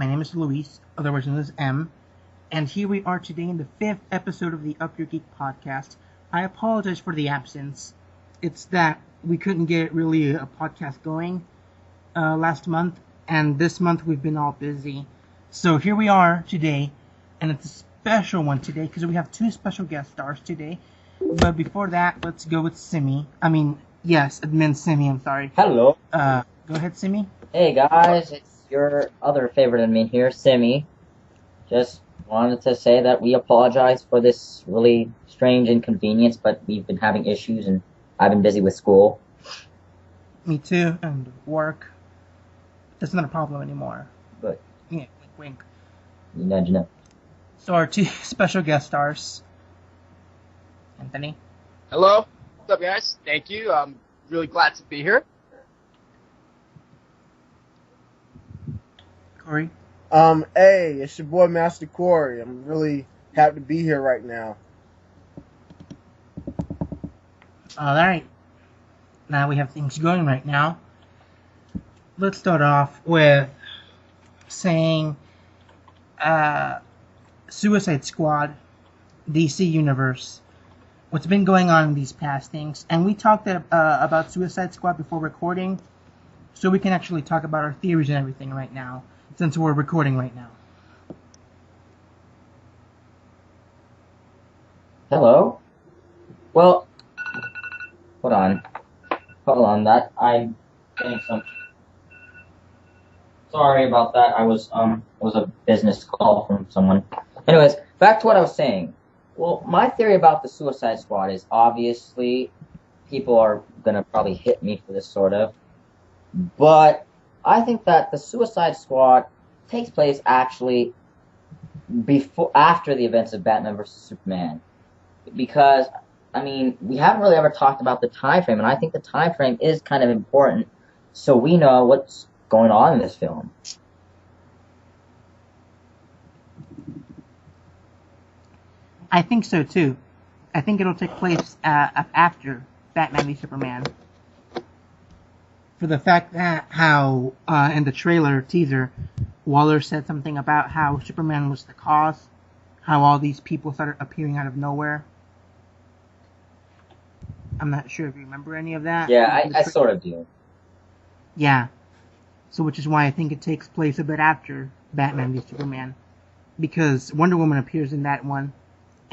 My name is Luis, otherwise known as M, and here we are today in the 5th episode of the Up Your Geek podcast. I apologize for the absence. It's that we couldn't get really a podcast going last month, and this month we've been all busy. So here we are today, and it's a special one today because we have two special guest stars today. But before that, let's go with Simi. Admin Simi, I'm sorry. Hello. Go ahead, Simi. Hey guys, it's your other favorite admin here, Simi. Just wanted to say that we apologize for this really strange inconvenience, but we've been having issues and I've been busy with school. Me too, and work. That's not a problem anymore. But yeah, wink, wink. You know. So our two special guest stars. Anthony. Hello. What's up, guys? Thank you. I'm really glad to be here. Corey. Hey, it's your boy Master Corey. I'm really happy to be here right now. Alright. Now we have things going right now. Let's start off with saying Suicide Squad, DC Universe. What's been going on in these past things. And we talked about Suicide Squad before recording, so we can actually talk about our theories and everything right now, since we're recording right now. Hello? Well, hold on, that I'm getting some... Sorry about that, it was a business call from someone. Anyways, back to what I was saying. Well, my theory about the Suicide Squad is obviously people are gonna probably hit me for this sort of, but I think that the Suicide Squad takes place actually after the events of Batman vs Superman, because I mean we haven't really ever talked about the time frame, and I think the time frame is kind of important, so we know what's going on in this film. I think so too. I think it'll take place after Batman v Superman. For the fact that how in the trailer teaser, Waller said something about how Superman was the cause, how all these people started appearing out of nowhere. I'm not sure if you remember any of that. Yeah, I sort of do. Yeah. So which is why I think it takes place a bit after Batman v Superman. Because Wonder Woman appears in that one.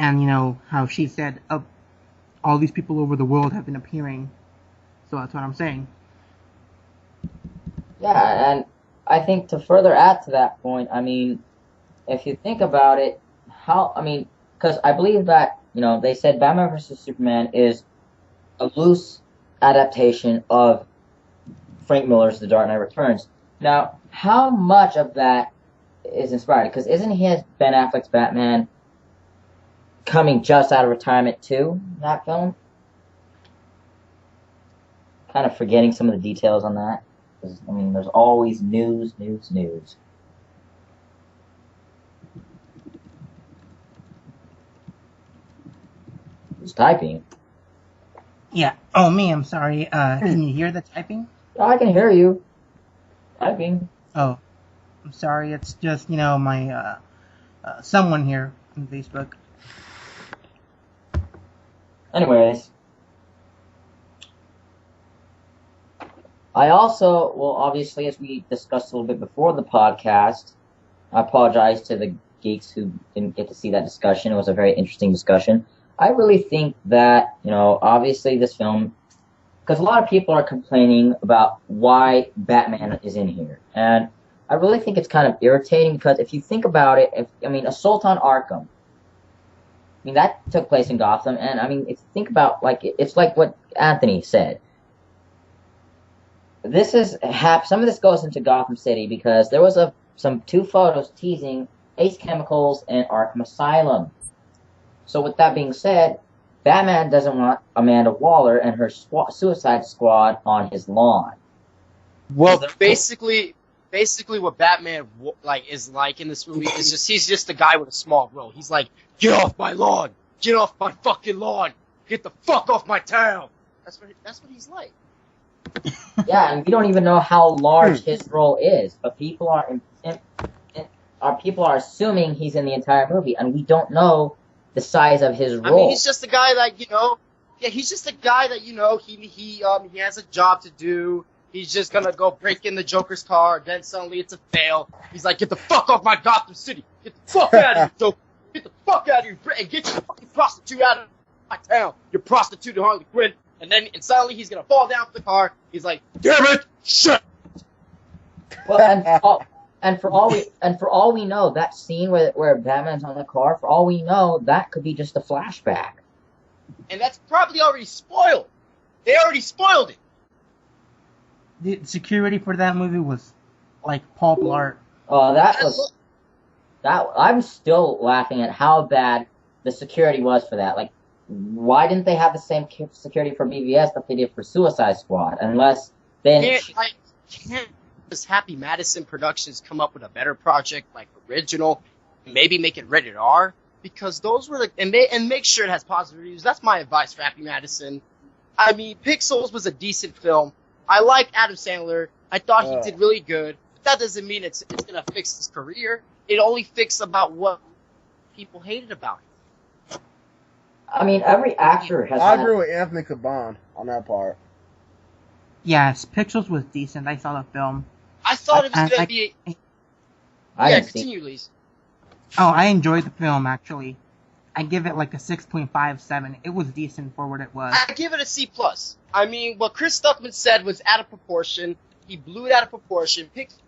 And, you know, how she said, all these people over the world have been appearing. So that's what I'm saying. Yeah, and I think to further add to that point, I mean, if you think about it, because I believe that, you know, they said Batman vs. Superman is a loose adaptation of Frank Miller's The Dark Knight Returns. Now, how much of that is inspired? Because isn't Ben Affleck's Batman coming just out of retirement too, that film? Kind of forgetting some of the details on that. I mean, there's always news. Who's typing? Yeah. Oh, me, I'm sorry. Can you hear the typing? Oh, I can hear you. Typing. Oh, I'm sorry. It's just, you know, my, someone here on Facebook. Anyways, I also, well, obviously, as we discussed a little bit before the podcast, I apologize to the geeks who didn't get to see that discussion. It was a very interesting discussion. I really think that, you know, obviously this film, because a lot of people are complaining about why Batman is in here. And I really think it's kind of irritating because if you think about it, Assault on Arkham, I mean, that took place in Gotham, and I mean, if you think about, it's like what Anthony said. Some of this goes into Gotham City because there was some two photos teasing Ace Chemicals and Arkham Asylum. So with that being said, Batman doesn't want Amanda Waller and her Suicide Squad on his lawn. Well, basically what Batman is like in this movie is just he's just a guy with a small role. He's like, get off my lawn, get off my fucking lawn, get the fuck off my town. That's what he's like. Yeah, and we don't even know how large his role is, but people are people are assuming he's in the entire movie, and we don't know the size of his role. I mean, he's just a guy that, he's just a guy that, he has a job to do. He's just gonna go break in the Joker's car, then suddenly it's a fail. He's like, get the fuck off my Gotham City! Get the fuck out of here, Joker! Get the fuck out of here, and get your fucking prostitute out of my town! You're prostituting Harley Quinn! And suddenly he's gonna fall down from the car. He's like, damn it! Shit! Well, and for all we know, that scene where Batman's on the car, for all we know, that could be just a flashback. And that's probably already spoiled. They already spoiled it. The security for that movie was like Paul Blart. I'm still laughing at how bad the security was for that. Like, why didn't they have the same security for BVS that they did for Suicide Squad? Unless then can't this Happy Madison Productions come up with a better project like original, maybe make it rated R? Because those were and make sure it has positive reviews. That's my advice for Happy Madison. I mean, Pixels was a decent film. I like Adam Sandler. I thought he did really good. But that doesn't mean it's gonna fix his career. It only fixed about what people hated about it. I mean, every actor has. I agree with Anthony Caban on that part. Yes, Pixels was decent. I saw the film. I thought it was gonna be. Continue, Lise. Oh, I enjoyed the film actually. I give it like a 6.57. It was decent for what it was. I give it a C+. I mean, what Chris Stuckman said was out of proportion. He blew it out of proportion. Pixels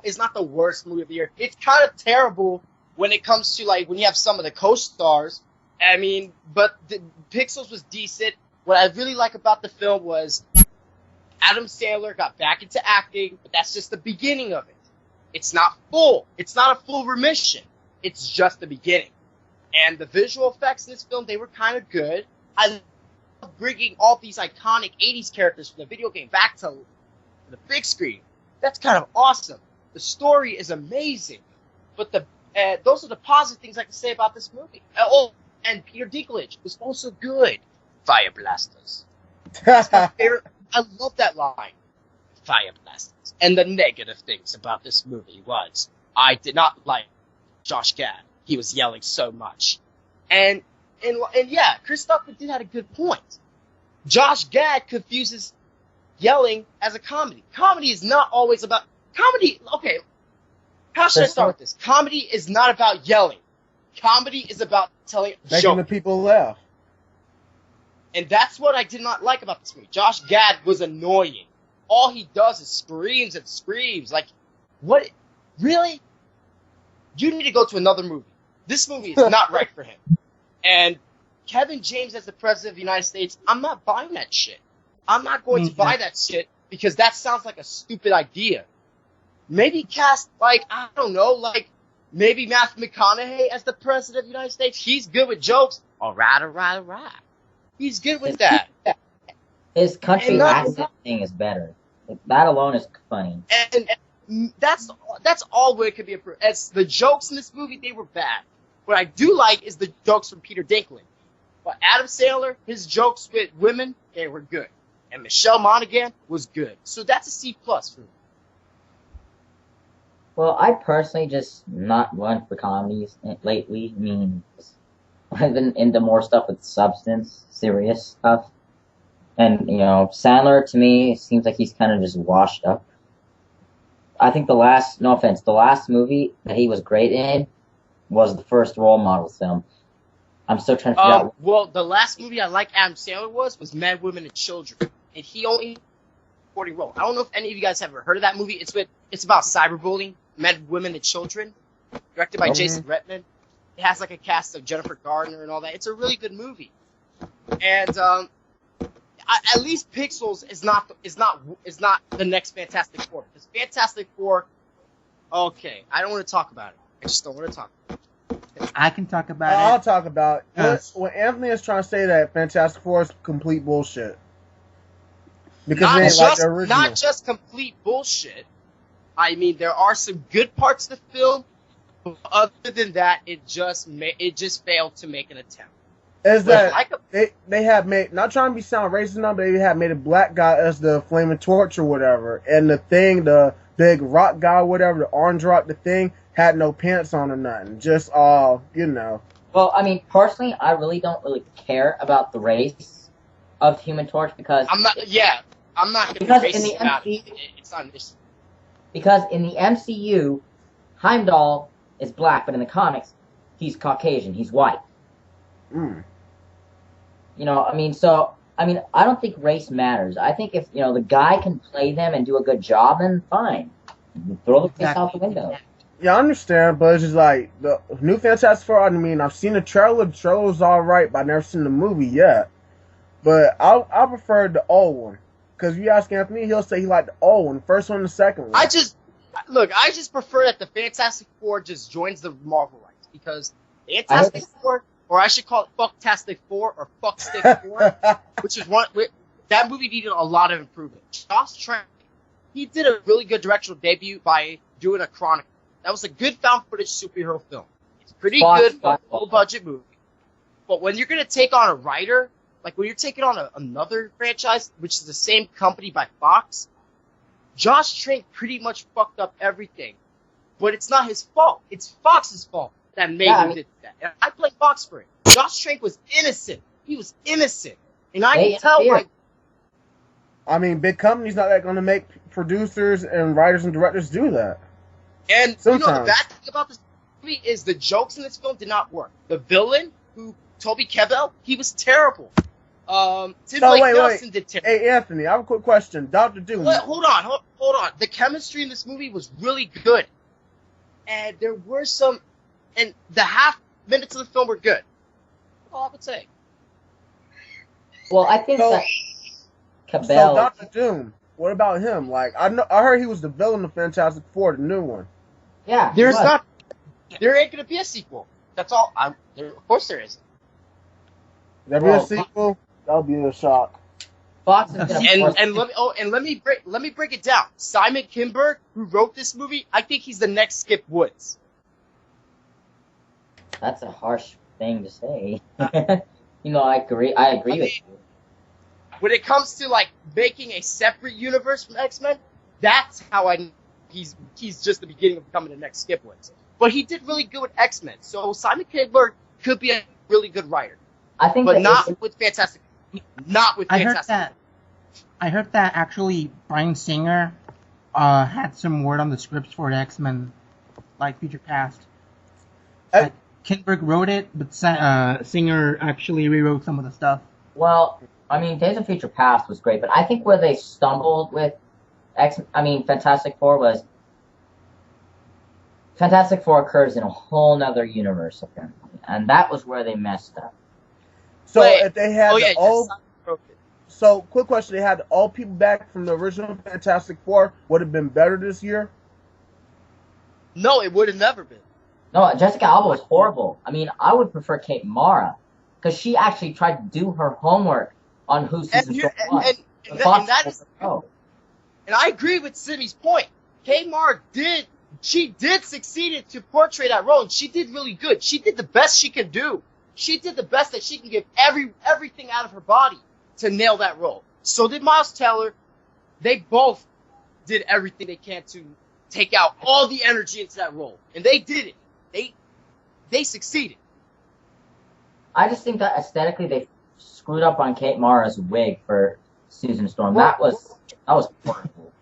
is not the worst movie of the year. It's kind of terrible when it comes to like when you have some of the co-stars. I mean, but Pixels was decent. What I really like about the film was Adam Sandler got back into acting, but that's just the beginning of it. It's not full. It's not a full remission. It's just the beginning. And the visual effects in this film, they were kind of good. I love bringing all these iconic 80s characters from the video game back to the big screen. That's kind of awesome. The story is amazing. But those are the positive things I can say about this movie. And Peter Dinklage was also good. Fire blasters. That's my favorite. I love that line. Fire blasters. And the negative things about this movie was I did not like Josh Gad. He was yelling so much. And yeah, Chris Stuckman did have a good point. Josh Gad confuses yelling as a comedy. Comedy is not always about comedy. Okay, how should I start with this? Comedy is not about yelling. Comedy is about telling making jokes. the people laugh. And that's what I did not like about this movie. Josh Gad was annoying. All he does is screams and screams. Like, what? Really? You need to go to another movie. This movie is not right for him. And Kevin James as the President of the United States, I'm not buying that shit. I'm not going to buy that shit because that sounds like a stupid idea. Maybe cast, like, I don't know, like, maybe Matthew McConaughey as the President of the United States. He's good with jokes. All right. He's good with that. His country accent thing is better. That alone is funny. And that's all where it could be approved. As the jokes in this movie, they were bad. What I do like is the jokes from Peter Dinklage. But Adam Sandler, his jokes with women, they were good. And Michelle Monaghan was good. So that's a C+ for me. Well, I personally just not one for comedies lately. I mean, I've been into more stuff with substance, serious stuff. And, Sandler, to me, seems like he's kind of just washed up. I think the last movie that he was great in was the first Role Models film. I'm still trying to figure out. Well, the last movie I liked Adam Sandler was Men, Women, and Children. And he only supporting role. I don't know if any of you guys have ever heard of that movie. It's about cyberbullying, Men, Women, and Children, directed by Jason Reitman. It has like a cast of Jennifer Gardner and all that. It's a really good movie. And at least Pixels is not the next Fantastic Four. Because Fantastic Four, okay, I don't want to talk about it. I just don't want to talk about it. I can talk about it. I'll talk about it. When Anthony is trying to say that Fantastic Four is complete bullshit. Because they ain't like the original. Not just complete bullshit. I mean, there are some good parts of the film. But other than that, it just failed to make an attempt. Is that they have made, not trying to be sound racist now, but they have made a black guy as the Flaming Torch or whatever, and the big rock guy or whatever, the orange rock, the thing, had no pants on or nothing. Just all, Well, I mean, personally, I really don't really care about the race of Human Torch because I'm not going to be because in racist the about MC it. It's not an issue. because in the MCU, Heimdall is black, but in the comics, he's Caucasian. He's white. Mm. You know, I don't think race matters. I think if the guy can play them and do a good job, then fine. Throw the race out the window. Yeah, I understand, but it's just like the new Fantastic Four. I mean, I've seen the trailer. The trailer was all right, but I've never seen the movie yet. But I prefer the old one because you ask Anthony, he'll say he liked the old one, the first one, the second one. I just prefer that the Fantastic Four just joins the Marvel rights because Fantastic Four, or I should call it Fucktastic Four or Fuckstick 4, which is that movie needed a lot of improvement. Josh Trank, he did a really good directorial debut by doing a Chronicle. That was a good found footage superhero film. It's pretty good for a full budget movie. But when you're gonna take on a writer, like when you're taking on another franchise, which is the same company by Fox, Josh Trank pretty much fucked up everything. But it's not his fault. It's Fox's fault that made him did that. And I blame Fox for it. Josh Trank was innocent. He was innocent. And I can tell, like... I mean, big companies not going to make producers and writers and directors do that. And sometimes. The bad thing about this movie is the jokes in this film did not work. The villain, Toby Kebbell, he was terrible. Tim Blake Nelson did terrible. Hey, Anthony, I have a quick question. Dr. Doom. Hold on. The chemistry in this movie was really good. And there were some... And the half minutes of the film were good. That's all I would say. Well, I think that Cabell... So, Dr. Doom, what about him? Like, I heard he was the villain of Fantastic Four, the new one. Yeah, there ain't gonna be a sequel. That's all. Of course there isn't. There be a sequel? That would be a shock. Fox is gonna let me break it down. Simon Kinberg, who wrote this movie, I think he's the next Skip Woods. That's a harsh thing to say. I agree with you. When it comes to like making a separate universe from X-Men, that's how he's just the beginning of becoming the next Skip Woods. But he did really good with X-Men, so Simon Kinberg could be a really good writer. I think, but not with Fantastic. Not with Fantastic. I heard that actually Bryan Singer had some word on the scripts for X-Men, like Future Past. Kinberg wrote it, but Singer actually rewrote some of the stuff. Well, I mean, Days of Future Past was great, but I think where they stumbled with Fantastic Four was Fantastic Four occurs in a whole nother universe, apparently, and that was where they messed up. So if they had So, quick question, they had all people back from the original Fantastic Four, would have been better this year? No, it would have never been. No, Jessica Alba was horrible. I mean, I would prefer Kate Mara, because she actually tried to do her homework on who season 1. And I agree with Simi's point. Kate Mara did succeed to portray that role, and she did really good. She did the best she could do. She did the best that she can give everything out of her body to nail that role. So did Miles Teller. They both did everything they can to take out all the energy into that role. And they did it. They succeeded. I just think that aesthetically they screwed up on Kate Mara's wig for Susan Storm. That was horrible.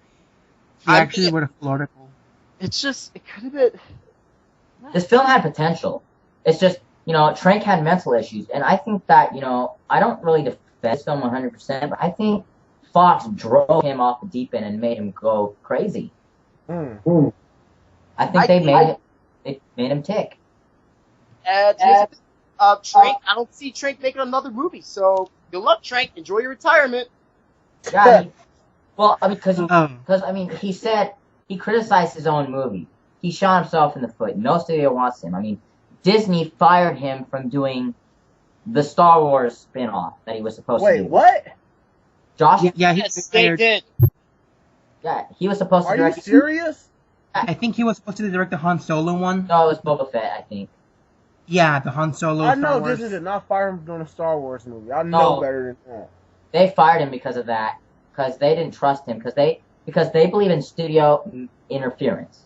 She actually would have floated. It could have been... This film had potential. It's just, Trank had mental issues. And I think that, I don't really defend this film 100%, but I think Fox drove him off the deep end and made him go crazy. I think they made him tick. Trank, I don't see Trank making another movie, so good luck, Trank. Enjoy your retirement. Yeah, he said he criticized his own movie. He shot himself in the foot. No studio wants him. I mean, Disney fired him from doing the Star Wars spin-off that he was supposed to do. Wait, what? Josh? Yeah, they did. Yeah, he was supposed to direct... Are you serious? I think he was supposed to direct the Han Solo one. No, it was Boba Fett, I think. Yeah, the Han Solo I Star know Wars. Disney did not fire him for doing a Star Wars movie. I know better than that. They fired him because of that, because they didn't trust him, because they believe in studio interference.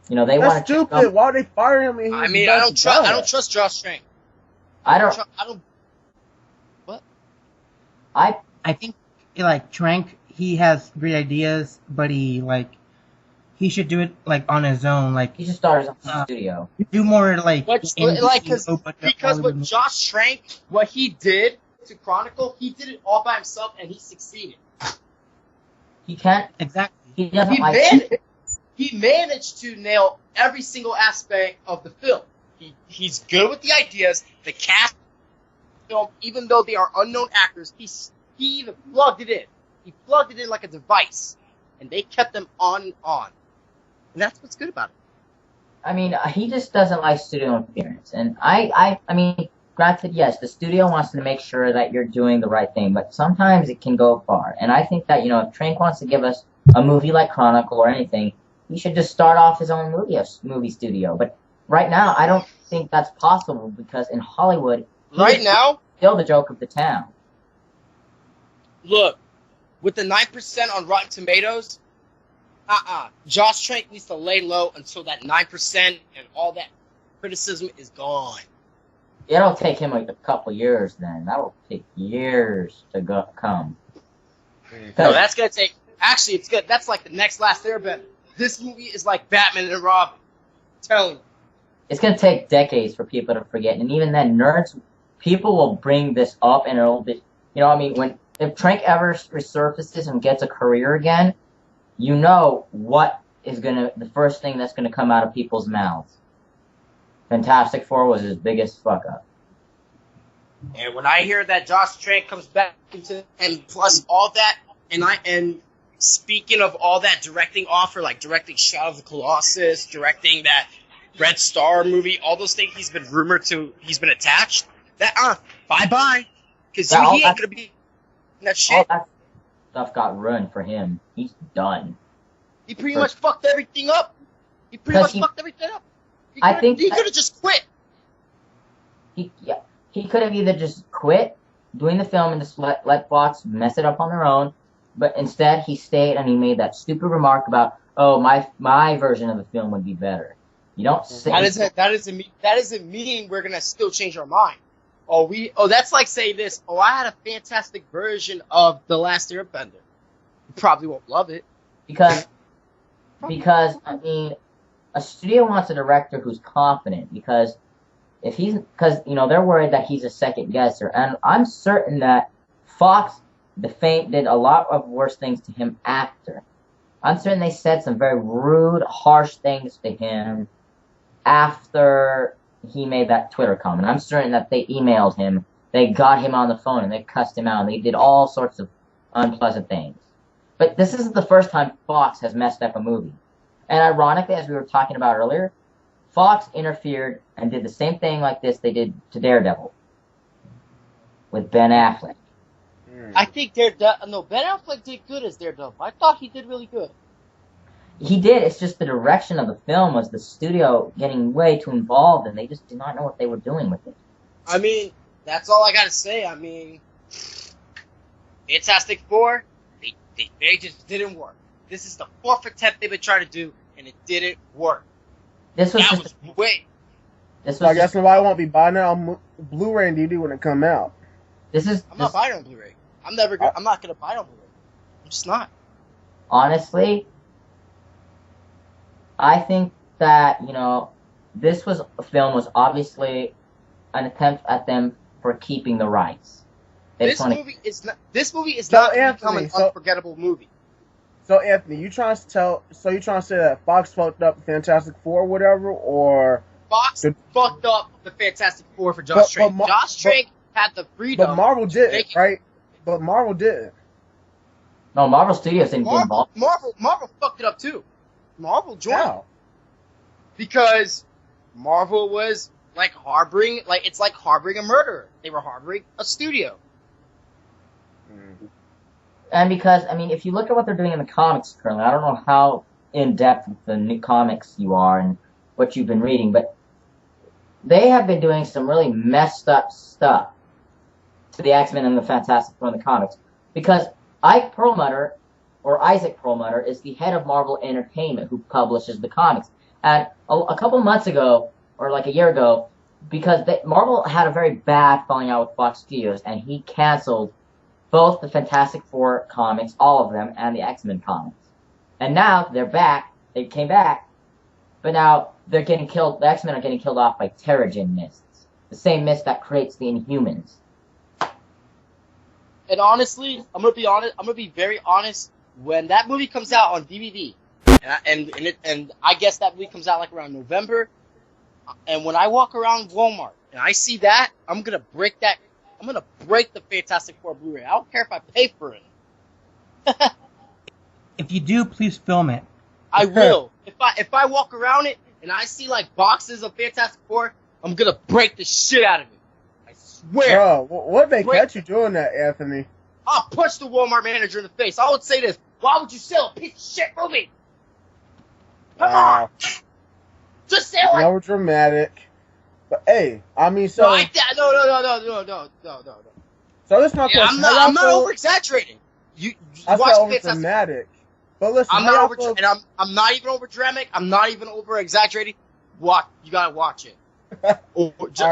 You know, they That's want to. stupid. Why would they fire him? And I mean, I don't trust Josh Trank. I don't. What? I think like Trank, he has great ideas, but he should do it like on his own. Like he should start his own studio. Do more like because with Josh Trank, what he did to Chronicle, he did it all by himself, and he succeeded. He can't exactly. He doesn't He managed to nail every single aspect of the film. He's good with the ideas. The cast film, even though they are unknown actors, he even plugged it in. He plugged it in like a device, and they kept them on and on. And that's what's good about it. I mean, he just doesn't like studio interference. And I mean, granted, yes, the studio wants to make sure that you're doing the right thing, but sometimes it can go far. And I think that, you know, if Trank wants to give us a movie like Chronicle or anything, he should just start off his own movie studio. But right now, I don't think that's possible because in Hollywood, right now, still the joke of the town. Look, with the 9% on Rotten Tomatoes, Josh Trank needs to lay low until that 9% and all that criticism is gone. It'll take him like a couple years then. That will take years to come. No, that's going to take... Actually, it's good. That's like the next Last Airbender. This movie is like Batman and Robin. I'm telling you. It's going to take decades for people to forget. And even then, people will bring this up and it'll be... You know, I mean, if Trank ever resurfaces and gets a career again, you know what is the first thing that's gonna come out of people's mouths. Fantastic Four was his biggest fuck up. And when I hear that Josh Trank comes back into, and plus all that, and speaking of all that directing offer, like directing Shadow of the Colossus, directing that Red Star movie, all those things he's been attached, bye-bye. Because he ain't gonna be in that shit. All that stuff got ruined for him. He's done. He pretty much fucked everything up. He could have just quit. He could have either just quit doing the film and just let Fox mess it up on their own, but instead he stayed and he made that stupid remark about, oh, my version of the film would be better. You don't say that doesn't mean we're gonna still change our mind. That's like saying this. Oh, I had a fantastic version of The Last Airbender. You probably won't love it. Because I mean, a studio wants a director who's confident. Because you know, they're worried that he's a second guesser, and I'm certain that Fox, did a lot of worse things to him after. I'm certain they said some very rude, harsh things to him after he made that Twitter comment. I'm certain that they emailed him, they got him on the phone, and they cussed him out, and they did all sorts of unpleasant things. But this isn't the first time Fox has messed up a movie. And ironically, as we were talking about earlier, Fox interfered and did the same thing like this they did to Daredevil with Ben Affleck. I think Ben Affleck did good as Daredevil. I thought he did really good. He did. It's just the direction of the film was the studio getting way too involved, and they just did not know what they were doing with it. I mean, that's all I gotta say. I mean, Fantastic Four, they just didn't work. This is the fourth attempt they've been trying to do, and it didn't work. I guess nobody won't be buying it on Blu-ray and DVD when it come out. I'm not buying it on Blu-ray. I'm not gonna buy it on Blu-ray. I'm just not. Honestly, I think that, you know, this film was obviously an attempt at them for keeping the rights. This movie is not become an unforgettable movie. So Anthony, you trying to say that Fox fucked up Fantastic Four or whatever, or Fox fucked up the Fantastic Four for Josh Trank. Josh Trank had the freedom. But Marvel didn't, right? But Marvel didn't. No, Marvel Studios didn't get involved. Marvel fucked it up too. Marvel joined. Because Marvel was harboring a murderer. They were harboring a studio. And because, I mean, if you look at what they're doing in the comics currently, I don't know how in-depth with the new comics you are and what you've been reading, but they have been doing some really messed up stuff to the X-Men and the Fantastic Four in the comics. Because Isaac Perlmutter is the head of Marvel Entertainment who publishes the comics. And a couple months ago, or like a year ago, because Marvel had a very bad falling out with Fox Studios, and he canceled both the Fantastic Four comics, all of them, and the X-Men comics. And now they're back. They came back, but now they're getting killed. The X-Men are getting killed off by Terrigen mists, the same mist that creates the Inhumans. And honestly, I'm gonna be honest. I'm gonna be very honest. When that movie comes out on DVD, and I guess that movie comes out like around November, and when I walk around Walmart and I see that, I'm gonna break that. I'm gonna break the Fantastic Four Blu-ray. I don't care if I pay for it. If you do, please film it. I will. If I walk around it and I see like boxes of Fantastic Four, I'm gonna break the shit out of it. I swear. Bro, what they catch you doing that, Anthony? I'll punch the Walmart manager in the face. I would say this: why would you sell a piece of shit movie? Come on, just sell it. No dramatic. But hey, I mean, so no, like that. No. So this is my question. I'm not over exaggerating. You that's watch over Fantastic. dramatic. But listen, I'm not over, and I'm not even over dramatic. I'm not even over exaggerating. You gotta watch it.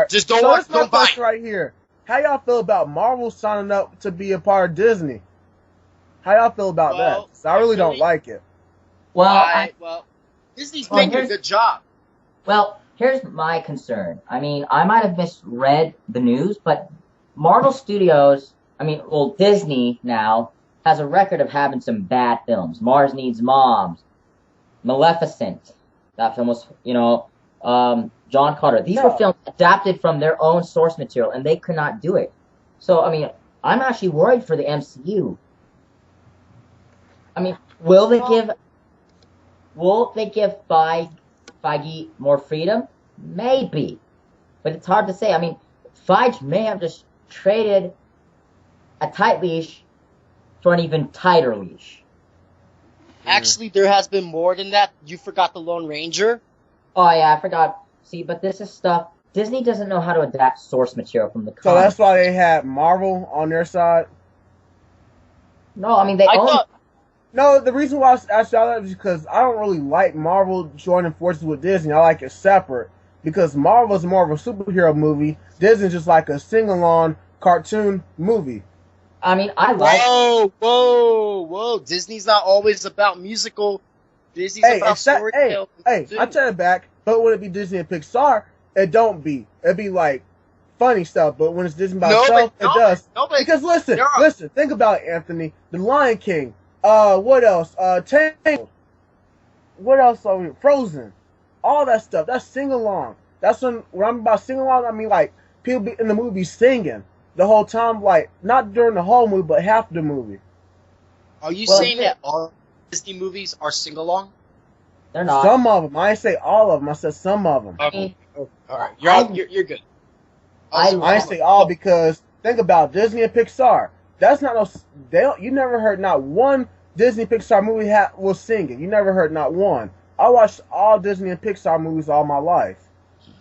Just don't watch. Don't buy it. Right here. How y'all feel about Marvel signing up to be a part of Disney? How y'all feel about that? 'Cause I really don't like it. Well, Disney's making a good job. Well, here's my concern. I mean, I might have misread the news, but Marvel Studios, Disney now has a record of having some bad films. Mars Needs Moms, Maleficent. That film was, John Carter. These were films adapted from their own source material, and they could not do it. So, I'm actually worried for the MCU. Will they give Feige more freedom? Maybe. But it's hard to say. Feige may have just traded a tight leash for an even tighter leash. Actually, there has been more than that. You forgot the Lone Ranger? Oh, yeah, I forgot. See, but this is stuff... Disney doesn't know how to adapt source material from the comics. So that's why they had Marvel on their side? No, they own... No, the reason why I asked y'all that is because I don't really like Marvel joining forces with Disney. I like it separate. Because Marvel's more of a superhero movie. Disney's just like a sing-along cartoon movie. I like... Whoa. Disney's not always about musical. Disney's about storytelling. Hey, I tell it back. But when it be Disney and Pixar, it don't be. It be like funny stuff. But when it's Disney by itself, it does. Because listen, think about it, Anthony. The Lion King. What else? Tangled. What else are we? Frozen. All that stuff. That's sing-along. That's when I'm about sing-along, like, people be in the movie singing the whole time, like, not during the whole movie, but half the movie. Are you saying that all Disney movies are sing-along? They're not. Some of them. I didn't say all of them. I said some of them. Okay. All right. You're good. I didn't say all because think about Disney and Pixar. That's not no. You never heard not one Disney Pixar movie was singing. You never heard not one. I watched all Disney and Pixar movies all my life.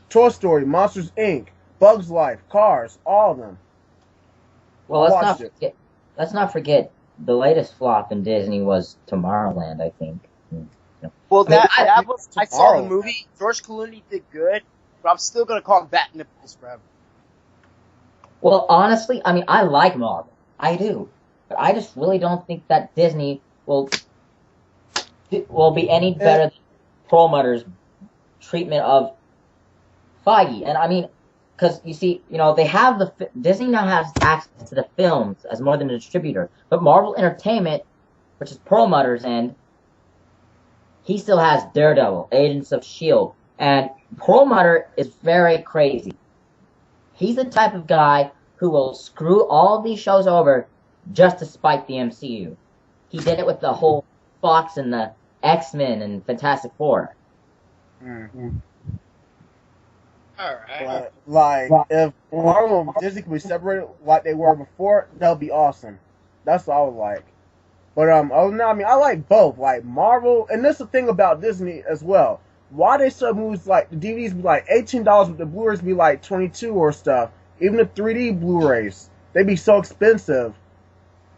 Toy Story, Monsters Inc., Bugs Life, Cars, all of them. Well, let's not forget the latest flop in Disney was Tomorrowland, I think. Well, I saw the movie. George Clooney did good, but I'm still gonna call him Bat Nipples forever. Well, honestly, I like Marvel. I do. But I just really don't think that Disney will be any better than Perlmutter's treatment of Feige. And because you see, they have Disney now has access to the films as more than a distributor. But Marvel Entertainment, which is Perlmutter's end, he still has Daredevil, Agents of S.H.I.E.L.D. And Perlmutter is very crazy. He's the type of guy who will screw all of these shows over just to spite the MCU. He did it with the whole Fox and the X-Men and Fantastic Four. Mm-hmm. Alright. Like, if Marvel and Disney could be separated like they were before, that would be awesome. That's what I would like. But, other than that, I like both. Like, Marvel, and that's the thing about Disney as well. Why they sell movies like, the DVDs be like $18, but the Blu-rays be like $22 or stuff. Even the 3D Blu-rays, they be so expensive.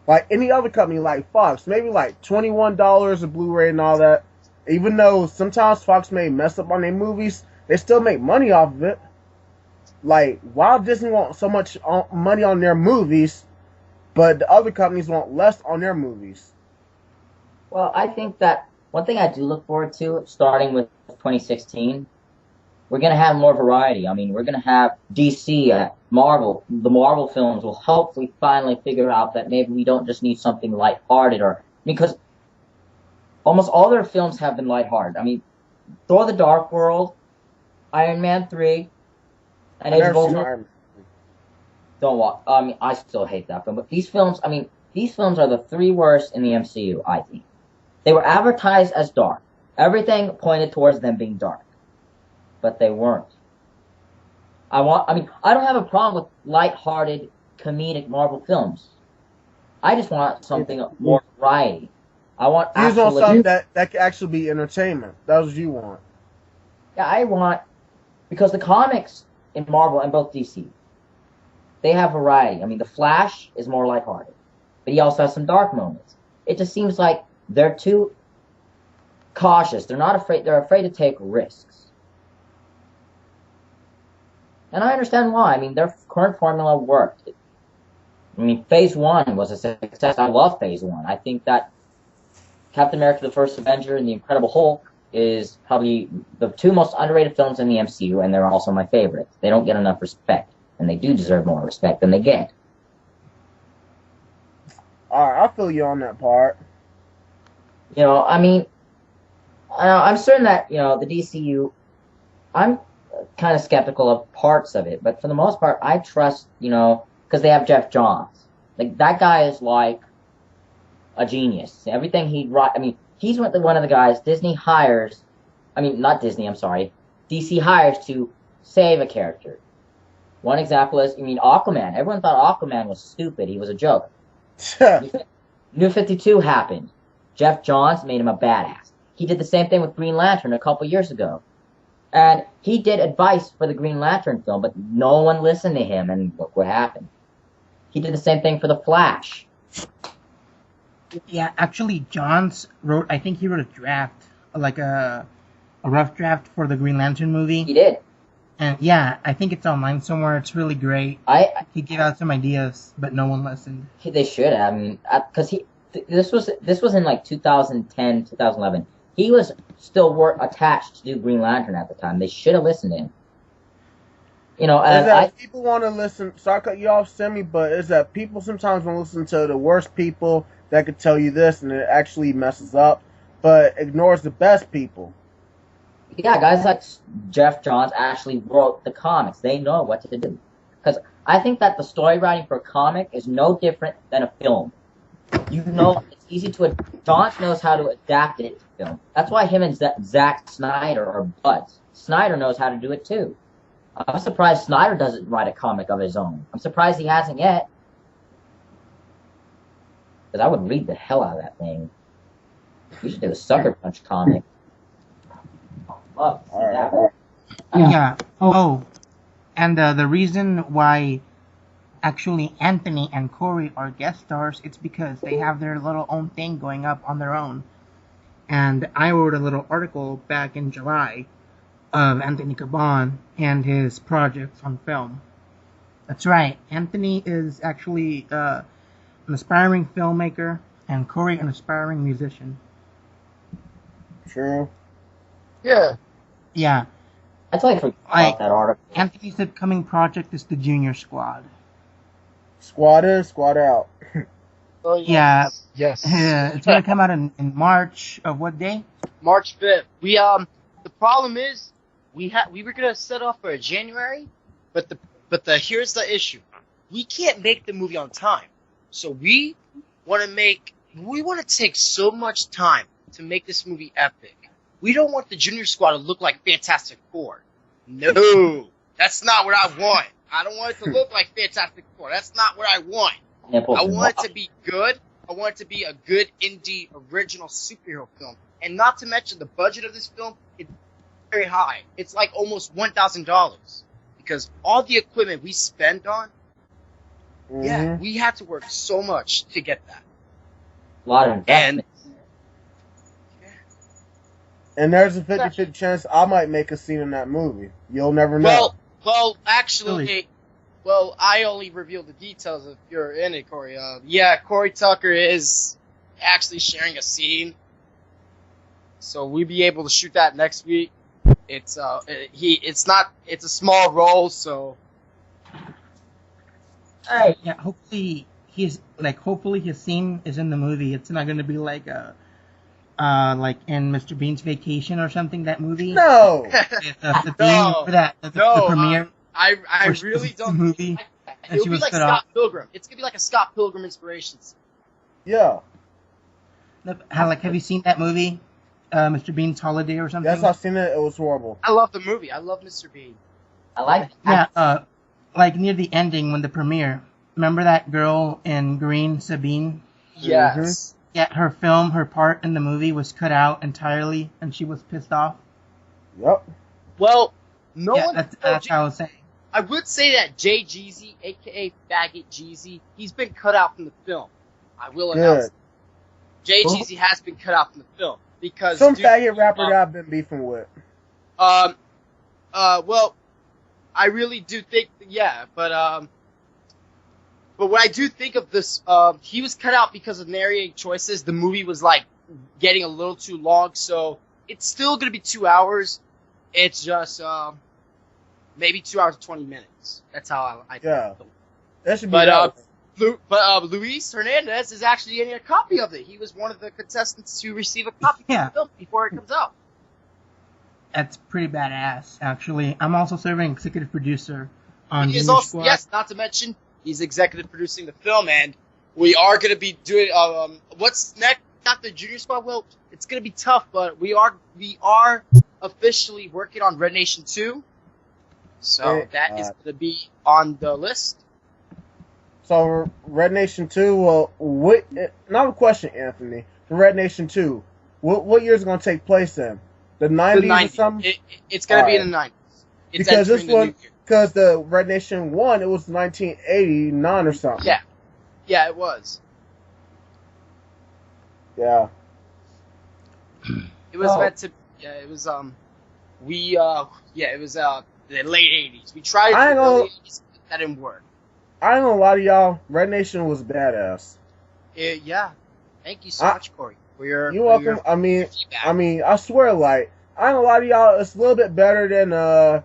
Like any other company like Fox, maybe like $21 a Blu-ray and all that. even though sometimes Fox may mess up on their movies, they still make money off of it. Like, why Disney want so much money on their movies, but the other companies want less on their movies? Well, I think that one thing I do look forward to, starting with 2016, we're going to have more variety. I mean, we're going to have DC, Marvel. The Marvel films will hopefully finally figure out that maybe we don't just need something lighthearted, because almost all their films have been lighthearted. I mean, Thor: The Dark World, Iron Man 3, and Age of Ultron. Don't watch. I mean, I still hate that film. But these films, these films are the three worst in the MCU, I think. They were advertised as dark. Everything pointed towards them being dark. But they weren't. I don't have a problem with light-hearted, comedic Marvel films. I just want something more variety. I want you want something that can actually be entertainment. That's what you want. Yeah, I want, because the comics in Marvel and both DC, they have variety. I mean, the Flash is more lighthearted, but he also has some dark moments. It just seems like they're too cautious. They're not afraid. They're afraid to take risks. And I understand why. I mean, their current formula worked. I mean, Phase 1 was a success. I love Phase 1. I think that Captain America: The First Avenger and The Incredible Hulk is probably the two most underrated films in the MCU, and they're also my favorites. They don't get enough respect, and they do deserve more respect than they get. Alright, I feel you on that part. You know, I mean, I'm certain that, the DCU, I'm kind of skeptical of parts of it, but for the most part, I trust, because they have Jeff Johns. Like, that guy is like a genius. Everything he'd write, he's one of the guys Disney hires, not Disney, I'm sorry, DC hires to save a character. One example is, Aquaman. Everyone thought Aquaman was stupid. He was a joke. New 52 happened. Jeff Johns made him a badass. He did the same thing with Green Lantern a couple years ago. And he did advice for the Green Lantern film, but no one listened to him, and look what happened. He did the same thing for The Flash. Yeah, actually, Johns wrote a draft, like a rough draft for the Green Lantern movie. He did. And yeah, I think it's online somewhere. It's really great. He gave out some ideas, but no one listened. They should have. Because this was in like 2010, 2011. He was still attached to do Green Lantern at the time. They should have listened to him. People want to listen. Sorry to cut you off, Sammy, but is that people sometimes want to listen to the worst people that could tell you this, and it actually messes up, but ignores the best people. Yeah, guys like Jeff Johns actually wrote the comics. They know what to do. Because I think that the story writing for a comic is no different than a film. It's easy to... Johns knows how to adapt it to film. That's why him and Zack Snyder are buds. Snyder knows how to do it too. I'm surprised Snyder doesn't write a comic of his own. I'm surprised he hasn't yet. Because I would read the hell out of that thing. We should do a Sucker Punch comic. Yeah. Oh, and the reason why actually Anthony and Corey are guest stars, it's because they have their little own thing going up on their own. And I wrote a little article back in July of Anthony Caban and his projects on film. That's right. Anthony is actually an aspiring filmmaker, and Corey an aspiring musician. True. Yeah. Yeah. I totally forgot about that article. Anthony's upcoming project is the Junior Squad. Squad in, squad out. Oh, yes. Yeah. Yes. It's going to come out in March of what day? March 5th. The problem is, we were gonna set off for January, but here's the issue. We can't make the movie on time. So we want to take so much time to make this movie epic. We don't want the Junior Squad to look like Fantastic Four. No, that's not what I want. I don't want it to look like Fantastic Four. That's not what I want. I want it to be good. I want it to be a good indie original superhero film. And not to mention the budget of this film is very high. It's like almost $1,000 because all the equipment we spend on, we had to work so much to get that. A lot of investment. And there's a 50-50 chance I might make a scene in that movie. You'll never know. Well, actually, I only revealed the details if you're in it, Corey. Yeah, Corey Tucker is actually sharing a scene, so we'll be able to shoot that next week. It's a small role, so. Alright. Yeah, hopefully his scene is in the movie. It's not going to be like in Mr. Bean's Vacation or something. That movie. No. The premiere. I really don't. Movie. It'll be like Scott Pilgrim. It's gonna be like a Scott Pilgrim inspirations. Yeah. Have you seen that movie, Mr. Bean's Holiday or something? Yes, I've seen it. It was horrible. I love the movie. I love Mr. Bean. I like. Yeah. Like near the ending when the premiere. Remember that girl in green, Sabine? Yes. Mhm. Yeah, her part in the movie was cut out entirely, and she was pissed off. Yep. Well, That's how I was saying. I would say that Jay Jeezy, aka Faggot Jeezy, he's been cut out from the film. I will announce that. Jay Jeezy has been cut out from the film because some faggot rapper that I've been beefing with. Well, I really do think, but what I do think of this, he was cut out because of narrating choices. The movie was like getting a little too long, so it's still gonna be 2 hours. It's just maybe 2 hours and 20 minutes. That's how I think. Yeah, that should be. But Luis Hernandez is actually getting a copy of it. He was one of the contestants to receive a copy of the film before it comes out. That's pretty badass, actually. I'm also serving executive producer on He is Junior also, Squad. yes, not to mention, he's executive producing the film, and we are going to be doing, what's next after Junior Squad? Well, it's going to be tough, but we are officially working on Red Nation 2, so that is going to be on the list. So, Red Nation 2, well, not a question, Anthony. For Red Nation 2, what year is it going to take place in? The 90s or something? It's going to be in the 90s. Because this one, because the Red Nation 1, it was 1989 or something. Yeah. Yeah, it was. Yeah. It was meant to, it was, it was, the late 80s. We tried it in the early 80s, but that didn't work. I ain't gonna lie to y'all, Red Nation was badass. Yeah. Thank you so much, Corey. You're welcome. I mean, I swear, like, I ain't gonna lie to y'all, it's a little bit better than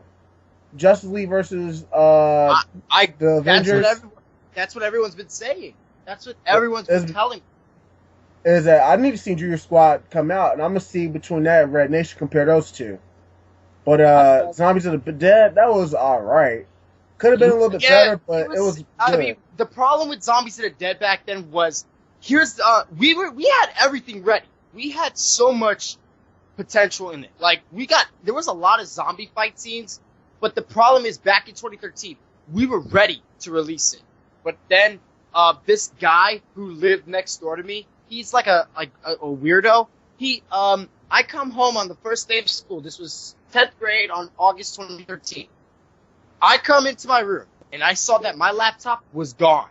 Justice League versus the Avengers. That's what everyone's been saying. That's what everyone's been telling me. Is that I need to see Junior Squad come out, and I'm gonna see between that and Red Nation, compare those two. But Zombies of the Dead, that was alright. Could have been a little bit better, but it was good. I mean, the problem with Zombies of the Dead back then was, we had everything ready. We had so much potential in it. Like, there was a lot of zombie fight scenes, but the problem is back in 2013, we were ready to release it. But then, this guy who lived next door to me, he's like a weirdo. I come home on the first day of school. This was 10th grade on August 2013. I come into my room and I saw that my laptop was gone.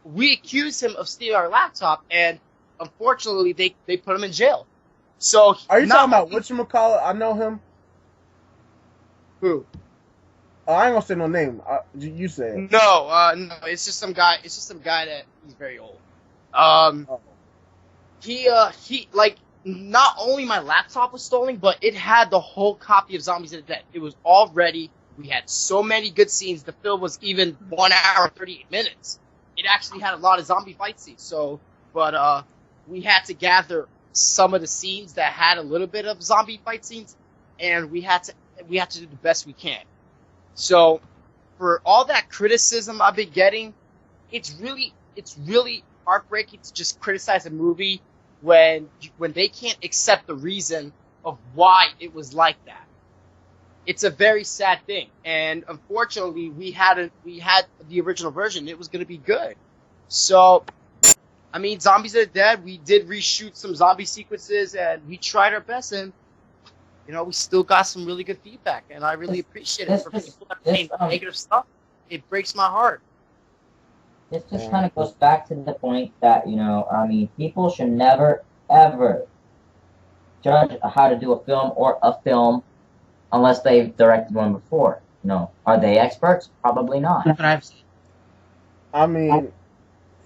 We accused him of stealing our laptop, and unfortunately, they put him in jail. So, are you talking about whatchamacallit? I know him. Who? I ain't gonna say no name. You say it. No. It's just some guy. It's just some guy that he's very old. Not only my laptop was stolen, but it had the whole copy of Zombies of the Dead. It was all ready. We had so many good scenes. The film was even 1 hour, 38 minutes. It actually had a lot of zombie fight scenes. But we had to gather some of the scenes that had a little bit of zombie fight scenes, and we had to do the best we can. So, for all that criticism I've been getting, it's really heartbreaking to just criticize a movie when they can't accept the reason of why it was like that. It's a very sad thing, and unfortunately, we had the original version. It was going to be good. So, I mean, Zombies of the Dead, we did reshoot some zombie sequences, and we tried our best, and we still got some really good feedback, and I really appreciate it for people that saying negative stuff. It breaks my heart. It just kind of goes back to the point that, I mean, people should never, ever judge how to do a film or a film unless they've directed one before. Are they experts? Probably not. That's what I've seen. I mean,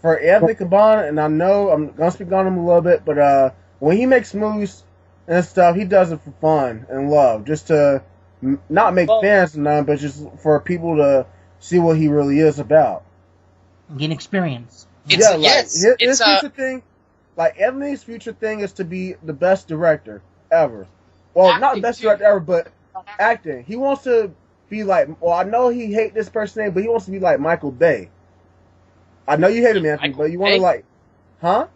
for Anthony Caban, and I know I'm gonna speak on him a little bit, but when he makes movies and stuff, he does it for fun and love, just to not make fans of none, but just for people to see what he really is about. Gain experience. His future thing, like Anthony's future thing, is to be the best director ever. Well, not the best director ever, but acting. He wants to be like. Well, I know he hate this person's name, but he wants to be like Michael Bay. I know you hate him, Anthony, but you want to like, huh?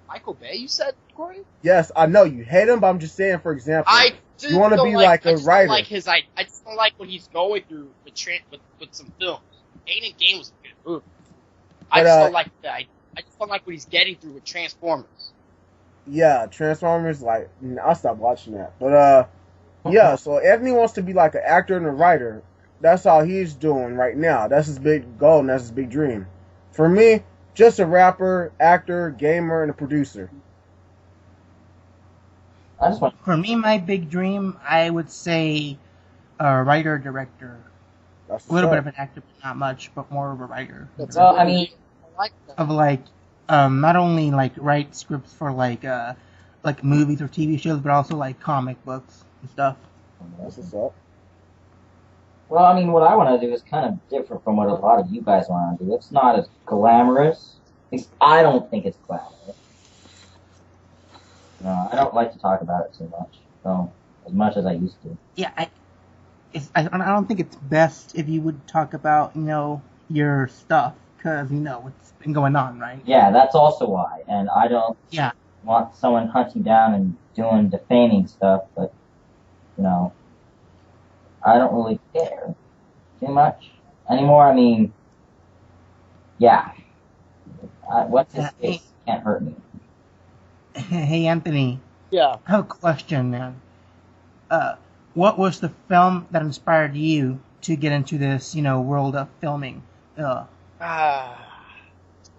Michael Bay, you said, Corey? Yes, I know you hate him, but I'm just saying, for example, you want to be like a writer. I just don't like what he's going through with some films. Aiden Game was a good movie. I just don't like that. I just don't like what he's getting through with Transformers. Yeah, Transformers, like, I'll stop watching that. But, yeah, so Anthony wants to be like an actor and a writer. That's all he's doing right now. That's his big goal and that's his big dream. For me, just a rapper, actor, gamer, and a producer. For me, my big dream, I would say a writer, director. A little bit of an actor, but not much, but more of a writer. Well, I mean, of like, not only like write scripts for like movies or TV shows, but also like comic books and stuff. That's what's up. Well, I mean, what I want to do is kind of different from what a lot of you guys want to do. It's not as glamorous. I don't think it's glamorous. No, I don't like to talk about it too much. So, as much as I used to. Yeah, I don't think it's best if you would talk about, your stuff, because, it's been going on, right? Yeah, that's also why. And I don't want someone hunting down and doing defaming stuff, but, I don't really care too much anymore. I mean, yeah. What's his face can't hurt me. Hey, Anthony. Yeah. I have a question, man. What was the film that inspired you to get into this, world of filming?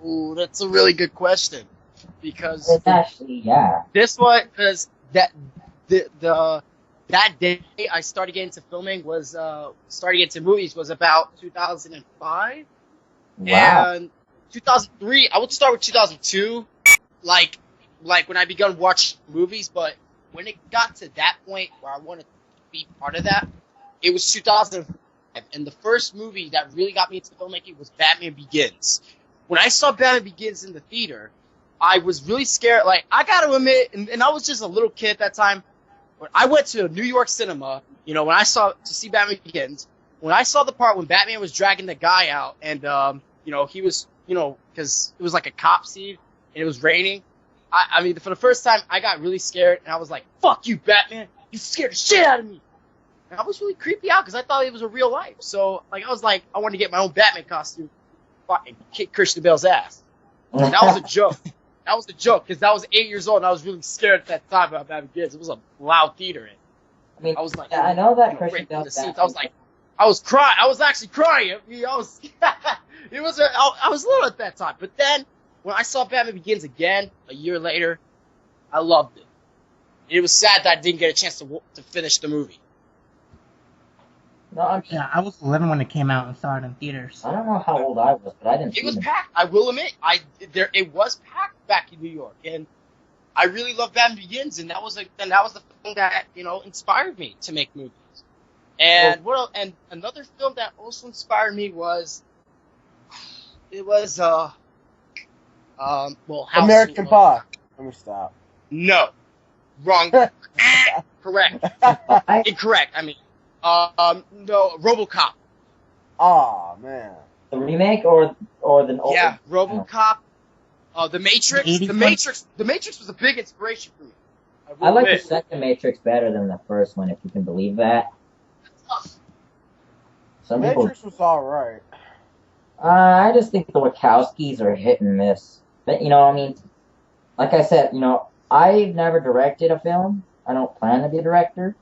Ooh, that's a really good question. Because it's actually, this one, because that day I started getting into filming was starting into movies was about 2005. Wow. And 2003, I would start with 2002, like when I began to watch movies, but when it got to that point where I wanted to be part of that, it was 2005. And the first movie that really got me into filmmaking was Batman Begins. When I saw Batman Begins in the theater, I was really scared. Like, I gotta admit, and I was just a little kid at that time, when I went to a New York cinema, when I saw to see Batman Begins, when I saw the part when Batman was dragging the guy out, and he was, because it was like a cop scene and it was raining. I mean, for the first time, I got really scared, and I was like, "Fuck you, Batman! You scared the shit out of me!" And I was really creepy out because I thought it was a real life. So, I was like, I wanted to get my own Batman costume, and kick Christian Bale's ass. And that was a joke. That was a joke because I was 8 years old and I was really scared at that time about Batman Begins. It was a loud theater. I mean, I was like, I know that Christian Bale's ass. I was like, I was crying. I was actually crying. I mean, I was little at that time. But then when I saw Batman Begins again a year later, I loved it. It was sad that I didn't get a chance to finish the movie. No, I was 11 when it came out and saw it in theaters. I don't know how old I was, but I didn't. It was packed. I will admit, it was packed back in New York, and I really loved Batman Begins, and that was the film that inspired me to make movies. And and another film that also inspired me was American Pie. Let me stop. No, wrong. Correct. Incorrect. I mean. No, RoboCop. Oh man. The remake or the old? Yeah, RoboCop. The Matrix. The Matrix was a big inspiration for me. I like the second Matrix better than the first one, if you can believe that. Some Matrix was alright. I just think the Wachowskis are hit and miss. But I mean, like I said, I've never directed a film. I don't plan to be a director.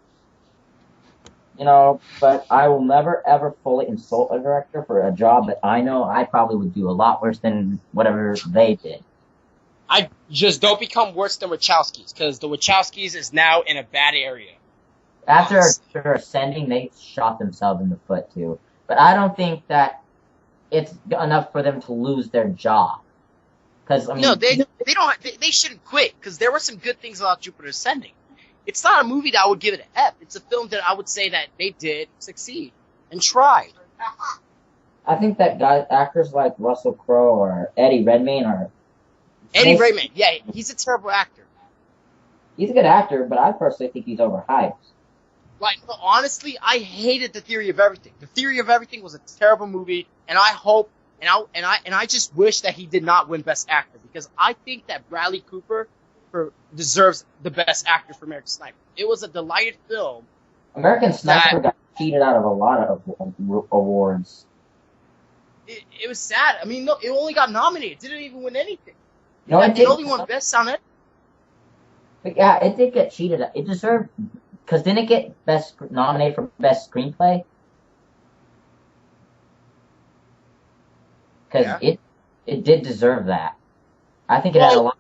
but I will never ever fully insult a director for a job that I know I probably would do a lot worse than whatever they did. I just don't become worse than Wachowskis, because the Wachowskis is now in a bad area. After ascending, they shot themselves in the foot too. But I don't think that it's enough for them to lose their job. Because no, they don't. They shouldn't quit, because there were some good things about Jupiter Ascending. It's not a movie that I would give it an F. It's a film that I would say that they did succeed and tried. I think that actors like Russell Crowe or Eddie Redmayne are... Eddie Redmayne, yeah, he's a terrible actor. He's a good actor, but I personally think he's overhyped. Like, honestly, I hated The Theory of Everything. The Theory of Everything was a terrible movie, and I hope, and I just wish that he did not win Best Actor, because I think that Bradley Cooper deserves the Best Actor for American Sniper. It was a delighted film. American Sniper got cheated out of a lot of awards. It was sad. I mean, no, it only got nominated. It didn't even win anything. No, it only won Best Sound Editing. But yeah, it did get cheated. It deserved, because didn't it get nominated for Best Screenplay? Because it did deserve that. I think it had a lot.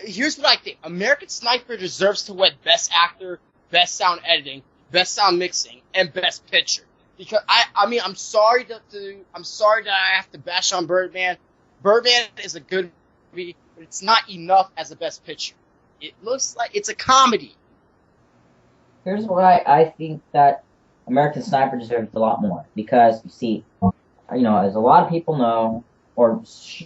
Here's what I think. American Sniper deserves to win Best Actor, Best Sound Editing, Best Sound Mixing, and Best Picture. Because I'm sorry that I have to bash on Birdman. Birdman is a good movie, but it's not enough as a Best Picture. It looks like it's a comedy. Here's why I think that American Sniper deserves a lot more. Because, you see, as a lot of people know, or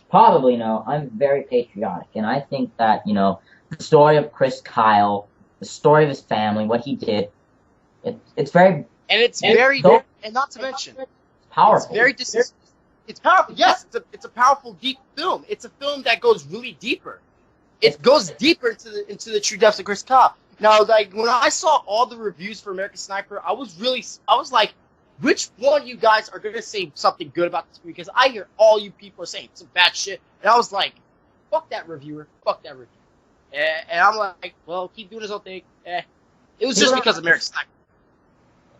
probably know, I'm very patriotic. And I think that, the story of Chris Kyle, the story of his family, what he did, it's very... And and not to mention... It's powerful. It's powerful. Yes, it's a powerful, deep film. It's a film that goes really deeper. It goes deeper into the true depths of Chris Kyle. Now, like, when I saw all the reviews for American Sniper, I was like, which one of you guys are going to say something good about this movie? Because I hear all you people are saying some bad shit. And I was like, fuck that reviewer. Fuck that reviewer. And I'm like, well, keep doing his own thing. It was just because of American Sniper.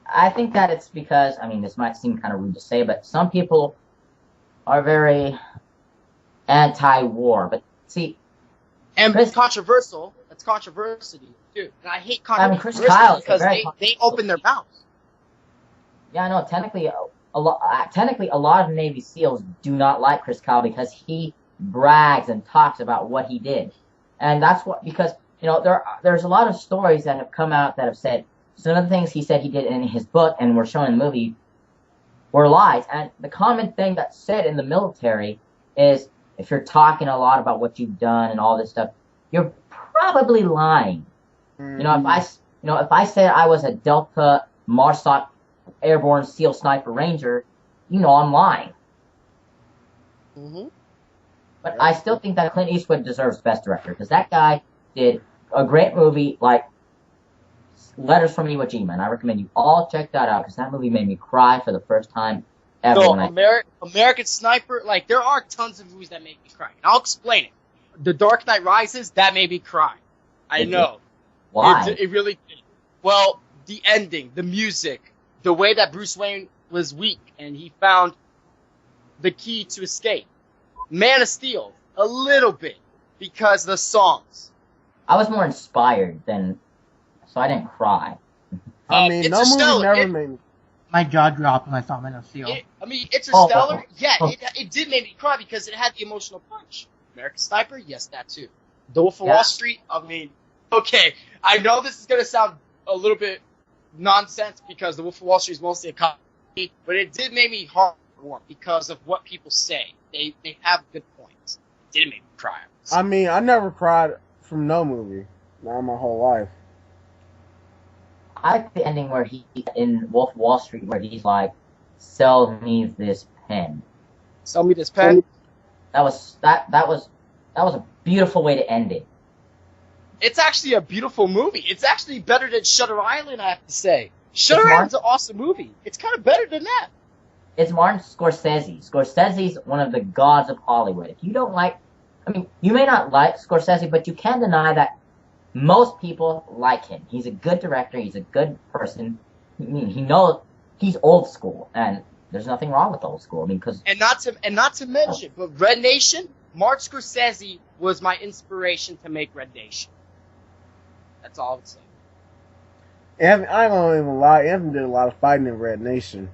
I think that it's because, this might seem kind of rude to say, but some people are very anti-war. But see... And it's controversial. It's controversy, too. And I hate controversy Chris Kyle because they open their mouths. Yeah, I know. Technically, a lot of Navy SEALs do not like Chris Kyle because he brags and talks about what he did, and that's because there's a lot of stories that have come out that have said some of the things he said he did in his book and were shown in the movie were lies. And the common thing that's said in the military is if you're talking a lot about what you've done and all this stuff, you're probably lying. If I said I was a Delta MARSOC Airborne SEAL Sniper Ranger, I'm lying. Mm-hmm. But I still think that Clint Eastwood deserves Best Director, because that guy did a great movie like Letters from Iwo Jima, and I recommend you all check that out, because that movie made me cry for the first time ever. So, American Sniper, like, there are tons of movies that make me cry. And I'll explain it. The Dark Knight Rises, that made me cry. I know. Why? It really did. Well, the ending, the music, the way that Bruce Wayne was weak and he found the key to escape. Man of Steel, a little bit, because the songs. I was more inspired so I didn't cry. No movie never made me. My jaw dropped when I saw Man of Steel. Interstellar, it did make me cry because it had the emotional punch. American Sniper, yes, that too. The Wolf of Wall Street, okay, I know this is going to sound a little bit nonsense because The Wolf of Wall Street is mostly a comedy, but it did make me heartwarmed because of what people say. They have good points. It did make me cry. I never cried from no movie. Not my whole life. I like the ending where in Wolf of Wall Street, where he's like, "Sell me this pen." Sell me this pen. That was a beautiful way to end it. It's actually a beautiful movie. It's actually better than Shutter Island, I have to say. Shutter Island's an awesome movie. It's kind of better than that. It's Martin Scorsese. Scorsese's one of the gods of Hollywood. If you don't like, you may not like Scorsese, but you can't deny that most people like him. He's a good director. He's a good person. I mean, he knows he's old school, and there's nothing wrong with old school. I mean, because And not to mention, but Red Nation, Martin Scorsese was my inspiration to make Red Nation. That's all I would say. Anthony, I don't even lie. Anthony did a lot of fighting in Red Nation.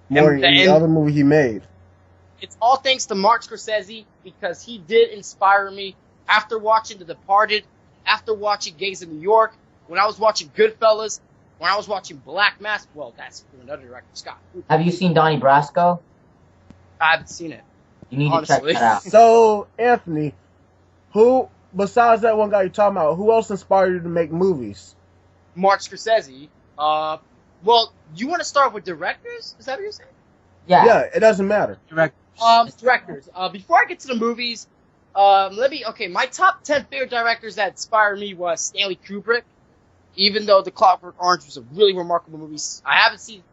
More than any other movie he made. It's all thanks to Martin Scorsese because he did inspire me after watching The Departed, after watching Gangs of New York, when I was watching Goodfellas, when I was watching Black Mass. Well, that's from another director, Scott. have you seen Donnie Brasco? I haven't seen it. You need Honestly. to check that out. So, Anthony, who, besides that one guy you're talking about, who else inspired you to make movies? Martin Scorsese. Well, you want to start with directors? Is that what you're saying? Yeah. It doesn't matter. Directors. Before I get to the movies, my top 10 favorite directors that inspired me was Stanley Kubrick. Even though The Clockwork Orange was a really remarkable movie, I've seen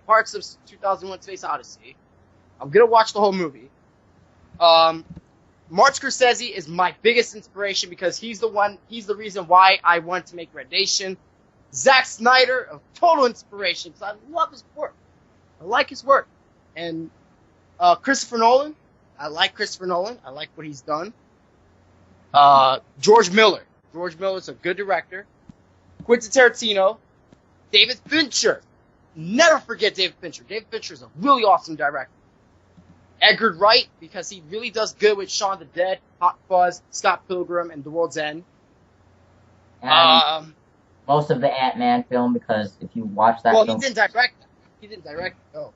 parts of 2001: Space Odyssey. I'm gonna watch the whole movie. Martin Scorsese is my biggest inspiration because he's the reason why I wanted to make Red Nation. Zack Snyder, a total inspiration because I love his work. I like his work. And Christopher Nolan, I like Christopher Nolan. I like what he's done. George Miller. George Miller's a good director. Quentin Tarantino. David Fincher. Never forget David Fincher. David Fincher is a really awesome director. Edgar Wright, because he really does good with Shaun of the Dead, Hot Fuzz, Scott Pilgrim, and The World's End. And most of the Ant-Man film, because if you watch that film... He didn't direct it. He didn't direct it, no.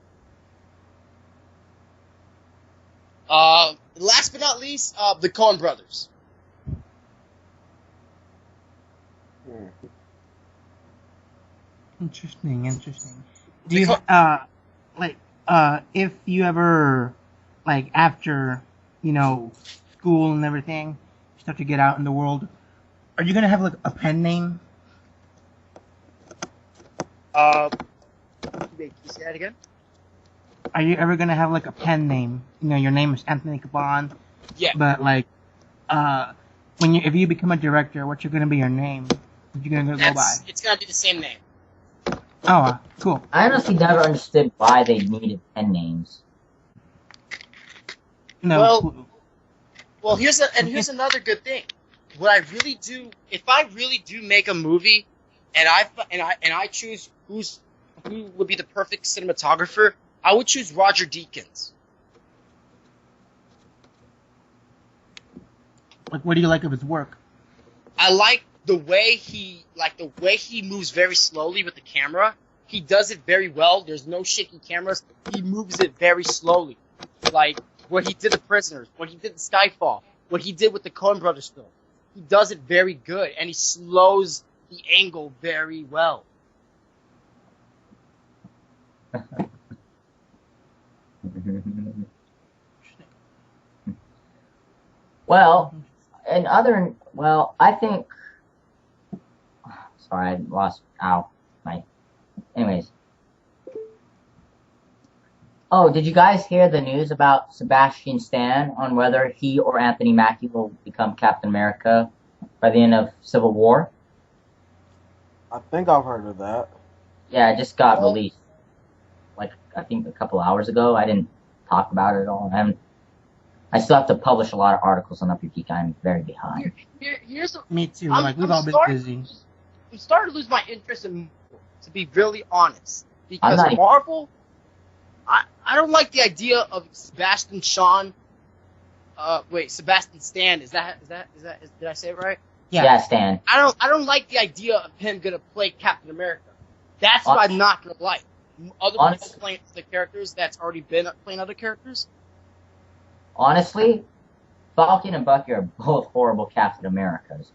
Last but not least, the Coen brothers. Interesting. Do you if you ever after school and everything, you start to get out in the world, are you gonna have a pen name? Can you say that again? Are you ever gonna have a pen name? Your name is Anthony Caban. Yeah. But if you become a director, what's gonna be your name? What you gonna go by? It's gonna be the same name. Oh, cool. I honestly never understood why they needed pen names. No. Well, here's another good thing. What I really do, if I really do make a movie, and I choose who would be the perfect cinematographer, I would choose Roger Deakins. What do you like of his work? I like the way he moves very slowly with the camera. He does it very well. There's no shaky cameras. He moves it very slowly. Like what he did to Prisoners, what he did in Skyfall, what he did with the Coen Brothers film. He does it very good, and he slows the angle very well. I think. Sorry, I lost my. Anyways. Oh, did you guys hear the news about Sebastian Stan on whether he or Anthony Mackie will become Captain America by the end of Civil War? I think I've heard of that. Yeah, it just got released. I think a couple hours ago. I didn't talk about it at all. I still have to publish a lot of articles on Up Your Geek. I'm very behind. Me too. We've all been busy. I'm starting to lose my interest in, to be really honest, because Marvel. I don't like the idea of Sebastian Stan. Did I say it right? Yeah, Stan. I don't like the idea of him gonna play Captain America. That's what I'm not gonna like. Other people playing the characters that's already been playing other characters. Honestly, Falcon and Bucky are both horrible Captain Americas.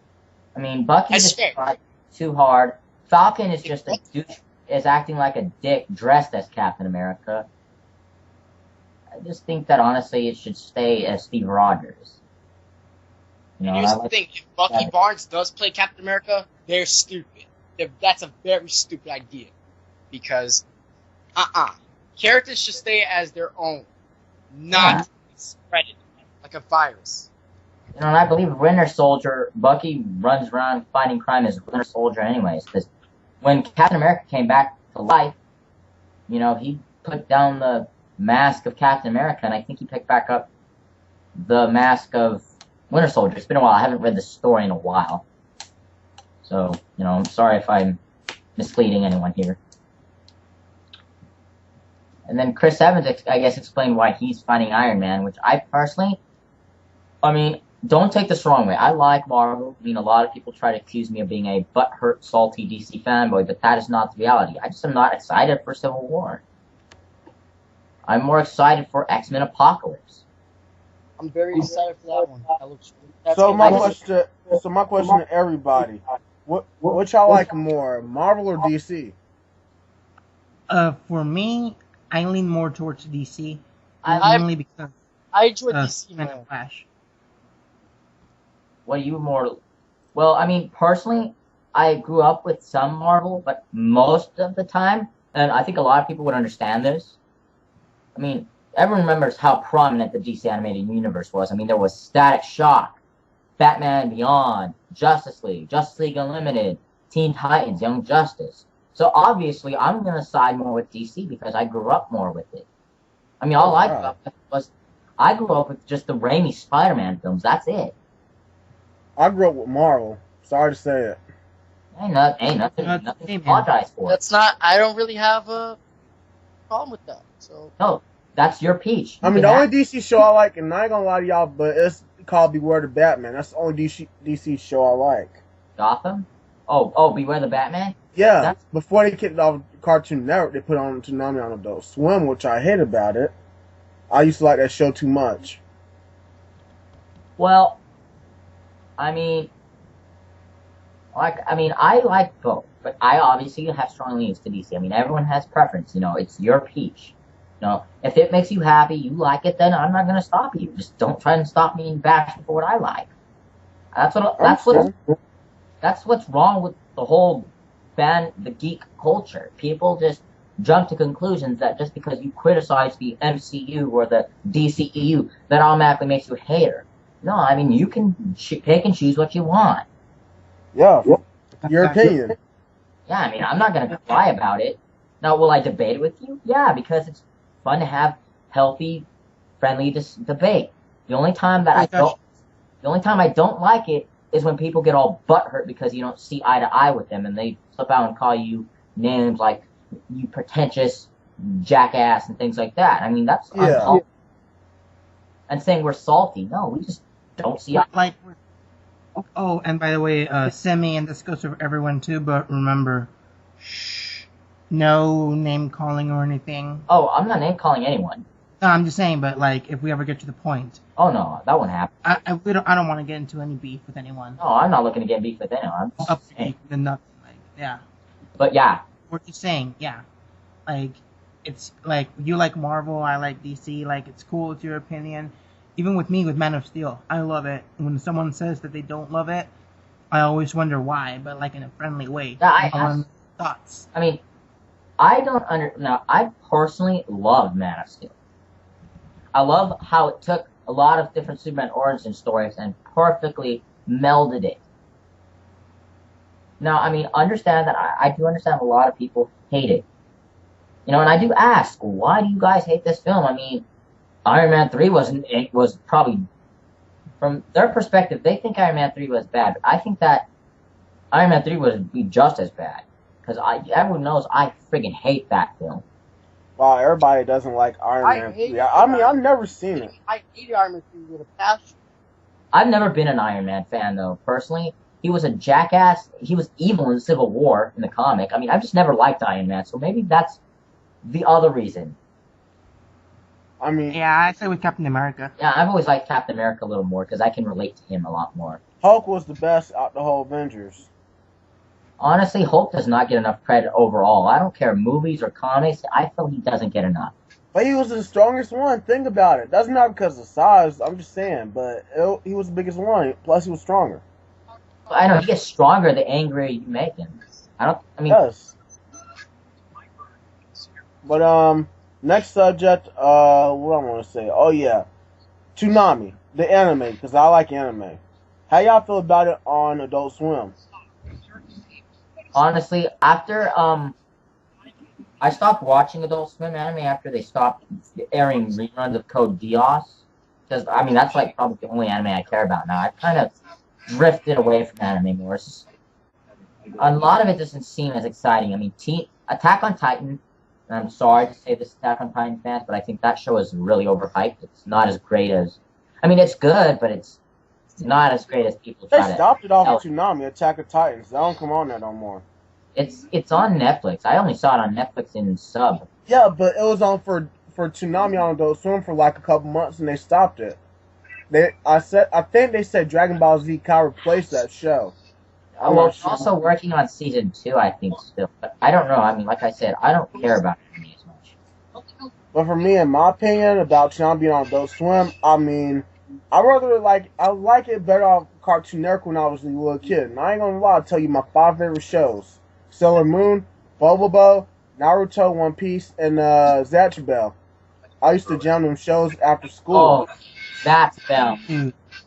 I mean, Bucky's just tried too hard. Falcon is just a douche, is acting like a dick dressed as Captain America. I just think that honestly it should stay as Steve Rogers. Here's the thing: if Bucky Barnes does play Captain America, they're stupid. That's a very stupid idea, because characters should stay as their own, not spread it like a virus. And I believe Winter Soldier, Bucky runs around fighting crime as Winter Soldier anyways, because when Captain America came back to life. You know, he put down the mask of Captain America, and I think he picked back up the mask of Winter Soldier. It's been a while. I haven't read the story in a while. So, you know, I'm sorry if I'm misleading anyone here. And then Chris Evans, I guess, explained why he's fighting Iron Man, which I personally, I mean, don't take this the wrong way. I like Marvel. I mean, a lot of people try to accuse me of being a butthurt, salty DC fanboy, but that is not the reality. I just am not excited for Civil War. I'm more excited for X-Men Apocalypse. I'm very excited for that one. That looks. So my question to everybody: what y'all like more, Marvel or DC? For me, I lean more towards DC. I mainly because enjoy DC more. Flash. What are you more? Well, I mean, personally, I grew up with some Marvel, but most of the time, and I think a lot of people would understand this. I mean, everyone remembers how prominent the DC animated universe was. I mean, there was Static Shock, Batman Beyond, Justice League Unlimited, Teen Titans, Young Justice. So obviously, I'm going to side more with DC because I grew up more with it. I mean, all I grew up with was, I grew up with just the Raimi Spider-Man films. That's it. I grew up with Marvel. Sorry to say it. Ain't nothing to apologize for. That's not. I don't really have a problem with that. So no, that's your peach. I mean, the only DC show I like, and I ain't gonna lie to y'all, but it's called Beware the Batman. That's the only DC show I like. Gotham? Oh, Beware the Batman? Yeah. Before they kicked off Cartoon Network, they put on Toonami on Adult Swim, which I hate about it. I used to like that show too much. Well, I mean, I like both, but I obviously have strong leanings to DC. I mean, everyone has preference. You know, it's your peach. You know, if it makes you happy, you like it, then I'm not going to stop you. Just don't try and stop me and bash me for what I like. That's what's wrong with the whole the geek culture. People just jump to conclusions that just because you criticize the MCU or the DCEU, that automatically makes you a hater. No, I mean, you can pick and choose what you want. Yeah, your opinion. Yeah, I mean, I'm not going to cry about it. Now, will I debate it with you? Yeah, because it's fun to have healthy, friendly debate. The only time I don't like it is when people get all butthurt because you don't see eye to eye with them and they flip out and call you names like you pretentious jackass and things like that. I mean, that's uncalled. And saying we're salty. No, we just don't see eye. Like, oh, and by the way, Semi, and this goes for everyone too, but remember, no name calling or anything. Oh, I'm not name calling anyone. No, I'm just saying, but like, if we ever get to the point. Oh no, that won't happen. I don't want to get into any beef with anyone. No, I'm not looking to get beef with anyone. Up to nothing, like, yeah. But yeah. We're just saying, yeah. Like, it's like, you like Marvel, I like DC, like, it's cool, it's your opinion. Even with me, with Man of Steel, I love it. When someone says that they don't love it, I always wonder why, but like in a friendly way. Yeah, thoughts. I mean, I personally love Man of Steel. I love how it took a lot of different Superman origin stories and perfectly melded it. Now, I mean, understand that I do understand a lot of people hate it. You know, and I do ask, why do you guys hate this film? I mean, Iron Man 3 was probably, from their perspective, they think Iron Man 3 was bad, but I think that Iron Man 3 would be just as bad. Because everyone knows I friggin' hate that film. Wow, everybody doesn't like Iron Man 3. I mean, I've never seen it. I hate Iron Man 3 with a passion. I've never been an Iron Man fan, though, personally. He was a jackass. He was evil in Civil War, in the comic. I mean, I've just never liked Iron Man, so maybe that's the other reason. I mean... Yeah, I say with Captain America. Yeah, I've always liked Captain America a little more, because I can relate to him a lot more. Hulk was the best out the whole Avengers. Honestly, Hulk does not get enough credit overall. I don't care movies or comics. I feel he doesn't get enough. But he was the strongest one. Think about it. That's not because of size. I'm just saying. But he was the biggest one. Plus, he was stronger. I know. He gets stronger the angrier you make him. Yes. But, next subject, what I want to say. Oh, yeah. Toonami. The anime. Because I like anime. How y'all feel about it on Adult Swim? Honestly, after I stopped watching Adult Swim anime after they stopped airing reruns of Code Geass. Because, I mean, that's like probably the only anime I care about now. I've kind of drifted away from anime more. It's just, a lot of it doesn't seem as exciting. I mean, Attack on Titan, and I'm sorry to say this, Attack on Titan fans, but I think that show is really overhyped. It's not as great as... I mean, it's good, but it's not as great as people They try to... stopped it off of Toonami, Attack of Titans. They don't come on there no more. It's on Netflix. I only saw it on Netflix in sub. Yeah, but it was on for Toonami on Adult Swim for like a couple months, and they stopped it. I think they said Dragon Ball Z Kai replaced that show. Well, it's also working on season 2, I think, still. But I don't know. I mean, like I said, I don't care about anime as much. But for me, in my opinion, about Toonami being on Adult Swim, I mean, I like it better on Cartoon Network when I was a little kid. And I ain't gonna lie, I'll tell you my 5 favorite shows: Sailor Moon, Bobobo, Naruto, One Piece, and Zatch I used to jam them shows after school. Oh, that's Bell.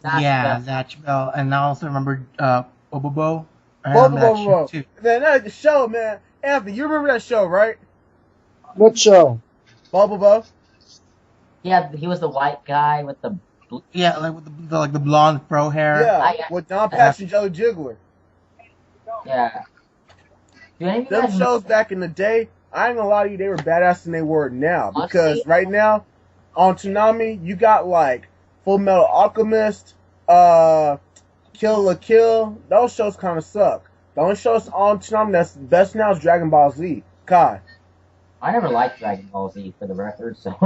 Zatch Bell. And I also remember Bobobo. Bobobo. Man, that the show, man. Anthony, you remember that show, right? What show? Bobobo. Yeah, he was the white guy with the... Yeah, like with the blonde fro hair. Yeah, with Don Patch and Jelly Jiggler. Yeah. Do any of you Them guys shows back in the day, I ain't gonna lie to you, they were badass than they were now. Because right now, on Toonami, you got like Full Metal Alchemist, Kill la Kill. Those shows kind of suck. The only shows on Toonami that's the best now is Dragon Ball Z. Kai. I never liked Dragon Ball Z, for the record, so...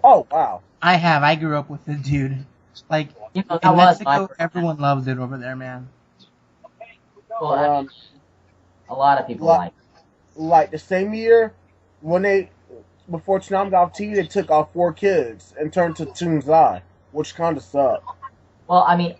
Oh, wow. I grew up with it, dude. Like, You know, that in was Mexico, my... everyone loves it over there, man. Well, I mean, a lot of people like it. Like the same year, before Toonami got off TV, they took off 4 kids and turned to Toonzai, which kind of sucked. Well, I mean,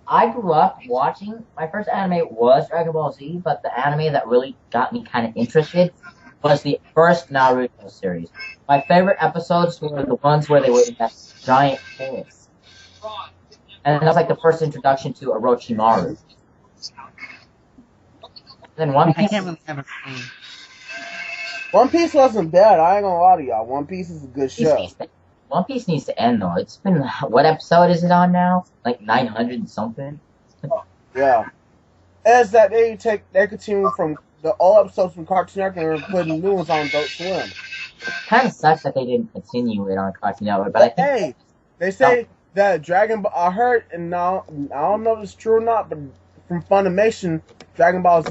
I grew up watching... My first anime was Dragon Ball Z, but the anime that really got me kind of interested was the first Naruto series. My favorite episodes were the ones where they were in that giant forest. And that was like the first introduction to Orochimaru. Then One Piece... I can't really have a clue. One Piece wasn't bad, I ain't gonna lie to y'all. One Piece is a good show. One Piece needs to end, though. It's been... What episode is it on now? Like 900 and something? Yeah. As that they continue from the old episodes from Cartoon Network and putting new ones on Adult Swim. It kind of sucks that they didn't continue it on Cartoon Network, but I think... Hey, they say that Dragon Ball... I heard, and now I don't know if it's true or not, but from Funimation, Dragon Ball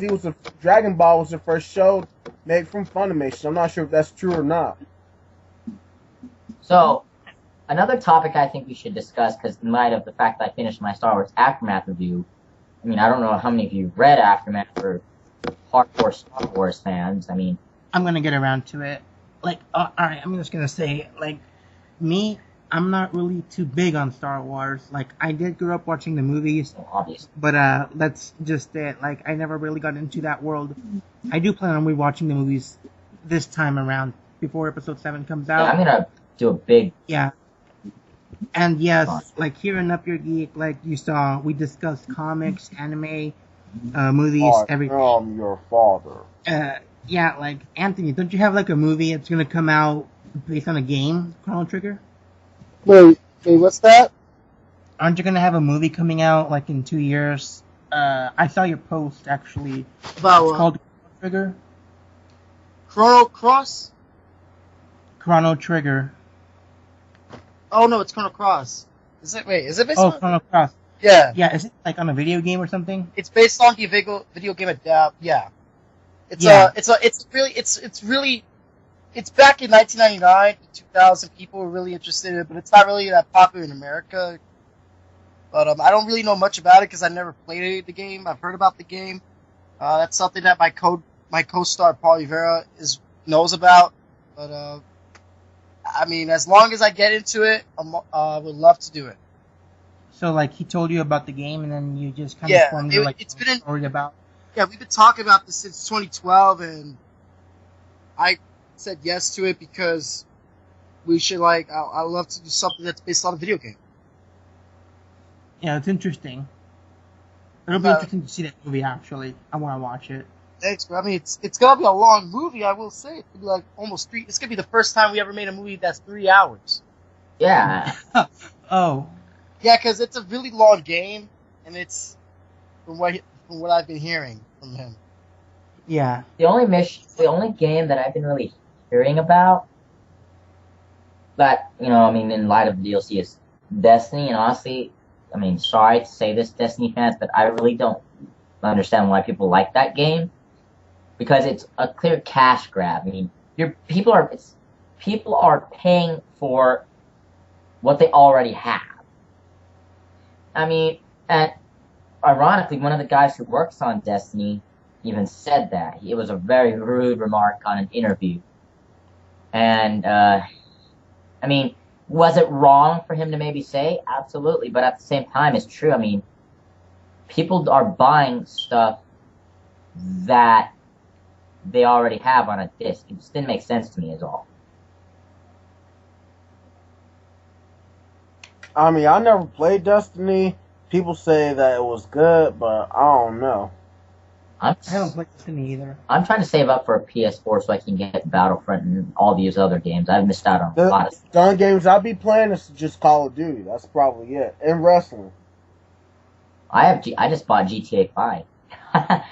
was the first show made from Funimation. I'm not sure if that's true or not. So, another topic I think we should discuss, because in light of the fact that I finished my Star Wars Aftermath review, I mean, I don't know how many of you read Aftermath for hardcore Star Wars fans. I mean... I'm gonna get around to it. Like, alright, I'm just gonna say, like, me, I'm not really too big on Star Wars. Like, I did grow up watching the movies. Obviously. But, that's just it. Like, I never really got into that world. I do plan on rewatching the movies this time around, before Episode 7 comes out. Yeah, I'm gonna do a big... Yeah. And yes, like, here in Up Your Geek, like you saw, we discussed comics, anime, movies, everything. I'm your father. Yeah, like, Anthony, don't you have, like, a movie that's gonna come out based on a game, Chrono Trigger? Wait, what's that? Aren't you gonna have a movie coming out, like, in 2 years? I saw your post, actually. About It's called Chrono Trigger. Chrono Cross? Chrono Trigger. Oh no, it's Chrono Cross. Is it based on... Chrono Cross. Yeah. Yeah, is it, like, on a video game or something? It's based on the video game adapt. Yeah. It's back in 1999 to 2000. People were really interested in it, but it's not really that popular in America. But I don't really know much about it because I never played the game. I've heard about the game. That's something that my co-star Paul Rivera knows about. But I mean, as long as I get into it, I would love to do it. So, like, he told you about the game, and then you just kind of formed your, like, story about... Yeah, we've been talking about this since 2012, and I said yes to it because we should, like, I love to do something that's based on a video game. Yeah, it's interesting. It'll be interesting to see that movie, actually. I want to watch it. Thanks, bro. I mean, it's gonna be a long movie. I will say it's gonna be like almost 3. It's gonna be the first time we ever made a movie that's 3 hours. Yeah. Oh. Yeah, because it's a really long game, and it's from what I've been hearing from him. Yeah. The only game that I've been really hearing about that, I mean, in light of the DLC is Destiny, and honestly, I mean, sorry to say this, Destiny fans, but I really don't understand why people like that game, because it's a clear cash grab. I mean, people are paying for what they already have. I mean, and ironically, one of the guys who works on Destiny even said that. It was a very rude remark on an interview. And, I mean, was it wrong for him to maybe say? Absolutely. But at the same time, it's true. I mean, people are buying stuff that they already have on a disc. It just didn't make sense to me is all. I mean, I never played Destiny. People say that it was good, but I don't know. I don't play Destiny either. I'm trying to save up for a PS4 so I can get Battlefront and all these other games. I've missed out on a lot of stuff. The only games I'll be playing is just Call of Duty. That's probably it. And wrestling. I just bought GTA 5. I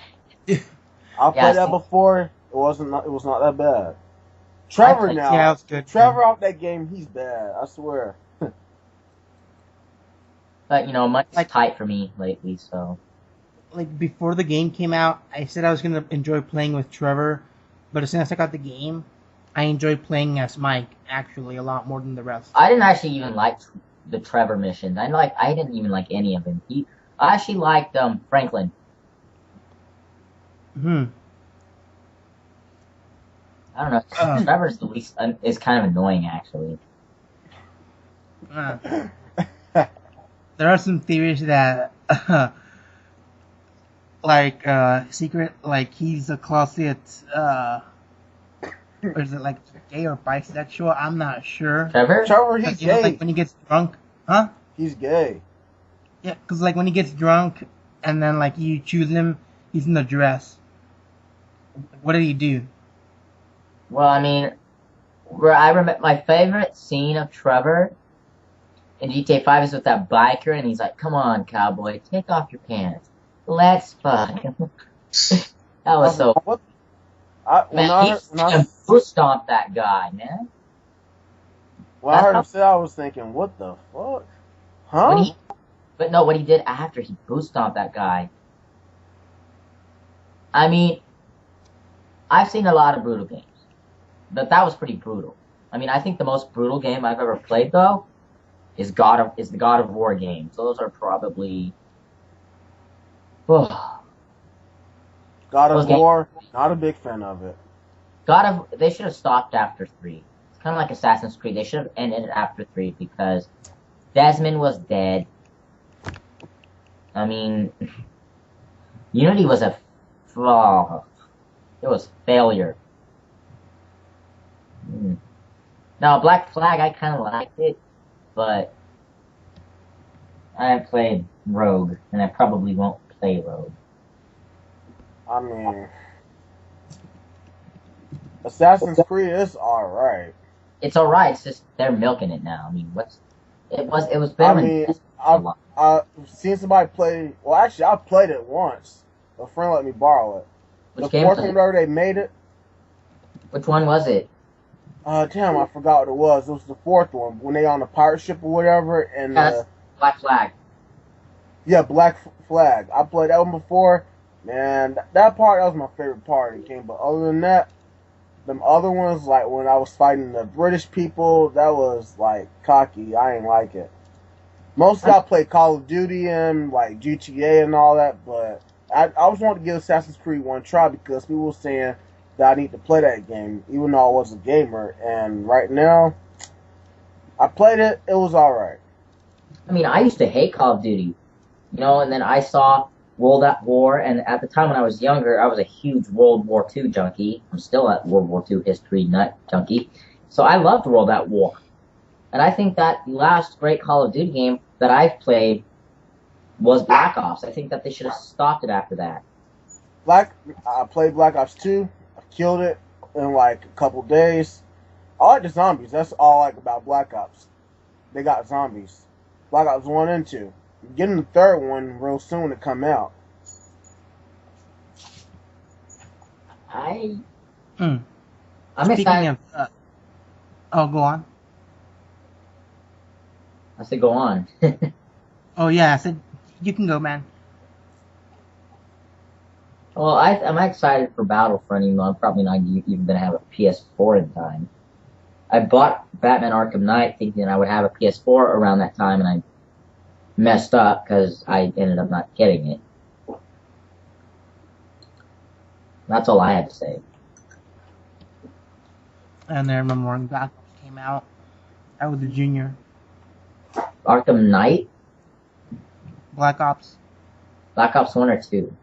played that before. It was not that bad. Trevor now. Yeah, it's good. Trevor off that game, he's bad. I swear. But money's tight for me lately, so. Like before the game came out, I said I was gonna enjoy playing with Trevor, but as soon as I got the game, I enjoyed playing as Mike actually a lot more than the rest. I didn't actually even like the Trevor missions. I didn't even like any of them. I actually liked Franklin. I don't know. Trevor's the least is kind of annoying actually. There are some theories that secret, like he's a closet, or is it like gay or bisexual? I'm not sure. Trevor, he's gay. Like when he gets drunk, huh? He's gay. Yeah, because like when he gets drunk and then like you choose him, he's in the dress. What did he do? Well, I mean, I remember my favorite scene of Trevor in GTA 5 is with that biker, and he's like, "Come on, cowboy, take off your pants. Let's fuck." That was so. He foot stomped that guy, man. When I heard him say, I was thinking, "What the fuck, huh?" What he did after he boot stomped that guy. I mean, I've seen a lot of brutal games, but that was pretty brutal. I mean, I think the most brutal game I've ever played though is the God of War games. Those are probably. God of War, not a big fan of it. They should have stopped after 3. It's kind of like Assassin's Creed. They should have ended after 3 because Desmond was dead. I mean, Unity was it was failure. Now, Black Flag, I kind of liked it, but I haven't played Rogue, and I probably won't play Rogue. I mean, Assassin's Creed is alright. It's alright. It's just they're milking it now. I mean, it was better. I mean, I've seen somebody play. Well, actually, I played it once. A friend let me borrow it. Which the fourth one, whenever they made it. Which one was it? Damn, I forgot what it was. It was the fourth one when they on the pirate ship or whatever, and Black Flag. Yeah, Black Flag. I played that one before. Man, that was my favorite part of the game. But other than that, them other ones, like when I was fighting the British people, that was like cocky. I ain't like it. Mostly I played Call of Duty and like GTA and all that, but I was wanting to give Assassin's Creed one try because people were saying that I need to play that game, even though I was a gamer. And right now, I played it. It was alright. I mean, I used to hate Call of Duty, and then I saw World at War, and at the time when I was younger, I was a huge World War II junkie. I'm still a World War II history nut junkie. So I loved World at War. And I think that the last great Call of Duty game that I've played was Black Ops. I think that they should have stopped it after that. I played Black Ops 2. I killed it in like a couple days. I like the zombies. That's all I like about Black Ops. They got zombies. Black Ops 1 and 2. Getting the third one real soon to come out. I'm Speaking excited. of, oh, go on. I said go on. Oh yeah, I said you can go, man. Well, I'm excited for Battlefront, even though I'm probably not even going to have a PS4 in time. I bought Batman Arkham Knight thinking I would have a PS4 around that time, and I messed up because I ended up not getting it. That's all I had to say. And I remember when Black Ops came out. I was a junior. Arkham Knight? Black Ops Black Ops 1 or 2?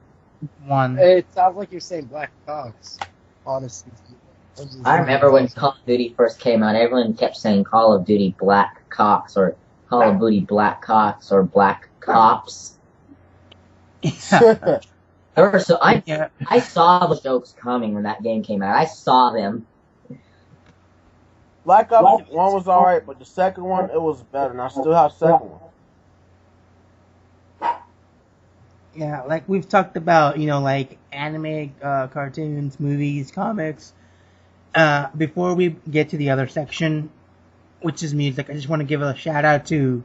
1. It sounds like you're saying Black Ops, honestly. I remember when Call of Duty first came out, everyone kept saying Call of Duty Black Cops or Call of Duty Black Cops or Black Cops. Yeah. I saw the jokes coming when that game came out. I saw them. Black Ops 1 was alright, but the second one, it was better, and I still have the second one. Yeah, like we've talked about, like anime, cartoons, movies, comics. Before we get to the other section, which is music, I just want to give a shout out to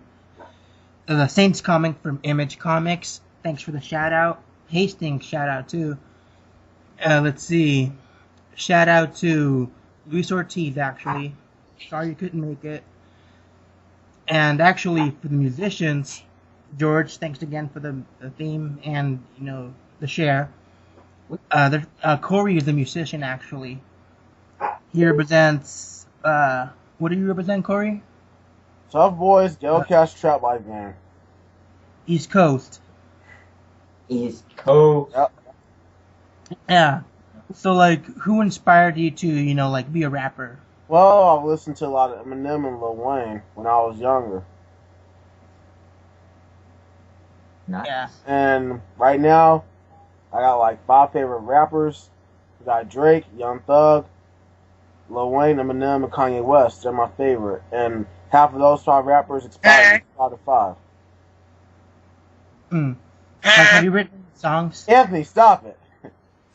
the Saints comic from Image Comics. Thanks for the shout out. Hastings shout out too. Let's see. Shout out to Luis Ortiz, actually. Sorry you couldn't make it. And actually, for the musicians, George, thanks again for the theme and, the share. Corey is a musician, actually. He represents, what do you represent, Corey? Tough Boys, Ghetto Cash, Trap Life Gang. East Coast. East Coast. Yep. Yeah. So, like, who inspired you to, be a rapper? Well, I listened to a lot of Eminem and Lil Wayne when I was younger. Nice. Yeah. And right now, I got like 5 favorite rappers. We got Drake, Young Thug, Lil Wayne, Eminem, and Kanye West. They're my favorite. And half of those 5 rappers expired out of 5. Like, have you written songs? Anthony, stop it.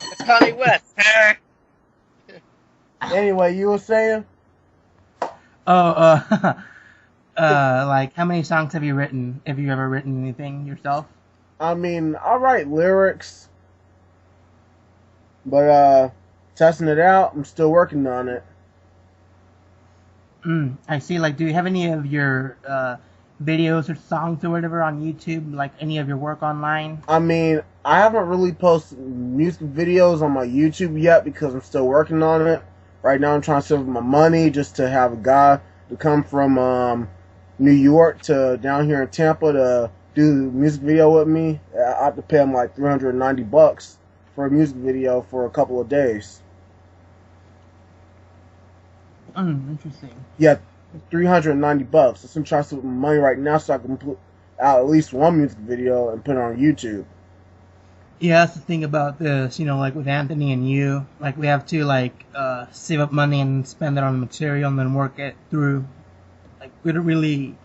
It's Kanye West. Anyway, you were saying? Oh, like, how many songs have you written? Have you ever written anything yourself? I mean, I write lyrics. But, testing it out, I'm still working on it. I see. Like, do you have any of your videos or songs or whatever on YouTube? Like, any of your work online? I mean, I haven't really posted music videos on my YouTube yet because I'm still working on it. Right now I'm trying to save my money just to have a guy to come from New York to down here in Tampa to do the music video with me. I have to pay him like $390 for a music video for a couple of days. Interesting. Yeah, $390. So I'm trying to save my money right now so I can put out at least one music video and put it on YouTube. Yeah, that's the thing about this, like with Anthony and you, like we have to like save up money and spend it on material and then work it through. Like we don't really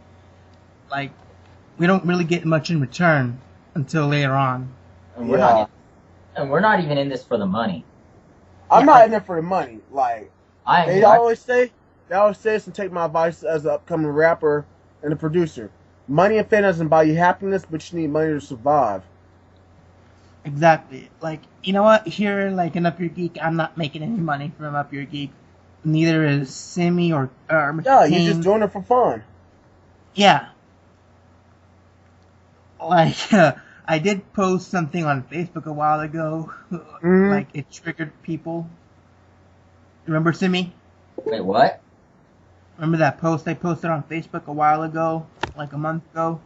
get much in return until later on. And we're not even in this for the money. I'm not in it for the money. Like they always say this, and take my advice as an upcoming rapper and a producer. Money and fame doesn't buy you happiness, but you need money to survive. Exactly. Like, you know what? Here, like in Up Your Geek, I'm not making any money from Up Your Geek. Neither is Simi or Mr. Yeah, Kane. you're just doing it for fun. Yeah. Like, I did post something on Facebook a while ago. Like, it triggered people. Remember, Simi? Wait, what? Remember that post I posted on Facebook a while ago? Like a month ago?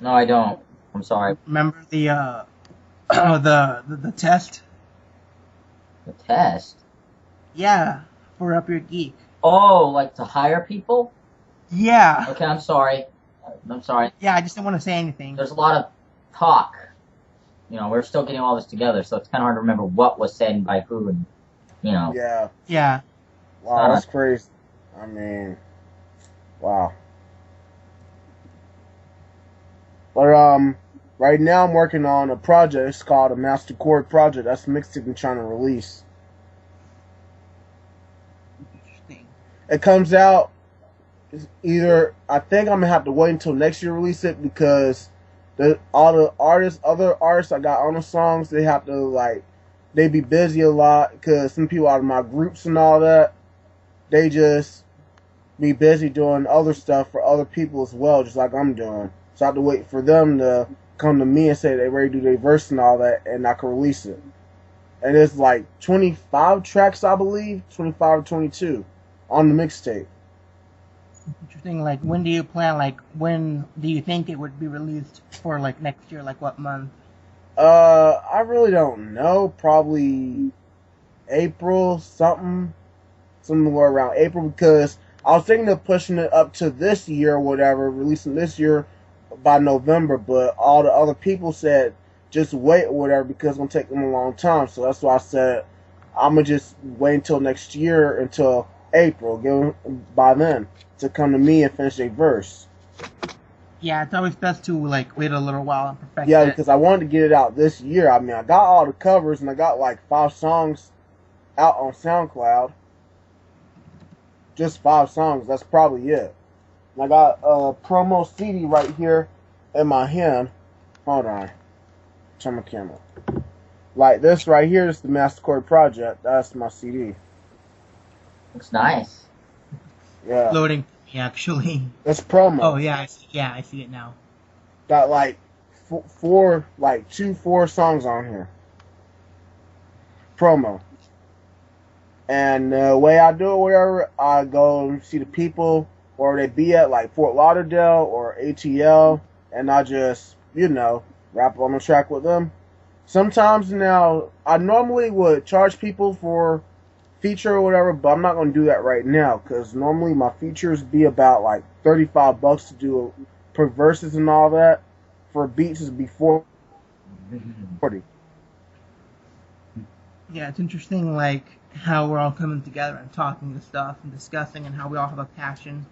No, I don't. I'm sorry. Remember the the test? The test? Yeah, for Up Your Geek. Oh, like to hire people? Yeah. Okay, I'm sorry. Yeah, I just didn't want to say anything. There's a lot of talk. we're still getting all this together, so it's kind of hard to remember what was said by who, and Yeah. Yeah. Wow, that's crazy. I mean, wow. But right now I'm working on a project. It's called a Master Chord project. That's the mixtape I'm trying to release. Interesting. It comes out either. I think I'm gonna have to wait until next year to release it because all the other artists I got on the songs, they have to they be busy a lot because some people out of my groups and all that, they just be busy doing other stuff for other people as well, just like I'm doing. So I have to wait for them to come to me and say they ready to do their verse and all that, and I can release it. And it's like 25 tracks, I believe, 25 or 22 on the mixtape. Interesting. Like, when do you plan? Like, when do you think it would be released for? Like next year? Like what month? I really don't know. Probably April, somewhere around April, because I was thinking of pushing it up to this year or whatever, releasing this year by November, but all the other people said just wait or whatever because it's gonna take them a long time. So that's why I said I'm gonna just wait until next year, until April, give them by then to come to me and finish a verse. Yeah, it's always best to like wait a little while and perfect Yeah, it. because I wanted to get it out this year. I mean, I got all the covers and I got like 5 songs out on SoundCloud. Just 5 songs. That's probably it. And I got a promo CD right here in my hand. Hold on. Turn my camera. Like this right here is the Master Chord Project. That's my CD. Looks nice. Yeah. Loading. Yeah, actually. That's promo. Oh yeah, I see it now. Got like 4 songs on here. Promo. And the way I do it, whatever, I go and see the people where they be at, like Fort Lauderdale or ATL, and I just, rap on the track with them. Sometimes now, I normally would charge people for feature or whatever, but I'm not going to do that right now, because normally my features be about like $35 to do per verses and all that. For beats, it'd be $40. Yeah, it's interesting, like how we're all coming together and talking and stuff and discussing, and how we all have a passion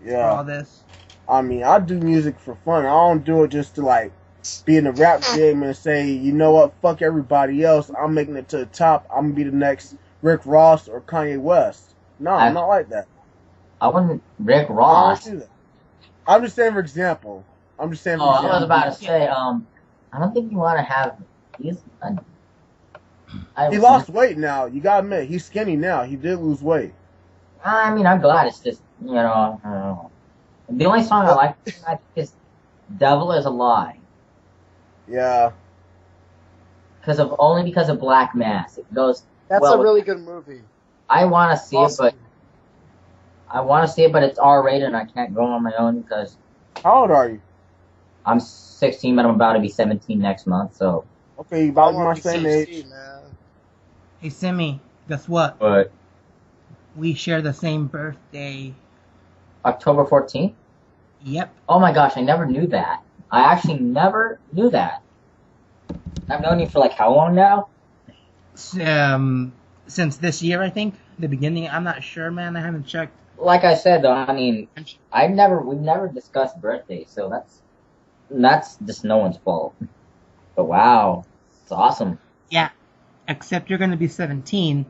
for all this. I mean, I do music for fun. I don't do it just to like be in the rap game and say, you know what, fuck everybody else. I'm making it to the top. I'm gonna be the next Rick Ross or Kanye West. No, I'm not like that. I wasn't Rick Ross. I don't do that. I'm just saying for example. I was about to say, I don't think you want to have. He lost weight now. You gotta admit, he's skinny now. He did lose weight. I mean, I'm glad. It's just, I don't know. The only song I like is "Devil Is a Lie." Yeah. Because of Black Mass. It goes. That's a really good movie. I want to see it, but it's R-rated, and I can't go on my own because. How old are you? I'm 16, but I'm about to be 17 next month. So. Okay, you about my same age. Man. Hey, Simi, guess what? What? We share the same birthday. October 14th? Yep. Oh my gosh, I never knew that. I actually never knew that. I've known you for like how long now? Since this year, I think. The beginning. I'm not sure, man. I haven't checked. Like I said, though, I mean, we've never discussed birthdays, so that's just no one's fault. But wow, it's awesome. Yeah. Except you're gonna be 17.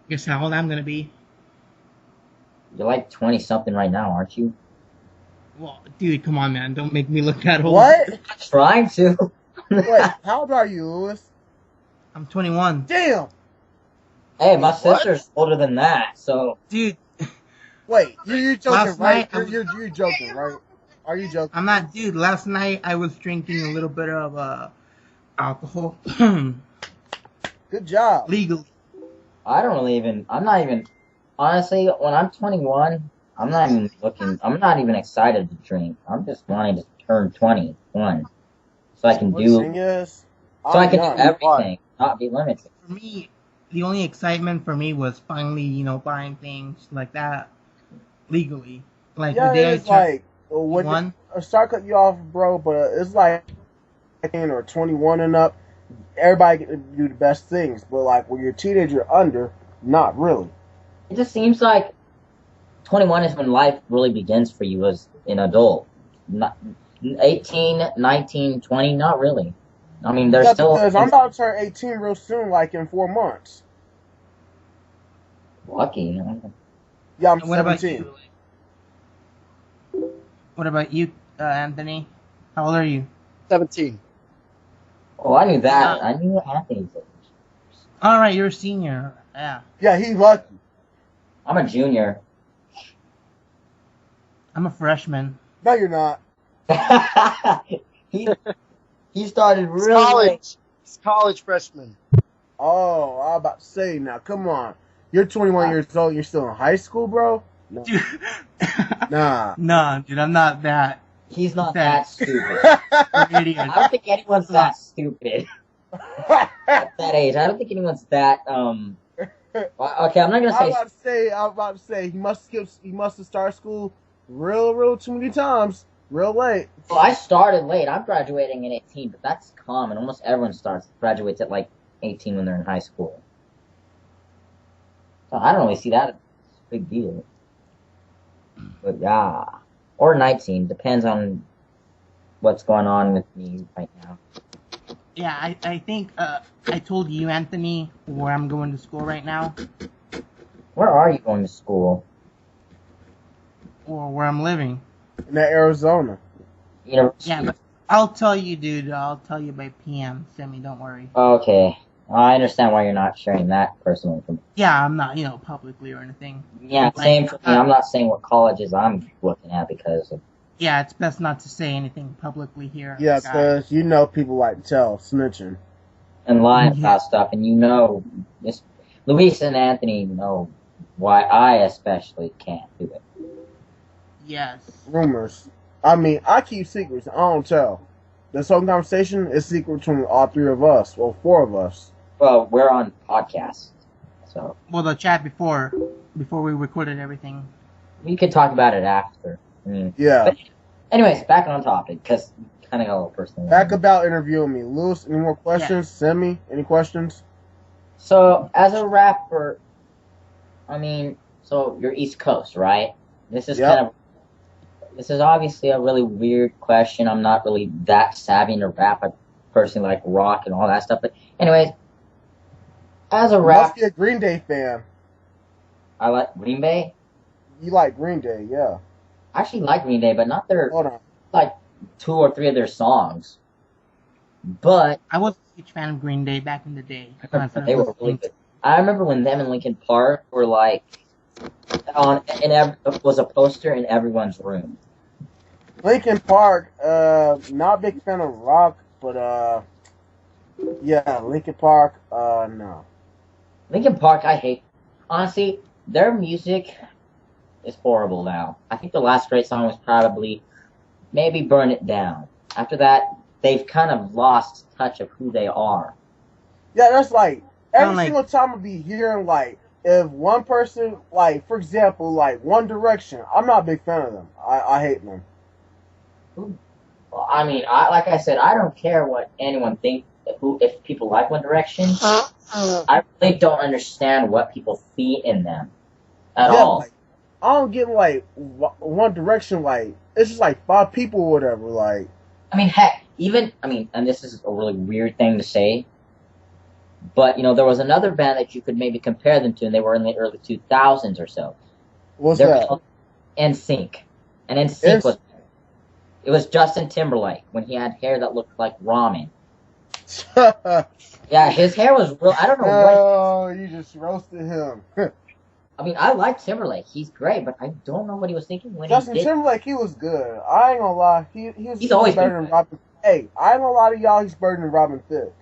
Guess how old I'm gonna be? You're like 20-something right now, aren't you? Well, dude, come on, man. Don't make me look that old. What? I'm trying to. Wait, how old are you, Lewis? I'm 21. Damn! Hey, my sister's older than that, so... Dude. Wait, you're joking, Last right? night, You're joking, right? Are you joking? I'm not, dude. Last night I was drinking a little bit of alcohol. Good job. Legally. I'm not even... Honestly, when I'm 21, I'm not even excited to drink. I'm just wanting to turn 21. So I can do everything, not be limited. For me, the only excitement for me was finally, buying things like that legally. Like yeah, the day it's like one. Sorry to cut you off, bro, but it's like 18 or 21 and up. everybody get to do the best things, but like when you're a teenager under, not really. It just seems like 21 is when life really begins for you as an adult. Not 18, 19, 20, not really. I mean, there's still... Because I'm about to turn 18 real soon, like in 4 months. Lucky. Yeah, I'm What about 17. you? What about you, Anthony? How old are you? 17. Oh, I knew that. I knew Anthony's age. All right, you're a senior. Yeah. Yeah, he's lucky. I'm a junior. I'm a freshman. No, you're not. he started He's really college. late. He's college freshman. Oh, I was about to say now. Come on, you're 21 years old. You're still in high school, bro. No. Dude. Nah. Nah, dude, I'm not that. He's not that stupid. Idiot. I don't think anyone's that stupid at that age. I don't think anyone's that Okay, I'm not gonna say. I was about to say he must have started school real too many times, real late. Well, I started late. I'm graduating at 18, but that's common. Almost everyone graduates at like 18 when they're in high school. So I don't really see that as a big deal. But yeah, or 19, depends on what's going on with me right now. Yeah, I think I told you, Anthony, where I'm going to school right now, Where are you going to school? or where I'm living. In that Arizona. University. Yeah, but I'll tell you, dude. I'll tell you by PM. Semi, don't worry. Okay. I understand why you're not sharing that personal information. Yeah, I'm not, publicly or anything. Yeah, Like, same for me. I'm not saying what colleges I'm looking at because of... Yeah, it's best not to say anything publicly here. Yeah, because people like to tell snitching and lying about stuff, and Luis and Anthony know why I especially can't do it. Yes. rumors. I mean, I keep secrets. I don't tell. This whole conversation is secret between all 3 of us. Well, 4 of us. Well, we're on podcasts, so Well, the chat before we recorded everything. we could talk about it after. I mean, Yeah. But anyways, back on topic, because kind of got a little personal. Back about interviewing me. Lewis, any more questions? Semi, any questions? So, as a rapper, I mean, so you're East Coast, right? This is this is obviously a really weird question. I'm not really that savvy to rap. I personally like rock and all that stuff. But anyways, as a You rapper, must be a Green Day fan. I like Green Bay. You like Green Day, yeah. I actually like Green Day, but not their Hold on. like 2 or 3 of their songs. But I was a huge fan of Green Day back in the day. they were really good. I remember when them and Linkin Park were like was a poster in everyone's room. Linkin Park, not a big fan of rock, but yeah, Linkin Park, no. Linkin Park, I hate. Honestly, their music is horrible now. I think the last great song was probably maybe Burn It Down. After that, they've kind of lost touch of who they are. Yeah, that's like, every like- single time I be hearing, like, if one person, like, for example, like, One Direction, I'm not a big fan of them. I hate them. Well, I mean, like I said, I don't care what anyone thinks. If people like One Direction, I really don't understand what people see in them at all. Like, I don't get, like, One Direction, like, it's just like 5 people or whatever, like. I mean, heck, and this is a really weird thing to say, but, there was another band that you could maybe compare them to, and they were in the early 2000s or so. What's They're that? called NSYNC. And NSYNC was Justin Timberlake when he had hair that looked like ramen. Yeah, his hair was real. I don't know what. Oh, you just roasted him. I mean, I like Timberlake. He's great, but I don't know what he was thinking when Justin he did. Timberlake, he was good. I ain't gonna lie. He's always better been than good. Robin. Hey, I ain't gonna lie to y'all. He's better than Robin Thicke.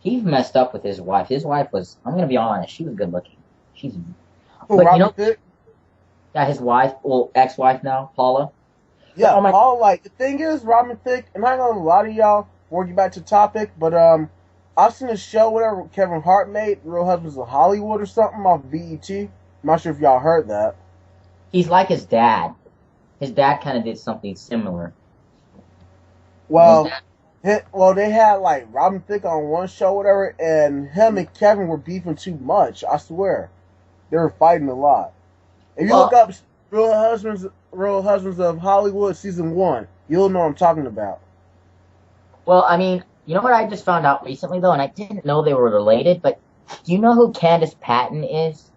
He messed up with his wife. His wife was, I'm going to be honest, she was good looking. She's, Who, but Robin Thicke? yeah, his wife, well, ex-wife now, Paula. Yeah, Oh my- all like the thing is, Robin Thicke. I'm not gonna lie to y'all. Before we get back to the topic, but I've seen a show whatever Kevin Hart made, Real Husbands of Hollywood or something off BET. I'm not sure if y'all heard that. He's like his dad. His dad kind of did something similar. Well, His dad- Well, they had like Robin Thicke on one show, whatever, and him and Kevin were beefing too much. I swear, they were fighting a lot. If you look up Real Husbands of Hollywood season 1, you'll know what I'm talking about. Well, I mean, you know what I just found out recently though, and I didn't know they were related. But do you know who Candace Patton is?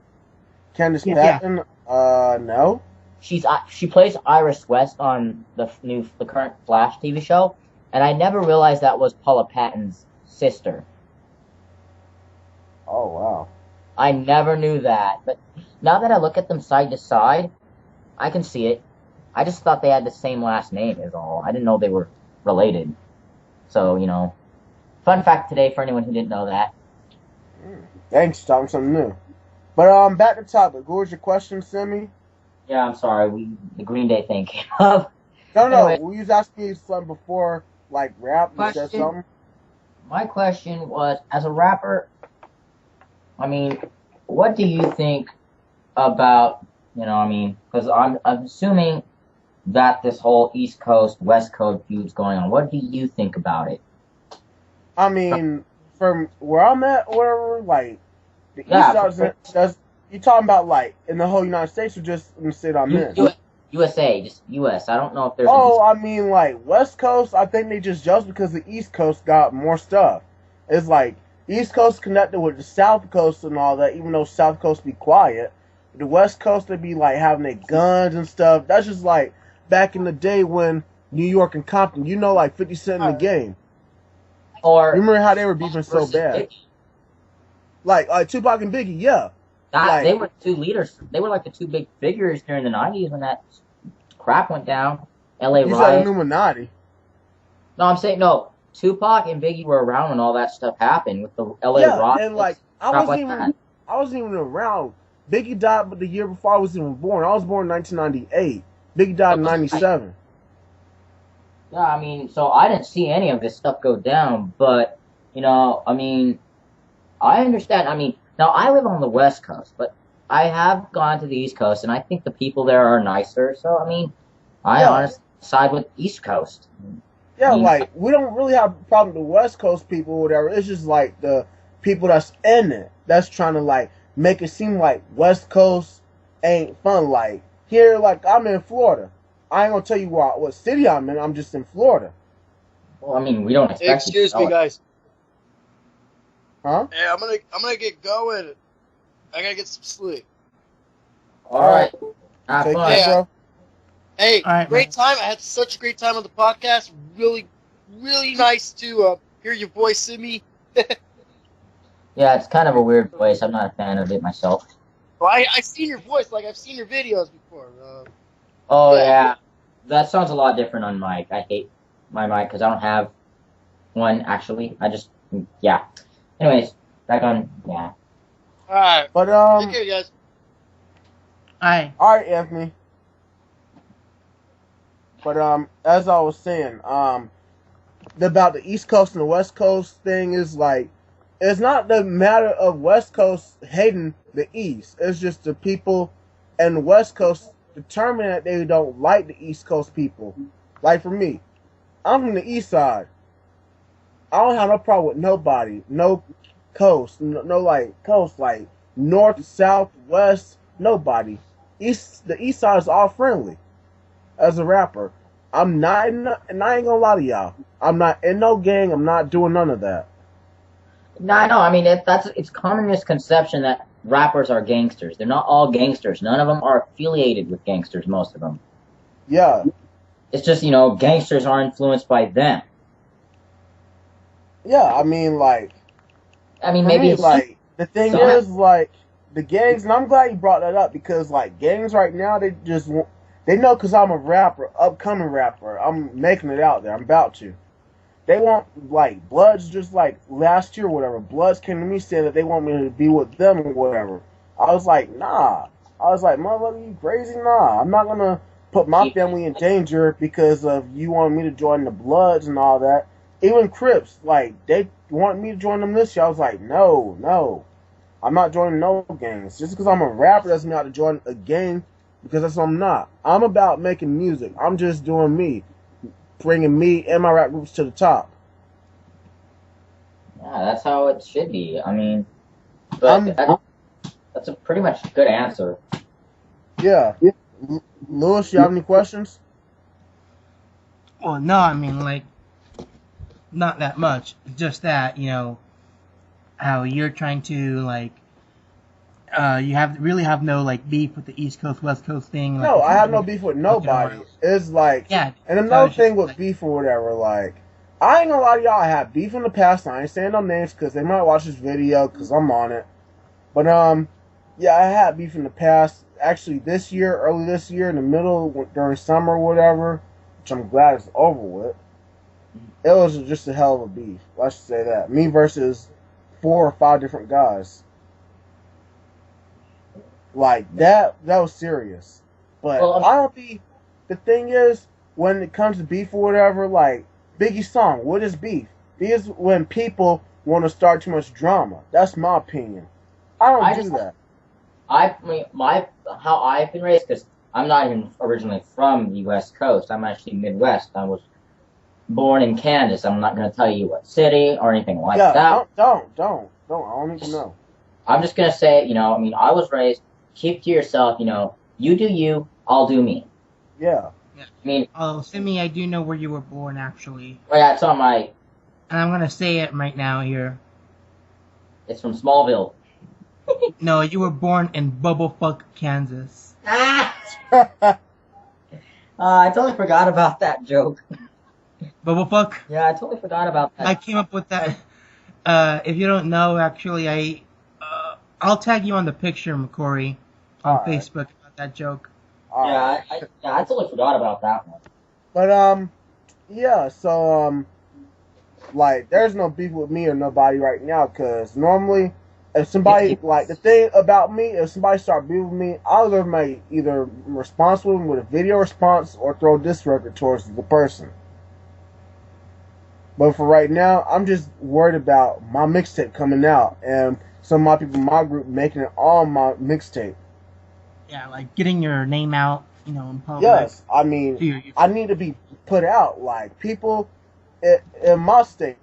Candace Yeah. Patton? No. She plays Iris West on the current Flash TV show, and I never realized that was Paula Patton's sister. Oh wow. I never knew that, but now that I look at them side to side, I can see it. I just thought they had the same last name is all. I didn't know they were related. So, you know, fun fact today for anyone who didn't know that. Thanks, talking something new. But back to topic. What was your question, Simi? Yeah, I'm sorry. The Green Day thing came up. No, Anyway. we was asking you something before, like rap. You said something. My question was, as a rapper, I mean, what do you think about, because I'm assuming that this whole East Coast, West Coast feud's going on. What do you think about it? I mean, from where I'm at, whatever, like, the East Side, you talking about, like, in the whole United States or just in the state I'm in? USA, just US. I don't know if there's I mean, like, West Coast, I think they just because the East Coast got more stuff. It's like, East Coast connected with the South Coast and all that, even though South Coast be quiet. The West Coast, they be, like, having their guns and stuff. That's just, like, back in the day when New York and Compton, like 50 Cent in the game. Or remember how they were beefing so bad? Like Tupac and Biggie, yeah. They were two leaders. They were like the two big figures during the 90s when that crap went down. LA You said riots. Illuminati. No, I'm saying no. Tupac and Biggie were around when all that stuff happened with the LA riots. And like I wasn't even around. Biggie died the year before I was even born. I was born in 1998. Biggie died in 97. Yeah, I mean, so I didn't see any of this stuff go down, but, I mean, I understand. I mean, now I live on the West Coast, but I have gone to the East Coast, and I think the people there are nicer, so, I mean, I honestly side with East Coast. Yeah, like, we don't really have a problem with the West Coast people or whatever. It's just, like, the people that's in it that's trying to, like, make it seem like West Coast ain't fun. Like, here, like, I'm in Florida. I ain't gonna tell you what city I'm in. I'm just in Florida. Well, I mean, we don't expect Excuse me, guys. Huh? Hey, I'm gonna get going. I gotta get some sleep. All right. Have Take fun. care, bro. Hey, right, great man. time. I had such a great time on the podcast. Really, really nice to hear your voice, Simi. Yeah, it's kind of a weird voice. I'm not a fan of it myself. Well, I've seen your voice. Like, I've seen your videos before. Oh, Yeah. yeah. That sounds a lot different on mic. I hate my mic because I don't have one, actually. Yeah. Anyways, back on, yeah. All right. But, Take care, guys. Alright. alright, Anthony. But, as I was saying, about the East Coast and the West Coast thing is like, it's not the matter of West Coast hating the East. It's just the people in the West Coast determine that they don't like the East Coast people. Like for me, I'm from the East Side. I don't have no problem with nobody. No coast. No like coast. Like North, South, West. Nobody. The East Side is all friendly. As a rapper, I'm not and I ain't gonna lie to y'all. I'm not in no gang. I'm not doing none of that. No, I know. I mean, it's common misconception that rappers are gangsters. They're not all gangsters. None of them are affiliated with gangsters, most of them. Yeah. It's just, gangsters are influenced by them. Yeah, I mean, like, I mean, for maybe me, it's like, the thing So- is, like, the gangs, and I'm glad you brought that up because, like, gangs right now, they just want, they know because I'm a rapper, upcoming rapper. I'm making it out there. I'm about to. They want, like, Bloods just like last year or whatever. Bloods came to me saying that they want me to be with them or whatever. I was like, nah. I was like, motherfucker, you crazy? Nah. I'm not going to put my family in danger because of you wanting me to join the Bloods and all that. Even Crips, like, they wanted me to join them this year. I was like, no. I'm not joining no gangs. Just because I'm a rapper doesn't mean I have to join a gang because that's what I'm not. I'm about making music. I'm just doing me. Bringing me and my rap groups to the top. Yeah, that's how it should be. I mean, I'm but that's a pretty much good answer. yeah. Lewis, you have any questions? Well, no, I mean, like, not that much. Just that, how you're trying to, like, you really have no, like, beef with the East Coast, West Coast thing. Like, No, if I you're have no doing beef with looking nobody. around. It's like, Yeah. and So another it's just, thing with like, beef or whatever, like, I ain't gonna lie to y'all, I had beef in the past. I ain't saying no names because they might watch this video because I'm on it. But, yeah, I had beef in the past. Actually, early this year, in the middle, during summer or whatever, which I'm glad it's over with. It was just a hell of a beef. Let's just say that. Me versus 4 or 5 different guys. Like, that was serious. But Well, I don't be. The thing is, when it comes to beef or whatever, like, Biggie's song, what is beef? Beef is when people want to start too much drama. That's my opinion. I don't do that. I mean, how I've been raised, because I'm not even originally from the West Coast. I'm actually Midwest. I was born in Kansas. I'm not going to tell you what city or anything like that. Don't. I don't need to know. I'm just going to say, I mean, I was raised, keep to yourself, you do you, I'll do me. Yeah. I mean, oh, Simi, I do know where you were born, actually. oh yeah, it's on my, And I'm going to say it right now here. it's from Smallville. No, you were born in Bubblefuck, Kansas. I totally forgot about that joke. Bubblefuck? Yeah, I totally forgot about that. I came up with that. If you don't know, actually, I'll tag you on the picture, McCory, on Alright. Facebook about that joke. Yeah, I totally forgot about that one. But, yeah, so, like, there's no beef with me or nobody right now, because normally, if somebody, like, the thing about me, if somebody start beefing with me, I'll either respond with them with a video response or throw this record towards the person. But for right now, I'm just worried about my mixtape coming out and some of my people in my group making it on my mixtape. Yeah, like getting your name out, in public. Yes, I mean, I need to be put out. Like, people in my state,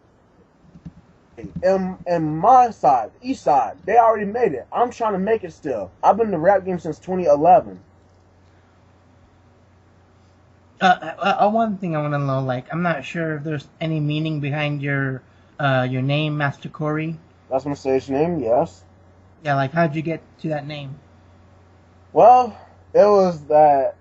in my side, east side, they already made it. I'm trying to make it still. I've been in the rap game since 2011. One thing I want to know, like, I'm not sure if there's any meaning behind your name, Master Corey. That's my stage name, yes. Yeah, like, how'd you get to that name? Well, it was that,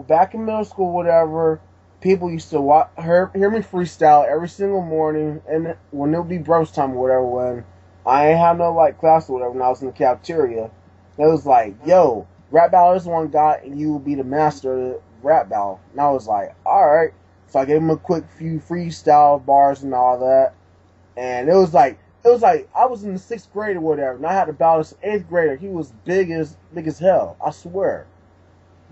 back in middle school, whatever, people used to hear me freestyle every single morning, and when it would be bros time or whatever, when I ain't have no, like, class or whatever, when I was in the cafeteria, it was like, yo, rap battle is one guy, and you will be the master of the rap battle. And I was like, alright. So I gave him a quick few freestyle bars and all that, and it was like I was in the 6th grade or whatever, and I had to battle this 8th grader. He was big as hell, I swear.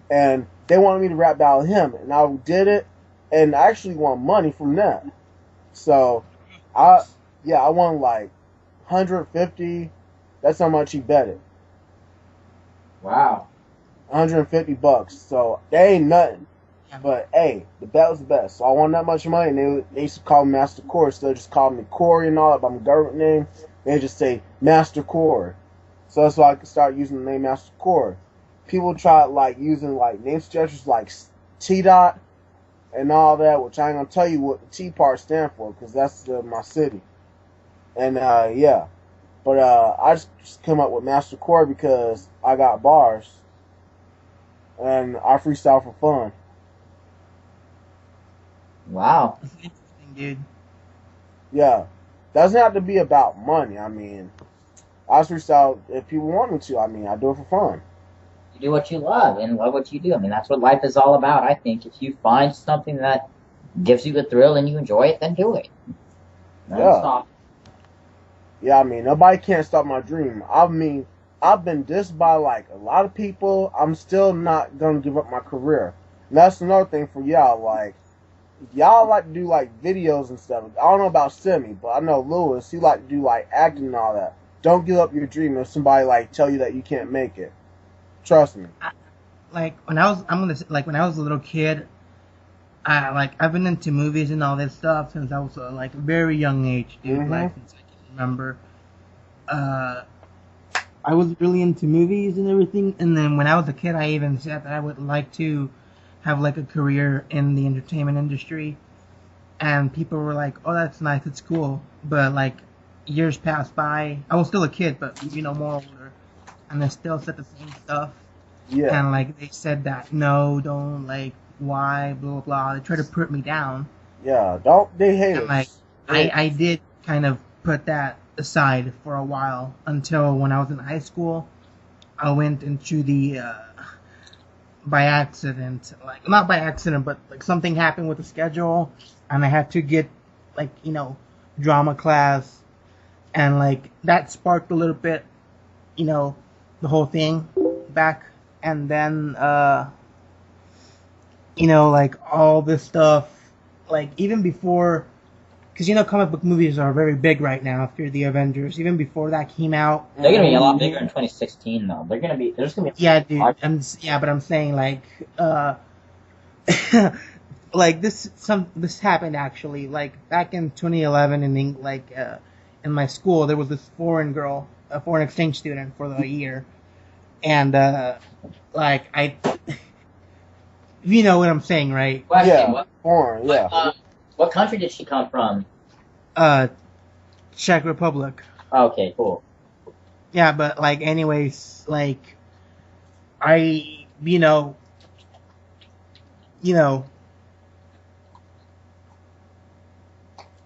And they wanted me to rap battle him, and I did it, and I actually won money from that. So, I won like $150. That's how much he betted. Wow. $150. So that ain't nothing. But hey, the bet was the best. So I won that much money, and they used to call me Master Corey. So they just called me Corey and all that by my government name. They just say Master Corey. So that's why I could start using the name Master Corey. People tried like using like name suggestions like T dot and all that, which I ain't gonna tell you what the T part stand for because that's my city. And yeah, but I just come up with Master Corey because I got bars and I freestyle for fun. Wow. That's interesting, dude. Yeah. Doesn't have to be about money. I mean, I freestyle if people want me to. I mean, I do it for fun. You do what you love and love what you do. I mean, that's what life is all about, I think. If you find something that gives you a thrill and you enjoy it, then do it. Don't stop. Yeah, I mean, nobody can't stop my dream. I mean, I've been dissed by, like, a lot of people. I'm still not going to give up my career. And that's another thing for y'all. Like, y'all like to do, like, videos and stuff. I don't know about Simi, but I know Lewis, he like to do, like, acting and all that. Don't give up your dream if somebody, like, tell you that you can't make it. Trust me. When I was a little kid, I've been into movies and all this stuff since I was a very young age, dude. Mm-hmm. Like since remember. I was really into movies and everything, and then when I was a kid, I even said that I would like to have like a career in the entertainment industry. And people were like, "Oh, that's nice, it's cool," but like years passed by. I was still a kid, but more older, and they still said the same stuff. Yeah. And like they said that no, don't like why blah blah blah. They tried to put me down. Yeah. Don't they hate And us? like I did kind of put that aside for a while until when I was in high school, I went into the by accident, like not by accident, but like something happened with the schedule, and I had to get like drama class, and like that sparked a little bit, the whole thing back, and then like all this stuff, like even before. Because comic book movies are very big right now after the Avengers. Even before that came out, They're gonna be a lot bigger in 2016, though. There's gonna be. Yeah, dude. But I'm saying like, like this happened actually. Like back in 2011, in my school, there was this foreign girl, a foreign exchange student for the year, and like you know what I'm saying, right? Question, Yeah. Foreign. Yeah. What country did she come from? Czech Republic. Okay, cool. Yeah, but like anyways, like I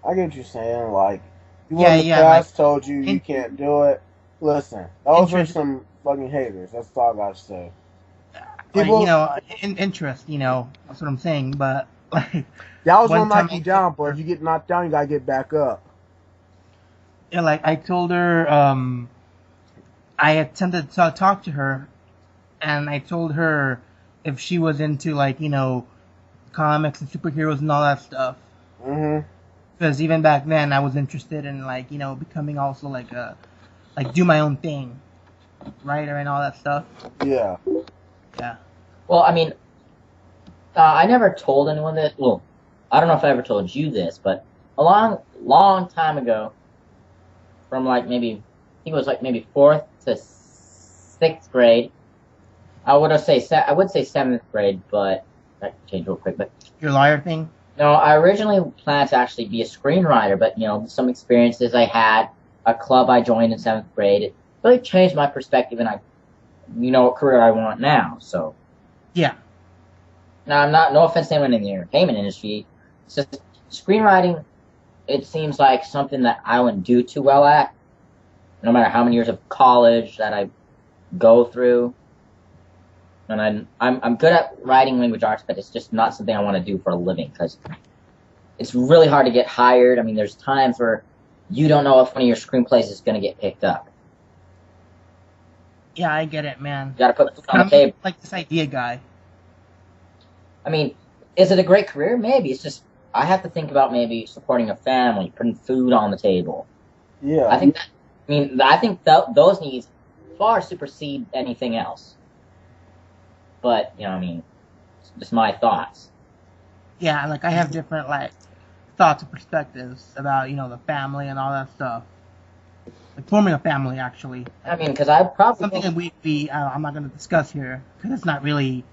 I get what you're saying. Like, you Yeah, the yeah, class like- told you you can't do it. Listen, those are some fucking haters. That's all I gotta say. People- interest, that's what I'm saying, but like Y'all was One gonna knock time you I- down, but if you get knocked down, you gotta get back up. yeah, like I told her, I attempted to talk to her, and I told her if she was into like comics and superheroes and all that stuff. Mm-hmm. Because even back then, I was interested in like becoming also like do my own thing, writer and all that stuff. Yeah. Yeah. Well, I mean, I never told anyone this. Well, I don't know if I ever told you this, but a long time ago, from like maybe, I think it was like maybe 4th to 6th grade. I would say 7th grade, but that could change real quick. But Your lawyer thing. no, I originally planned to actually be a screenwriter, but some experiences I had, a club I joined in 7th grade, it really changed my perspective, and what career I want now. So Yeah. now no offense to anyone in the entertainment industry, it's just screenwriting. It seems like something that I wouldn't do too well at, no matter how many years of college that I go through. And I'm good at writing language arts, but it's just not something I want to do for a living because it's really hard to get hired. I mean, there's times where you don't know if one of your screenplays is going to get picked up. Yeah, I get it, man. You got to put food on I'm the table. like this idea guy. I mean, is it a great career? Maybe. It's just I have to think about maybe supporting a family, putting food on the table. Yeah. I think those needs far supersede anything else. But it's just my thoughts. Yeah, like I have different like thoughts and perspectives about the family and all that stuff. Like forming a family, actually. I mean, because I probably Something that I'm not going to discuss here because it's not really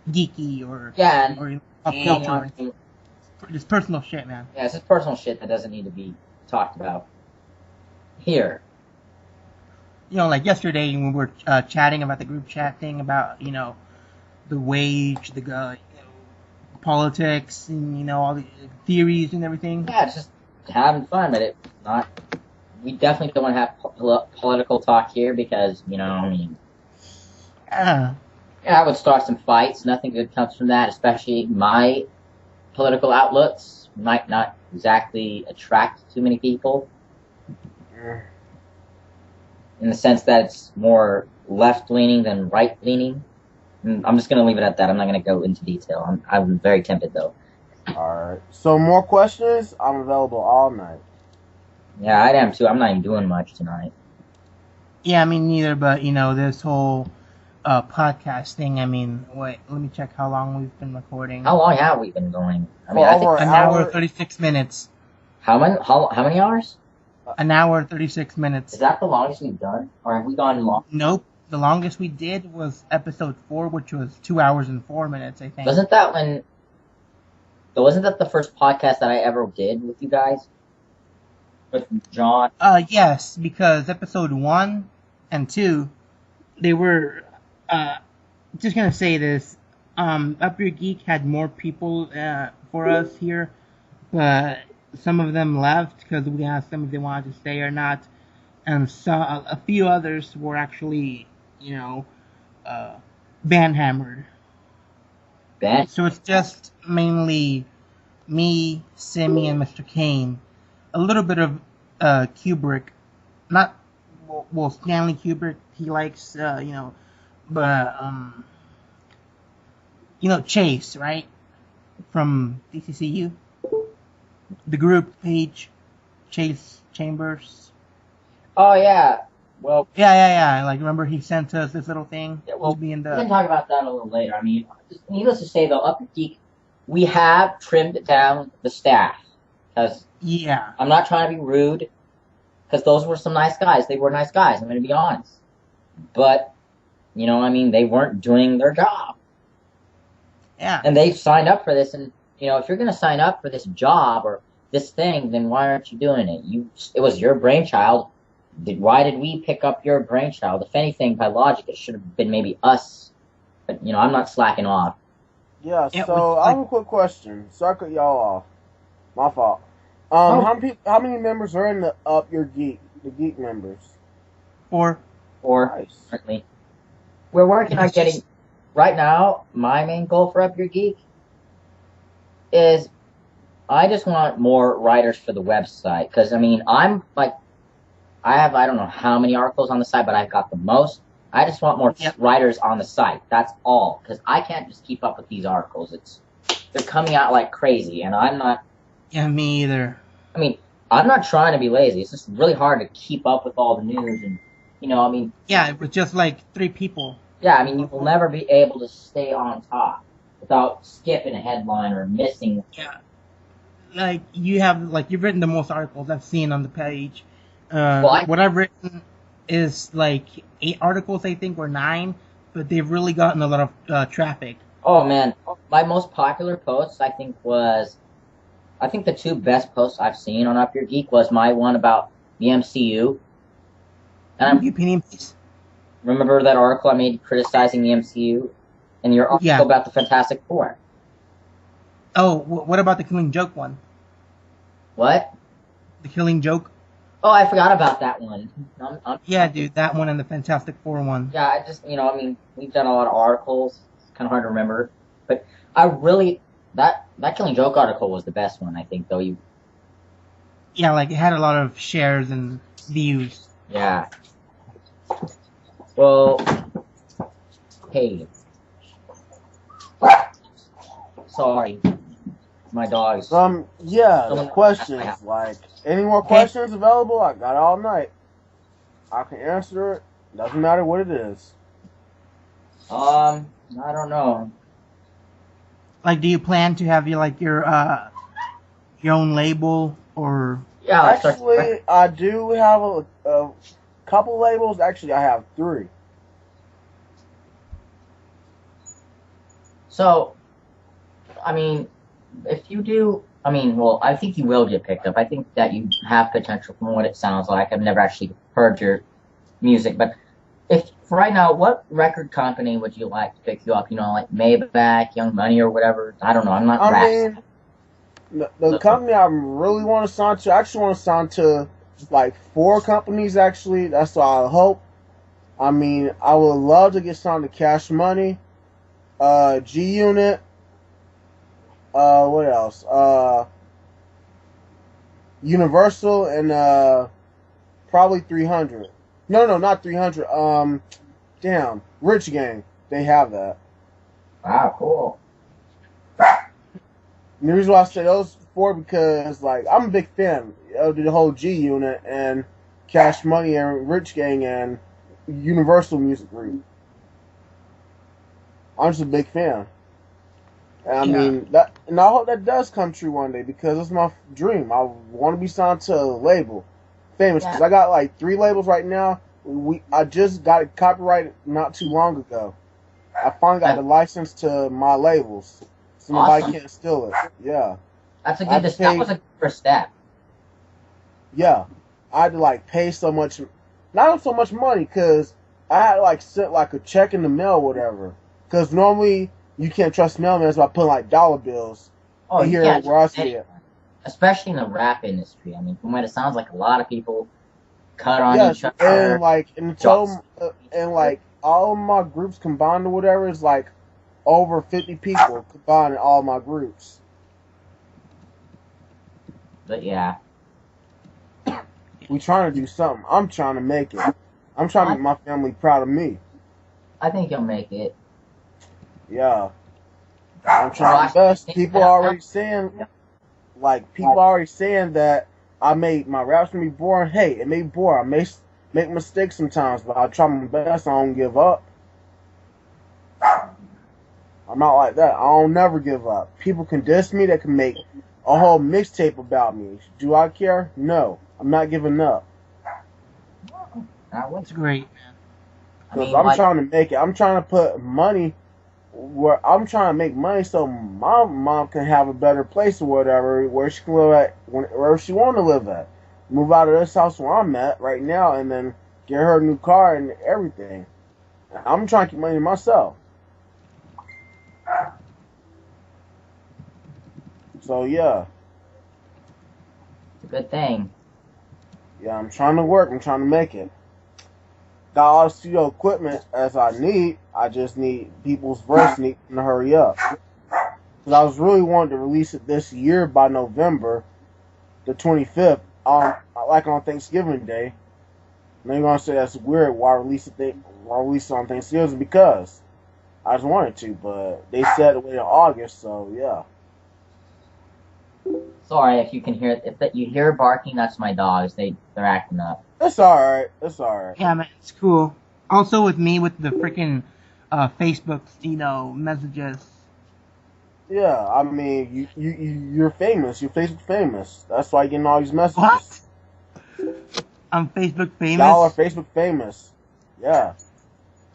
geeky or pop culture. Just personal shit, man. Yeah, it's just personal shit that doesn't need to be talked about here. Like yesterday when we were chatting about the group chat thing about the wage, the politics, and all the theories and everything. Yeah, it's just having fun, but it's not. We definitely don't want to have political talk here because Yeah. I would start some fights. Nothing good comes from that, especially my political outlooks might not exactly attract too many people. In the sense that it's more left-leaning than right-leaning. I'm just going to leave it at that. I'm not going to go into detail. I'm very tempted, though. Alright. So, more questions? I'm available all night. Yeah, I am, too. I'm not even doing much tonight. Yeah, I mean, neither, but, this whole podcast thing, I mean, wait, let me check how long we've been recording. How long have we been going? I mean, For I think over An hour, 36 minutes. how many hours? An hour and 36 minutes. Is that the longest we've done? Or have we gone long? Nope. The longest we did was episode 4, which was 2 hours and 4 minutes, I think. Wasn't that the first podcast that I ever did with you guys? With John? Yes, because episode 1 and 2, they were, just gonna say this, Up Your Geek had more people, for us here, but some of them left because we asked them if they wanted to stay or not, and so a few others were actually, ban-hammered. Ben? So it's just mainly me, Simi, and Mr. Kane. A little bit of Kubrick. Not, well, Stanley Kubrick, he likes, but, Chase, right? From DCCU. The group page, Chase Chambers. Oh, yeah. Well, Yeah. Like, remember he sent us this little thing? yeah, well, to be in we can talk about that a little later. I mean, needless to say, though, Up Your Geek, we have trimmed down the staff. Because Yeah. I'm not trying to be rude, because those were some nice guys. They were nice guys, I'm going to be honest. But, they weren't doing their job. Yeah. And they signed up for this, and, if you're going to sign up for this job or this thing, then why aren't you doing it? It was your brainchild. Why did we pick up your brainchild? If anything, by logic, it should have been maybe us. But, I'm not slacking off. Yeah, Yeah, so I have a quick question. Sorry to cut y'all off. My fault. How many members are in the Up Your Geek, the Geek members? Or Nice. Currently. We're working on getting... Right now, my main goal for Up Your Geek is I just want more writers for the website. Because, I'm like... I don't know how many articles on the site, but I've got the most. I just want more writers on the site. That's all. Because I can't just keep up with these articles. They're coming out like crazy, and I'm not... Yeah, me either. I'm not trying to be lazy. It's just really hard to keep up with all the news, and, Yeah, it was just like 3 people. Yeah, you will never be able to stay on top without skipping a headline or missing... Yeah. Like, you've written the most articles I've seen on the page. What I've written is like 8 articles, I think, or 9, but they've really gotten a lot of traffic. Oh, man. My most popular posts, I think the 2 best posts I've seen on Up Your Geek was my one about the MCU. And Your opinion, please. remember that article I made criticizing the MCU? And your article about the Fantastic Four. Oh, what about the Killing Joke one? What? The Killing Joke? Oh, I forgot about that one. Yeah, dude, that one and the Fantastic Four one. Yeah, I just, we've done a lot of articles. It's kind of hard to remember. But I really, that Killing Joke article was the best one, I think, though. Yeah, like, it had a lot of shares and views. Yeah. Well, hey. Sorry. My dog's... The questions, like, any more questions available? I got it all night. I can answer it. Doesn't matter what it is. I don't know. Like, do you plan to have your own label, or... Yeah, actually, I do have a couple labels. Actually, I have 3. So, if you do, I think you will get picked up. I think that you have potential from what it sounds like. I've never actually heard your music, but if right now, what record company would you like to pick you up? Like Maybach, Young Money, or whatever? I don't know. I'm not rap. The company I really want to sign to, I actually want to sign to like 4 companies, actually. That's what I hope. I would love to get signed to Cash Money, G Unit, what else? Universal, and probably 300. No, not 300. Rich Gang. They have that. Wow, cool. And the reason why I say those 4 because, like, I'm a big fan of the whole G Unit and Cash Money and Rich Gang and Universal Music Group. I'm just a big fan. And I hope that does come true one day because it's my dream. I want to be signed to a label. famous because I got like 3 labels right now. I just got it copyrighted not too long ago. I finally got the license to my labels, so nobody can't steal it. Yeah, that's a good. That was a good first step. Yeah, I had to like pay so much, not so much money, because I had to like send like a check in the mail or whatever. Because normally you can't trust mailmen by putting like dollar bills. Oh, you here can't where I see it. Especially in the rap industry. I mean, from what it sounds like, a lot of people cut on each other. And like and like all of my groups combined or whatever is like over 50 people combined in all my groups. But yeah. We trying to do something. I'm trying to make it. I'm trying to make my family proud of me. I think you'll make it. Yeah. I'm trying my best. People already saying that I made my raps gonna be boring. Hey, it may be boring. I may make mistakes sometimes, but I try my best. I don't give up. I'm not like that. I don't never give up. People can diss me. They can make a whole mixtape about me. Do I care? No. I'm not giving up. That's great, man. Because I'm trying to make it. I'm trying to put money where I'm trying to make money so my mom can have a better place or whatever, where she can live at, wherever she want to live at. Move out of this house where I'm at right now, and then get her a new car and everything. I'm trying to keep money myself. So yeah. It's a good thing. Yeah, I'm trying to work. I'm trying to make it. Got all the studio equipment as I need. I just need people's verse need to hurry up. Because I was really wanting to release it this year by November the 25th, like on Thanksgiving Day. And they're gonna say that's weird. Why release it on Thanksgiving? Because I just wanted to, but they said it wait in August, so yeah. Sorry if you can hear if you hear barking. That's my dogs. They're acting up. It's all right. It's all right. Yeah, man, it's cool. Also with me with the freaking Facebook, messages. Yeah, I mean, you're famous. You're Facebook famous. That's why you're getting all these messages. What? I'm Facebook famous? Y'all are Facebook famous. Yeah.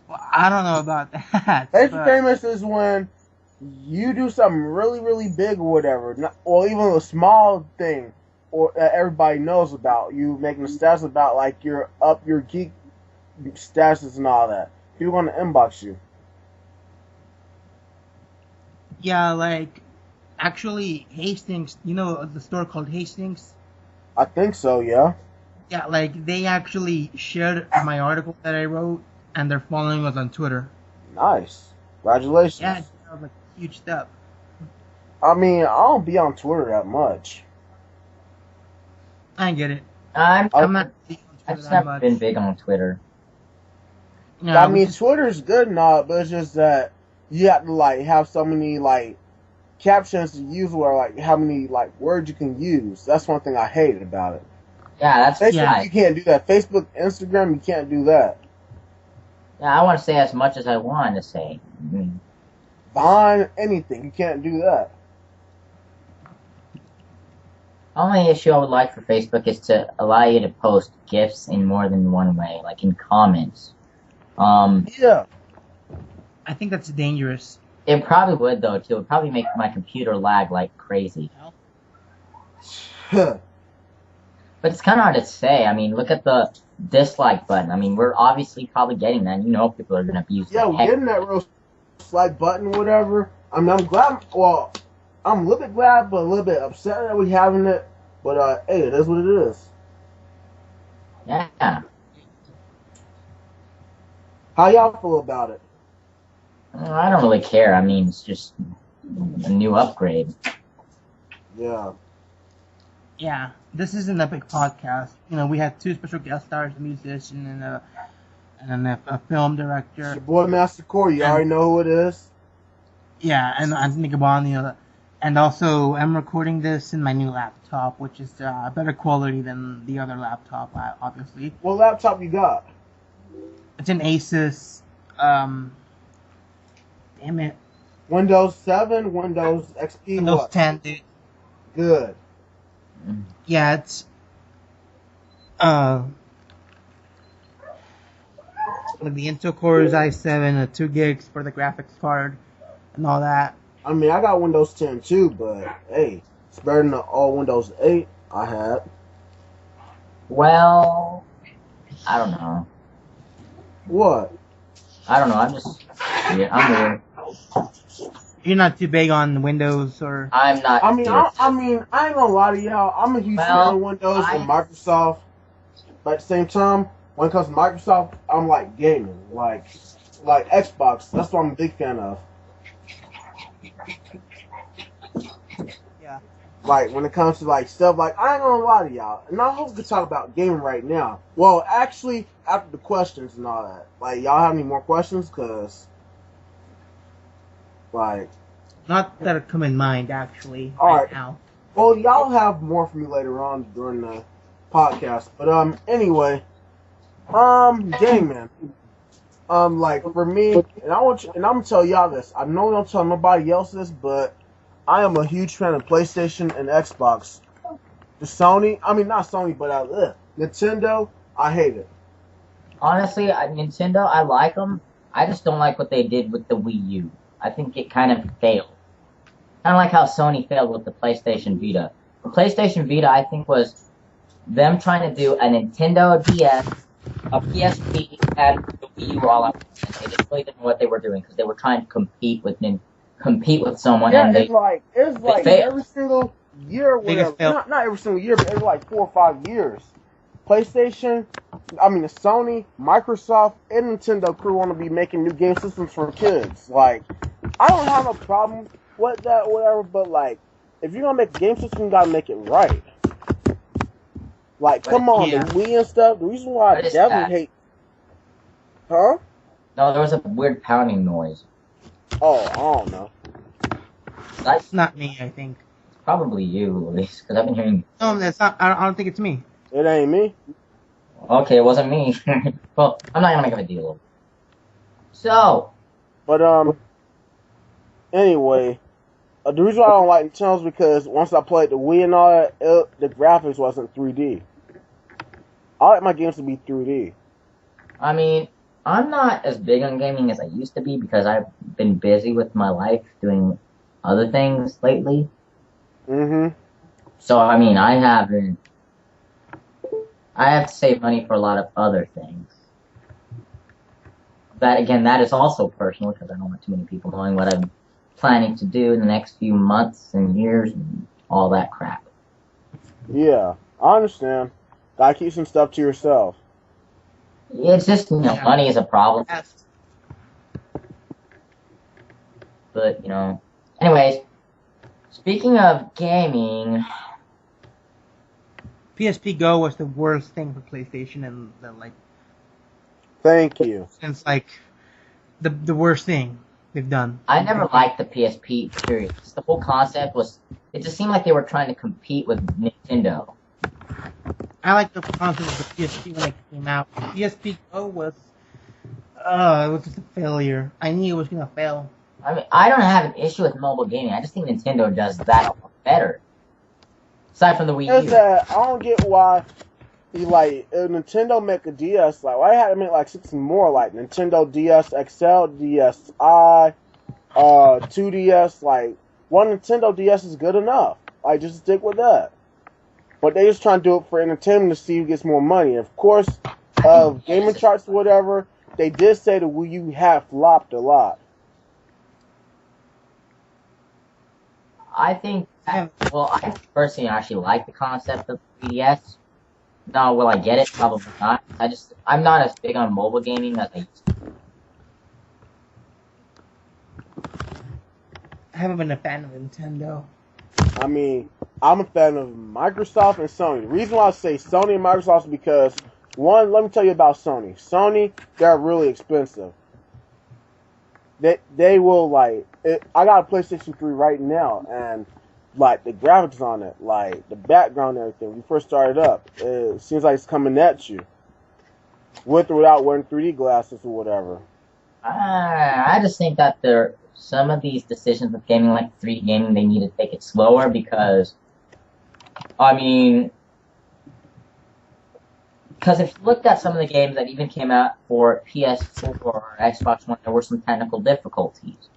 Well, I don't know about that. Facebook famous is when you do something really, really big or whatever, or even a small thing, or that everybody knows about. You making a status about like your Up Your Geek statuses and all that. People want to inbox you. Yeah, like, actually, Hastings, the store called Hastings? I think so, yeah. Yeah, like, they actually shared my article that I wrote, and they're following us on Twitter. Nice. Congratulations. Yeah, that was like a huge step. I mean, I don't be on Twitter that much. I get it. I'm not I've just never been big on Twitter. Yeah, I mean, Twitter's good and all, but it's just that you have to like have so many like captions to use, or like how many like words you can use. That's one thing I hated about it. Yeah, that's Facebook. You can't do that. Facebook, Instagram, you can't do that. Yeah, I want to say as much as I want to say. Vine, anything, you can't do that. The only issue I would like for Facebook is to allow you to post GIFs in more than one way, like in comments. Yeah. I think that's dangerous. It probably would, though, too. It would probably make my computer lag like crazy. But it's kind of hard to say. I mean, look at the dislike button. I mean, we're obviously probably getting that. People are going to abuse we're getting that real dislike button, whatever. I mean, I'm glad. Well, I'm a little bit glad, but a little bit upset that we're having it. But, hey, it is what it is. Yeah. How y'all feel about it? I don't really care. I mean, it's just a new upgrade. Yeah. Yeah, this is an epic podcast. We had 2 special guest stars, a musician and a film director. It's your boy Master Core. You already know who it is. Yeah, and Anthony Caban, and also I'm recording this in my new laptop, which is better quality than the other laptop, obviously. What laptop you got? It's an Asus. Damn it. Windows 7, Windows XP, Windows 10, dude. Good. Yeah, it's uh, like the Intel Core's i7, 2 gigs for the graphics card, and all that. I mean, I got Windows 10 too, but hey, it's better than all Windows 8 I had. Well, I don't know. What? I don't know. I'm just. Yeah, I'm weird. You're not too big on Windows or. I'm not. I mean, I ain't gonna lie to y'all. I'm a huge fan of Windows and Microsoft. But at the same time, when it comes to Microsoft, I'm like gaming, like Xbox. That's what I'm a big fan of. Yeah. Like when it comes to like stuff, like I ain't gonna lie to y'all, and I hope we can talk about gaming right now. Well, actually, after the questions and all that, like y'all have any more questions? Cause like. Not that come in mind, actually, Alright. now. Well, y'all have more for me later on during the podcast. But, anyway. Game Man. Like, for me, and I'm gonna tell y'all this. I know I don't tell nobody else this, but I am a huge fan of PlayStation and Xbox. The Sony, I mean, not Sony, but, Nintendo, I hate it. Honestly, Nintendo, I like them. I just don't like what they did with the Wii U. I think it kind of failed. Kind of like how Sony failed with the PlayStation Vita. The PlayStation Vita, I think, was them trying to do a Nintendo DS, a PSP, and the Wii U all at once. And they just really didn't know what they were doing because they were trying to compete with someone. Yeah, and it's like every single year, whatever. Not every single year, but every like 4 or 5 years. PlayStation, Sony, Microsoft, and Nintendo crew want to be making new game systems for kids. Like, I don't have no problem with that, whatever, but like, if you're gonna make a game system, you gotta make it right. Like, come on, yeah. The Wii and stuff. The reason why I definitely hate. Huh? No, there was a weird pounding noise. Oh, I don't know. That's not me, I think. Probably you, Luis, because I've been hearing. No, that's not. I don't think it's me. It ain't me. Okay, it wasn't me. Well, I'm not gonna make a big deal. So. But anyway. The reason why I don't like Nintendo is because once I played the Wii and all that, the graphics wasn't 3D. I like my games to be 3D. I mean, I'm not as big on gaming as I used to be because I've been busy with my life doing other things lately. Mm-hmm. So, I mean, I have to save money for a lot of other things. That is also personal because I don't want too many people knowing what I'm planning to do in the next few months and years and all that crap. Yeah, I understand. Gotta keep some stuff to yourself. It's just, money is a problem. Yes. But, anyways, speaking of gaming... PSP Go was the worst thing for PlayStation, and Thank you. Since the worst thing they've done. I never liked the PSP, period. The whole concept was, it just seemed like they were trying to compete with Nintendo. I like the concept of the PSP when it came out. PSP Go was, it was just a failure. I knew it was gonna fail. I mean, I don't have an issue with mobile gaming. I just think Nintendo does that a lot better. Aside from the Wii U. I don't get why if Nintendo make a DS, like why had to make like 6 more, like Nintendo DS XL, DSi, 2DS, like one Nintendo DS is good enough. Like just stick with that. But they just trying to do it for entertainment to see who gets more money. Of course, gaming charts or whatever, they did say the Wii U had flopped a lot. I think, I personally actually like the concept of 3DS. Now, will I get it? Probably not. I'm not as big on mobile gaming as I used to. I haven't been a fan of Nintendo. I mean, I'm a fan of Microsoft and Sony. The reason why I say Sony and Microsoft is because, one, let me tell you about Sony. Sony, they're really expensive. They will, I got a PlayStation 3 right now, and, the graphics on it, the background and everything, when you first started up, it seems like it's coming at you. With or without wearing 3D glasses or whatever. I just think that some of these decisions with gaming, like 3D gaming, they need to take it slower because, Because if you looked at some of the games that even came out for PS4 or Xbox One, there were some technical difficulties.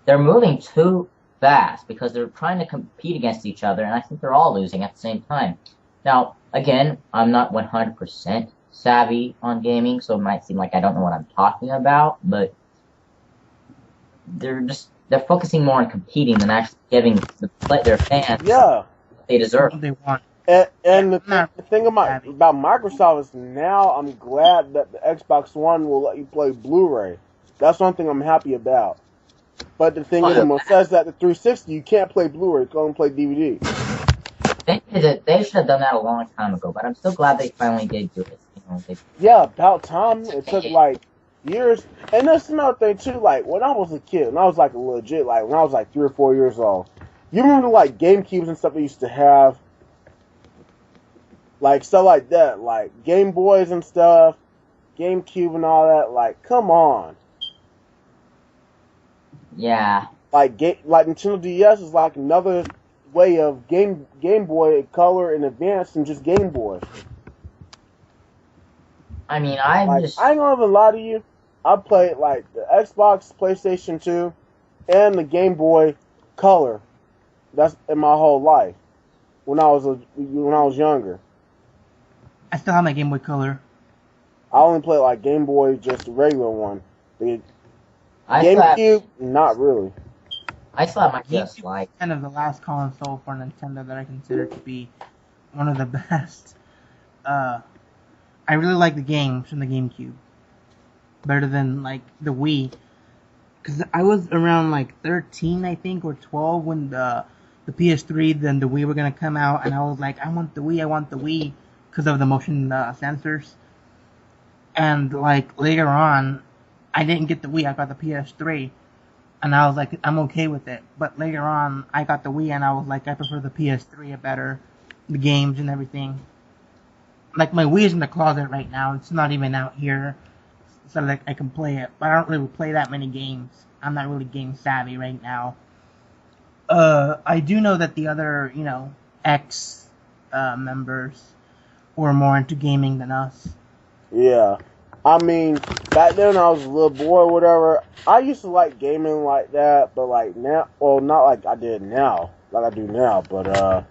They're moving too fast because they're trying to compete against each other, and I think they're all losing at the same time. Now, again, I'm not 100% savvy on gaming, so it might seem like I don't know what I'm talking about, but they're focusing more on competing than actually giving their fans what they deserve. What they want. And the thing about Microsoft is now I'm glad that the Xbox One will let you play Blu-ray. That's one thing I'm happy about. But the thing is, it says that the 360 you can't play Blu-ray, you can only play DVD. They should have done that a long time ago, but I'm still glad they finally did do it. Yeah, about time. It took like years. And that's another thing too. Like when I was a kid, when I was like legit, like when I was like 3 or 4 years old, you remember like GameCubes and stuff they used to have. Like, stuff like that, like Game Boys and stuff, GameCube and all that, like, come on. Yeah. Like Nintendo DS is like another way of Game Boy Color and Advance than just Game Boy. I mean, I ain't gonna even lie to you, I played, like, the Xbox, PlayStation 2, and the Game Boy Color. That's in my whole life, when I was younger. I still have my Game Boy Color. I only play like Game Boy, just the regular one. The GameCube, not really. I still have my PS GameCube Lite. is kind of the last console for Nintendo that I consider to be one of the best. I really like the games from the GameCube. Better than, like, the Wii. Because I was around, like, 13, I think, or 12 when the PS3, then the Wii were going to come out. And I was like, I want the Wii. Because of the motion sensors. And, like, later on, I didn't get the Wii, I got the PS3. And I was like, I'm okay with it. But later on, I got the Wii, and I was like, I prefer the PS3 better. The games and everything. Like, my Wii is in the closet right now. It's not even out here. So, like, I can play it. But I don't really play that many games. I'm not really game savvy right now. I do know that the other, ex members were more into gaming than us. Yeah. I mean, back then when I was a little boy or whatever, I used to like gaming like that, but like now, well, not like I did now, like I do now, but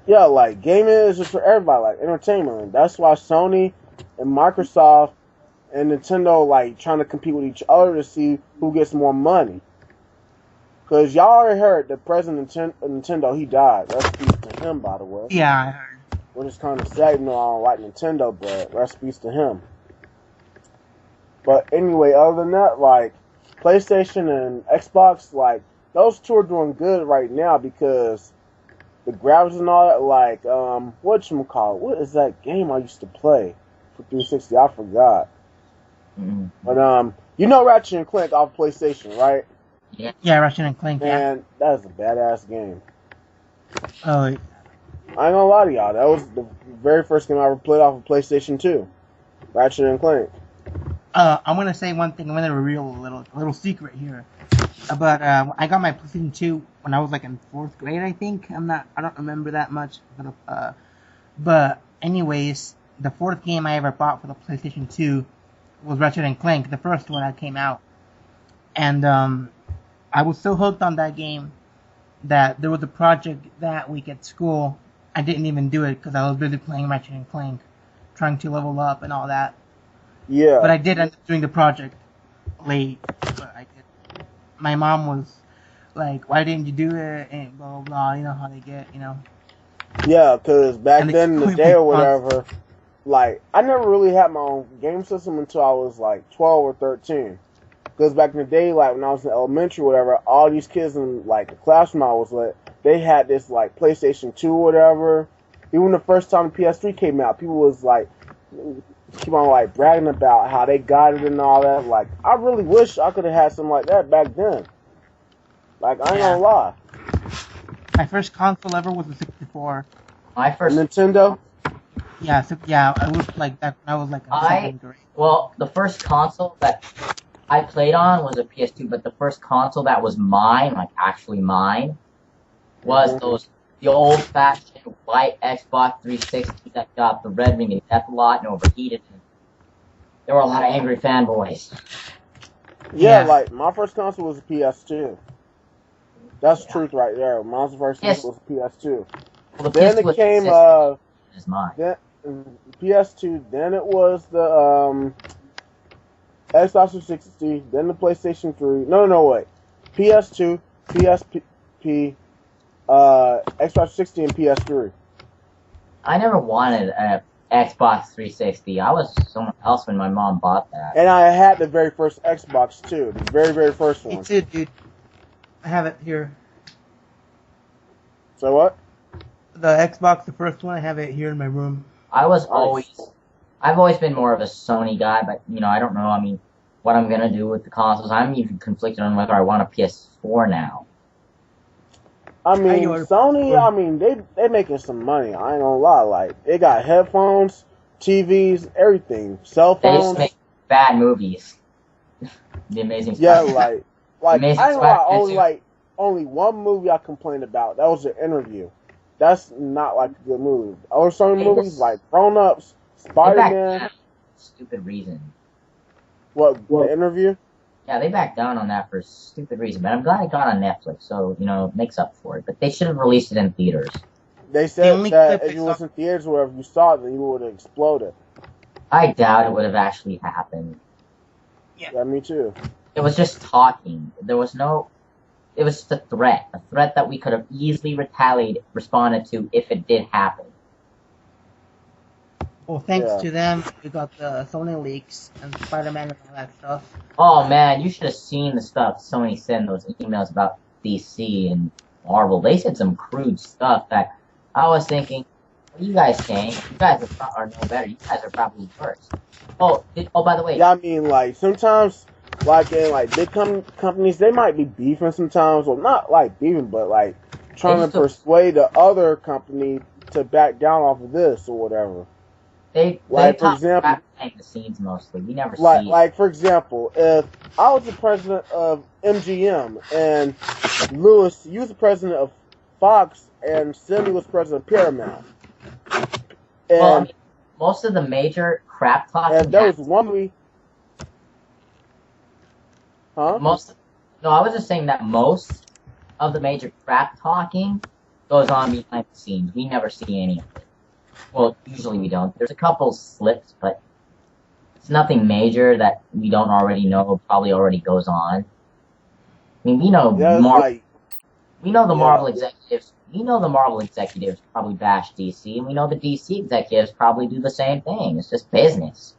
yeah, like gaming is just for everybody, like entertainment. And that's why Sony and Microsoft and Nintendo like trying to compete with each other to see who gets more money. Cause y'all already heard the president of Nintendo, he died. Rest in peace to him, by the way. Yeah, I heard. Which is kind of sad, I don't like Nintendo, but rest in peace to him. But anyway, other than that, like, PlayStation and Xbox, like, those two are doing good right now because the graphics and all that, like, whatchamacallit, what is that game I used to play for 360? I forgot. Mm-hmm. But, you know Ratchet and Clank off PlayStation, right? Yeah, Ratchet and Clank, yeah. And that is a badass game. Oh, I ain't gonna lie to y'all, that was the very first game I ever played off of PlayStation 2. Ratchet and Clank. I'm gonna say one thing. I'm gonna reveal a little secret here. But I got my PlayStation 2 when I was like in 4th grade, I think. I don't remember that much. But anyways, the 4th game I ever bought for the PlayStation 2 was Ratchet and Clank, the first one that came out. And I was so hooked on that game that there was a project that week at school. I didn't even do it because I was busy playing Ratchet and Clank, trying to level up and all that. Yeah. But I did end up doing the project late. But I did. My mom was like, "Why didn't you do it?" And blah blah blah. You know how they get, Yeah, because back then in the day or whatever, like, I never really had my own game system until I was like 12 or 13. Because back in the day, like when I was in elementary or whatever, all these kids in like the classroom I was with, they had this like PlayStation 2 or whatever. Even the first time the PS3 came out, people was like, keep on like bragging about how they got it and all that. Like, I really wish I could have had something like that back then. Like, I ain't gonna lie. My first console ever was a 64. My first Nintendo. Yeah, I was like that when I was like in 2nd grade. Well, the first console that I played on was a PS2, but the first console that was mine, like actually mine, was the old-fashioned white Xbox 360 that got the red ring of death a lot and overheated. There were a lot of angry fanboys. Yeah, Yeah. like my first console was a PS2. That's truth right there. My first console was a PS2. Well, the Then PS2 it was came is mine. then PS2. Then it was the Xbox 360. Then the PlayStation 3. No, wait. PS2, PSP, Xbox 360, and PS3. I never wanted a Xbox 360. I was someone else when my mom bought that. And I had the very first Xbox too. The very, very first Me one. too, dude. I have it here. So what? The Xbox, the first one, I have it here in my room. I've always been more of a Sony guy, but I don't know. I mean, what I'm gonna do with the consoles. I'm even conflicted on whether I want a PS4 now. I mean, Sony. I mean, they making some money. I ain't gonna lie. Like they got headphones, TVs, everything, cell They phones. just make bad movies. The Amazing Yeah, Spider-Man. like Amazing I ain't gonna lie. Spider-Man Only one movie I complained about. That was an interview. That's not like a good movie. Other Sony movies like Grown Ups, Spider-Man. Stupid reason. What the interview? Yeah, they backed down on that for a stupid reason, but I'm glad it got on Netflix, so, it makes up for it. But they should have released it in theaters. They said that if you was in theaters or if you saw it, then you would have exploded. I doubt it would have actually happened. Yeah, me too. It was just talking. It was just a threat that we could have easily responded to if it did happen. Well, thanks to them, we got the Sony leaks and Spider-Man and all that stuff. Oh man, you should have seen the stuff Sony sent those emails about DC and Marvel. They said some crude stuff that I was thinking, what are you guys saying? You guys are no better. You guys are probably worse. Oh, by the way. Yeah, I mean, like, sometimes, like, in, like, big companies, they might be beefing sometimes. Well, not, like, beefing, but, like, trying to persuade the other company to back down off of this or whatever. They for example, behind the scenes mostly. We never see. Like, for example, if I was the president of MGM and Lewis, you was the president of Fox and Cindy was president of Paramount. And most of the major crap talking. And there was one movie. Huh? I was just saying that most of the major crap talking goes on behind the scenes. We never see any of it. Well, usually we don't. There's a couple slips, but it's nothing major that we don't already know. Probably already goes on. I mean, we know Marvel executives. We know the Marvel executives probably bash DC, and we know the DC executives probably do the same thing. It's just business.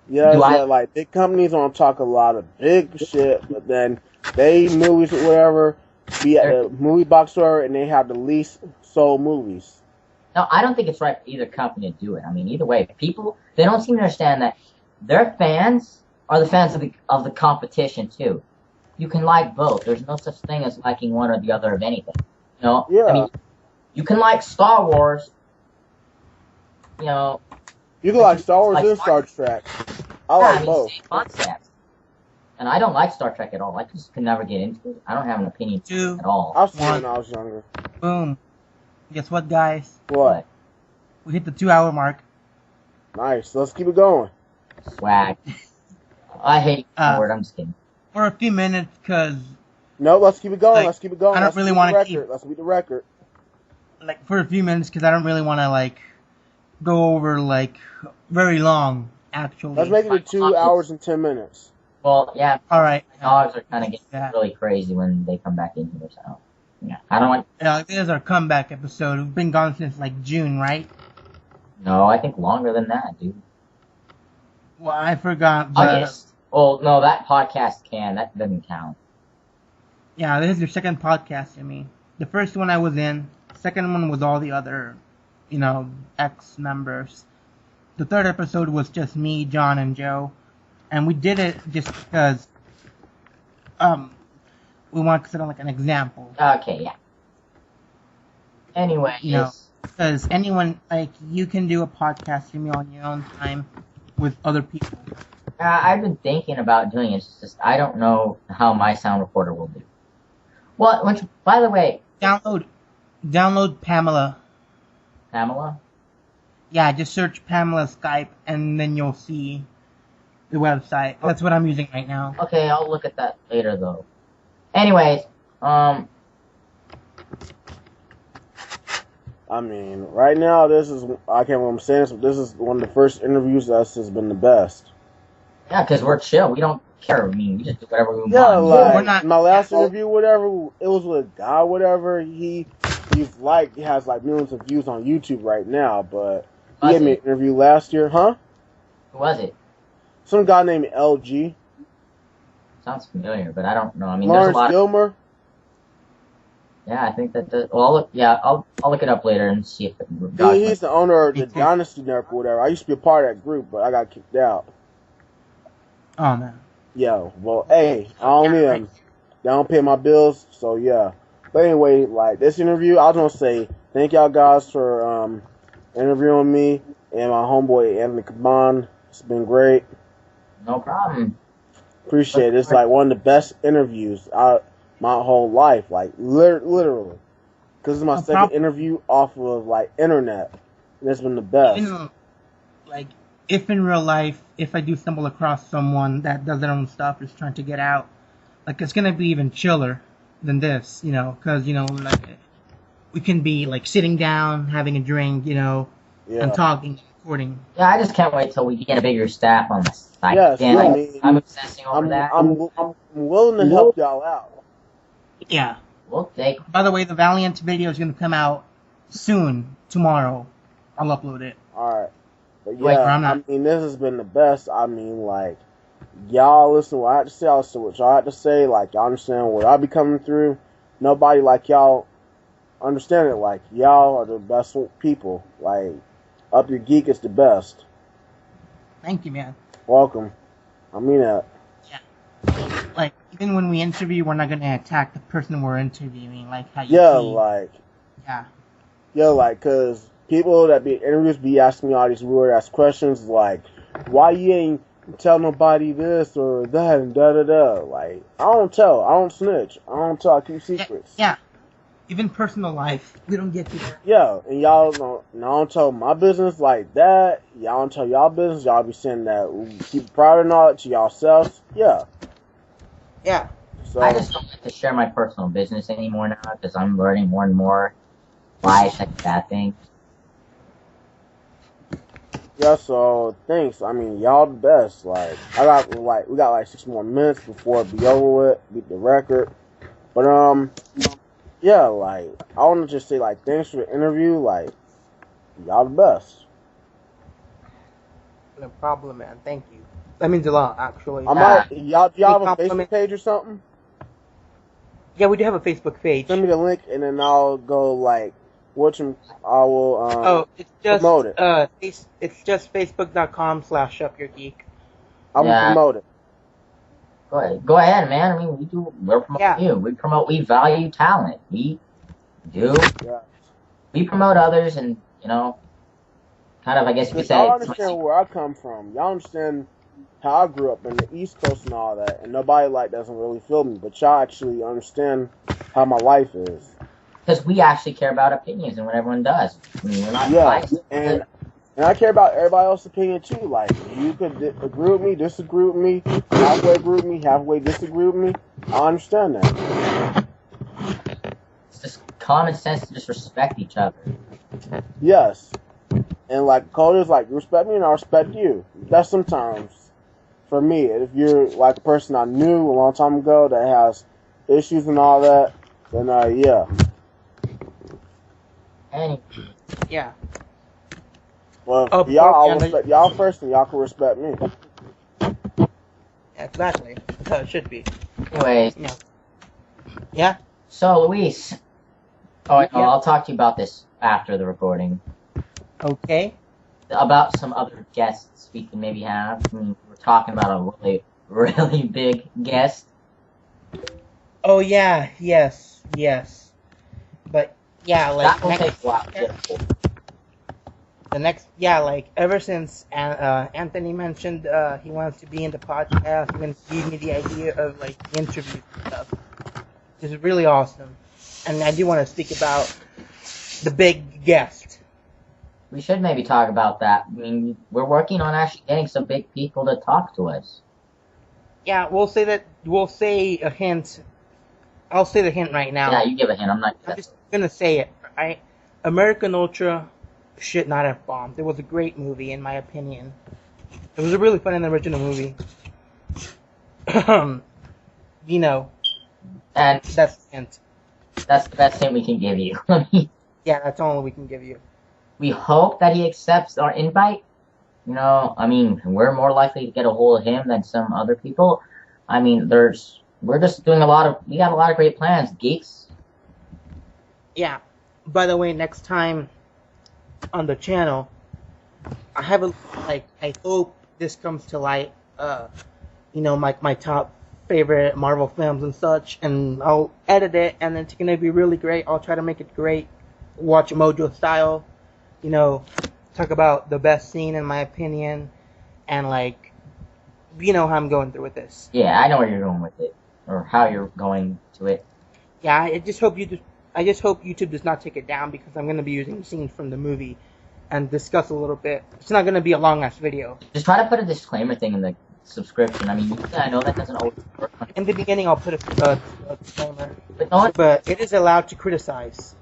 Yeah, like big companies don't talk a lot of big shit, but then they movies or whatever be at the movie box store and they have the least sold movies. No, I don't think it's right for either company to do it. I mean, either way, people, they don't seem to understand that their fans are the fans of the competition too. You can like both. There's no such thing as liking one or the other of anything. Yeah. I mean, you can like Star Wars. You can like Star Wars and Star Trek. I like both. Same concept. And I don't like Star Trek at all. I just can never get into it. I don't have an opinion at all. I've seen it when I was younger. Boom. Guess what, guys? What? We hit the 2-hour mark. Nice. Let's keep it going. Swag. I hate the word. I'm just kidding. For a few minutes, because... No, let's keep it going. Let's keep it going. I don't really want to keep... Let's beat the record. Like, for a few minutes, because I don't really want to, like, go over, like, very long, actually. Let's make it to 2 hours and 10 minutes. Well, yeah. All right. Dogs are kind of getting really crazy when they come back in here, so... Yeah, I don't want... this is our comeback episode. We've been gone since, like, June, right? No, I think longer than that, dude. Well, I forgot. August. Well, no, that podcast that doesn't count. Yeah, this is your second podcast, I mean. The first one I was in. Second one was all the other, ex-members. The third episode was just me, John, and Joe. And we did it just because, we want to set on like an example. Okay, yeah. Anyway, because anyone, like, you can do a podcast on your own time with other people. I've been thinking about doing it. It's just I don't know how my sound recorder will do. Well, by the way, download Pamela. Pamela? Yeah, just search Pamela Skype, and then you'll see the website. That's what I'm using right now. Okay, I'll look at that later, though. Anyways, I mean, right now, I can't remember what I'm saying this, but this is one of the first interviews that's has been the best. yeah, because we're chill. We don't care. I mean, we just do whatever we Yeah, want. like, We're not- my last interview, whatever, it was with a guy, whatever, he has, like, millions of views on YouTube right now, but he Was gave me an it? interview last year, huh? Who was it? Some guy named LG. Sounds familiar, but I don't know. I mean, Lawrence there's a lot of... Gilmer. Yeah, I think that... Well, I'll look it up later and see if it... He's the owner of the Dynasty Network or whatever. I used to be a part of that group, but I got kicked out. Oh, man. Yeah, well, hey, I don't need them. They don't pay my bills, so yeah. But anyway, like, this interview, I was going to say, thank y'all guys for interviewing me and my homeboy Anthony Caban. It's been great. No problem. Appreciate it. It's like one of the best interviews my whole life, like, literally. Because it's my second interview off of, like, internet. And it's been the best. Even, like, if in real life, if I do stumble across someone that does their own stuff, is trying to get out, like, it's gonna be even chiller than this, you know, because, you know, like, we can be, like, sitting down, having a drink, you know, and talking, recording. Yeah, I just can't wait till we get a bigger staff on the site. Yes, Again, I mean, I'm obsessing over that. I'm willing to help y'all out. Yeah. We'll take... By the way, the Valiant video is gonna come out soon, tomorrow. I'll upload it. Alright. But yeah, Wait, I'm not. I mean, this has been the best. I mean, like, y'all listen to what I have to say, I'll listen to what y'all have to say. Like, y'all understand what I be coming through. Nobody like y'all understand it. Like, y'all are the best people. Like, Up Your Geek is the best. Thank you, man. Welcome. I mean that. Like, even when we interview, we're not gonna attack the person we're interviewing, like how you Yeah, see. like, Yeah. yeah, like, cause people that be in interviews be asking me all these weird ass questions, like, why you ain't tell nobody this or that and da da da. Like, I don't tell, I don't snitch, I don't tell, I keep secrets. Yeah. Even personal life, we don't get to that. Yeah, and y'all don't tell my business like that. Y'all don't tell y'all business. Y'all be saying that keep private knowledge to yourselves. Yeah. Yeah. So I just don't like to share my personal business anymore now because I'm learning more and more why I said bad things. yeah. So thanks. I mean, y'all the best. Like we got like 6 more minutes before it be over with. Beat the record. But yeah. Like I want to just say like thanks for the interview. Like y'all the best. No problem, man. Thank you. That means a lot, actually. Y'all have a compliment. Facebook page or something? Yeah, we do have a Facebook page. Send me the link and then I'll go like I will it's just promote it. It's just facebook.com/upyourgeek. I'm gonna promote it. Go ahead, man. I mean, we're promoting you. We value talent. We do. Yeah. We promote others and, you know, kind of, I guess you could say. Y'all understand where I come from. Y'all understand how I grew up in the East Coast and all that, and nobody like doesn't really feel me, but y'all actually understand how my life is. Because we actually care about opinions and what everyone does. I mean, we're not biased. And I care about everybody else's opinion too. Like, you could agree with me, disagree with me, halfway agree with me, halfway disagree with me. I understand that. It's just common sense to just respect each other. Yes. And like Coda's like, you respect me and I respect you. That's sometimes for me. If you're like a person I knew a long time ago that has issues and all that, then yeah. Yeah. Well, I'll respect y'all first, and y'all can respect me. Exactly. That's how it should be. Anyways. Yeah. So, Luis. I'll talk to you about this after the recording. Okay. About some other guests we can maybe have. I mean, we're talking about a really, really big guest. Oh, yeah. Yes. But, yeah, like... That will take a while. The next, ever since Anthony mentioned he wants to be in the podcast, even gave me the idea of, like, interviews and stuff. This is really awesome. And I do want to speak about the big guest. We should maybe talk about that. I mean, we're working on actually getting some big people to talk to us. Yeah, we'll say a hint. I'll say the hint right now. Yeah, you give a hint. I'm just gonna say it, right? American Ultra should not have bombed. It was a great movie, in my opinion. It was a really fun and original movie. You know, And that's the hint. that's the best hint we can give you. Yeah, that's all we can give you. We hope that he accepts our invite. You know, I mean, we're more likely to get a hold of him than some other people. I mean, we're just doing we got a lot of great plans, geeks. Yeah. By the way, next time on the channel, I have I hope this comes to light. You know, my top favorite Marvel films and such, and I'll edit it, and it's gonna be really great. I'll try to make it great, watch Mojo style. You know, talk about the best scene in my opinion, and you know how I'm going through with this. Yeah, I know where you're going with it, or how you're going to it. Yeah, I just hope YouTube does not take it down, because I'm gonna be using scenes from the movie and discuss a little bit. It's not gonna be a long ass video. Just try to put a disclaimer thing in the subscription. I mean, I know that doesn't always work. In the beginning, I'll put a disclaimer, But it is allowed to criticize.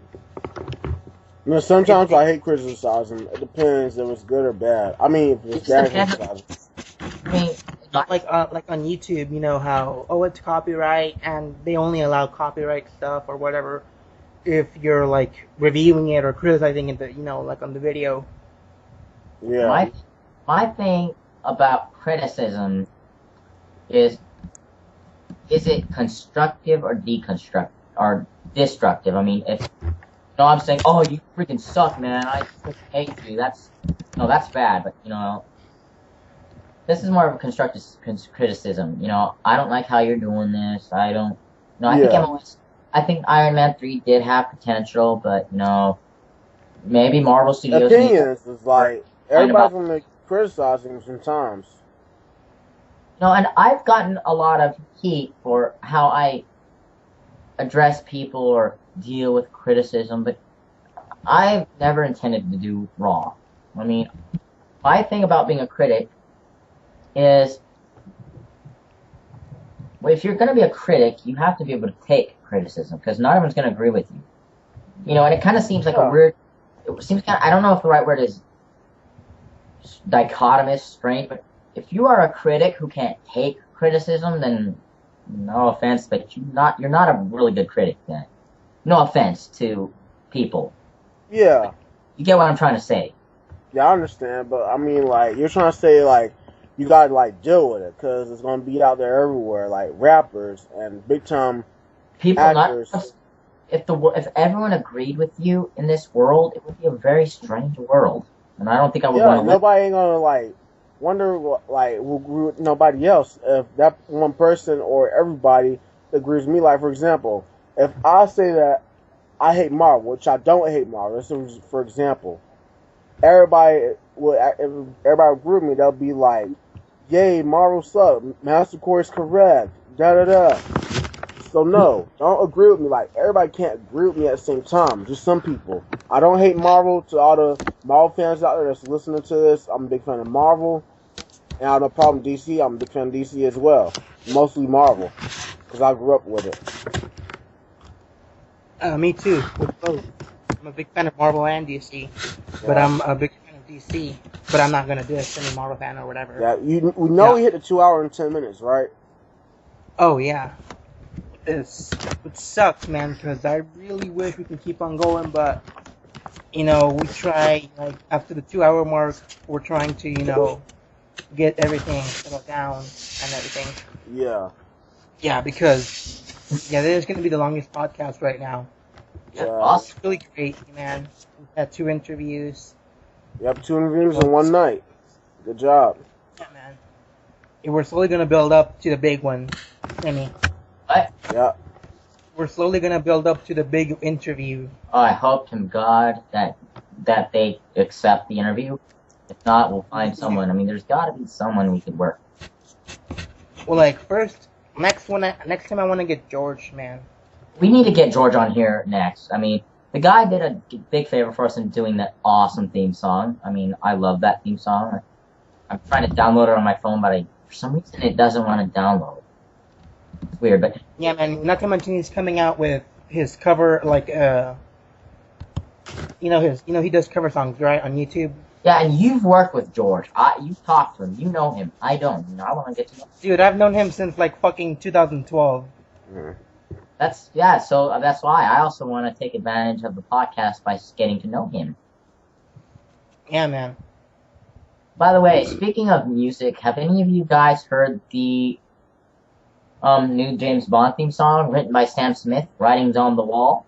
You know, sometimes I hate criticizing. It depends if it's good or bad. I mean, if it's bad criticizing. I mean, Like on YouTube, you know how it's copyright, and they only allow copyright stuff or whatever if you're reviewing it or criticizing it, you know, on the video. Yeah. My thing about criticism is it constructive or destructive? I mean, if I'm saying, oh, you freaking suck, man, I hate you, that's bad, but you know, this is more of a constructive criticism. You know, I don't like how you're doing this. I think Iron Man 3 did have potential, but you know, maybe Marvel Studios. Opinions is everybody's gonna criticize him sometimes. No, and I've gotten a lot of heat for how I address people or deal with criticism, but I've never intended to do wrong. I mean, my thing about being a critic is, well, if you're going to be a critic, you have to be able to take criticism, because not everyone's going to agree with you. You know, and it kind of seems like it seems kind of, I don't know if the right word is dichotomous, strange, but if you are a critic who can't take criticism, then no offense, but you're not a really good critic then. No offense to people. Yeah. You get what I'm trying to say. Yeah, I understand, but I mean, you're trying to say, you gotta, deal with it, because it's gonna be out there everywhere, rappers and big-time people actors. If everyone agreed with you in this world, it would be a very strange world. And I don't think I would want to nobody ain't gonna, wonder, will agree with nobody else if that one person or everybody agrees with me. For example, if I say that I hate Marvel, which I don't hate Marvel, this is for example, everybody agree with me, they'll be like, yay, Marvel sucks, Master Core is correct, da-da-da. So no, don't agree with me. Everybody can't agree with me at the same time. Just some people. I don't hate Marvel. To all the Marvel fans out there that's listening to this, I'm a big fan of Marvel. And I have no problem with DC. I'm a big fan of DC as well. Mostly Marvel, because I grew up with it. Me too. With both. I'm a big fan of Marvel and DC, but I'm a big fan of DC. But I'm not gonna diss any Marvel fan or whatever. Yeah, we know we hit the 2 hour and 10 minutes, right? Oh yeah. It sucks, man, because I really wish we can keep on going, but you know, we try. After the 2 hour mark, we're trying to, you know, get everything settled down and everything. Yeah. Yeah, because this is gonna be the longest podcast right now. Yeah. It's really great, man. We had 2 interviews. Yep, 2 interviews in one night. Good job. Yeah, man. And we're slowly gonna build up to the big one, Timmy. What? Yeah. We're slowly gonna build up to the big interview. Oh, I hope to God that they accept the interview. If not, we'll find someone. I mean, there's got to be someone we could work. Well, next time I want to get George, man. We need to get George on here next. I mean, The guy did a big favor for us in doing that awesome theme song. I mean, I love that theme song. I'm trying to download it on my phone, but for some reason it doesn't want to download. It's weird, but Yeah, man. Not to mention he's coming out with his cover, like he does cover songs, right, on YouTube. yeah, and you've worked with George. You've talked to him. You know him. I don't. I want to get to know him. Dude, I've known him since like fucking 2012. So that's why I also want to take advantage of the podcast by getting to know him. Yeah, man. By the way, speaking of music, have any of you guys heard the new James Bond theme song written by Sam Smith, Writings on the Wall?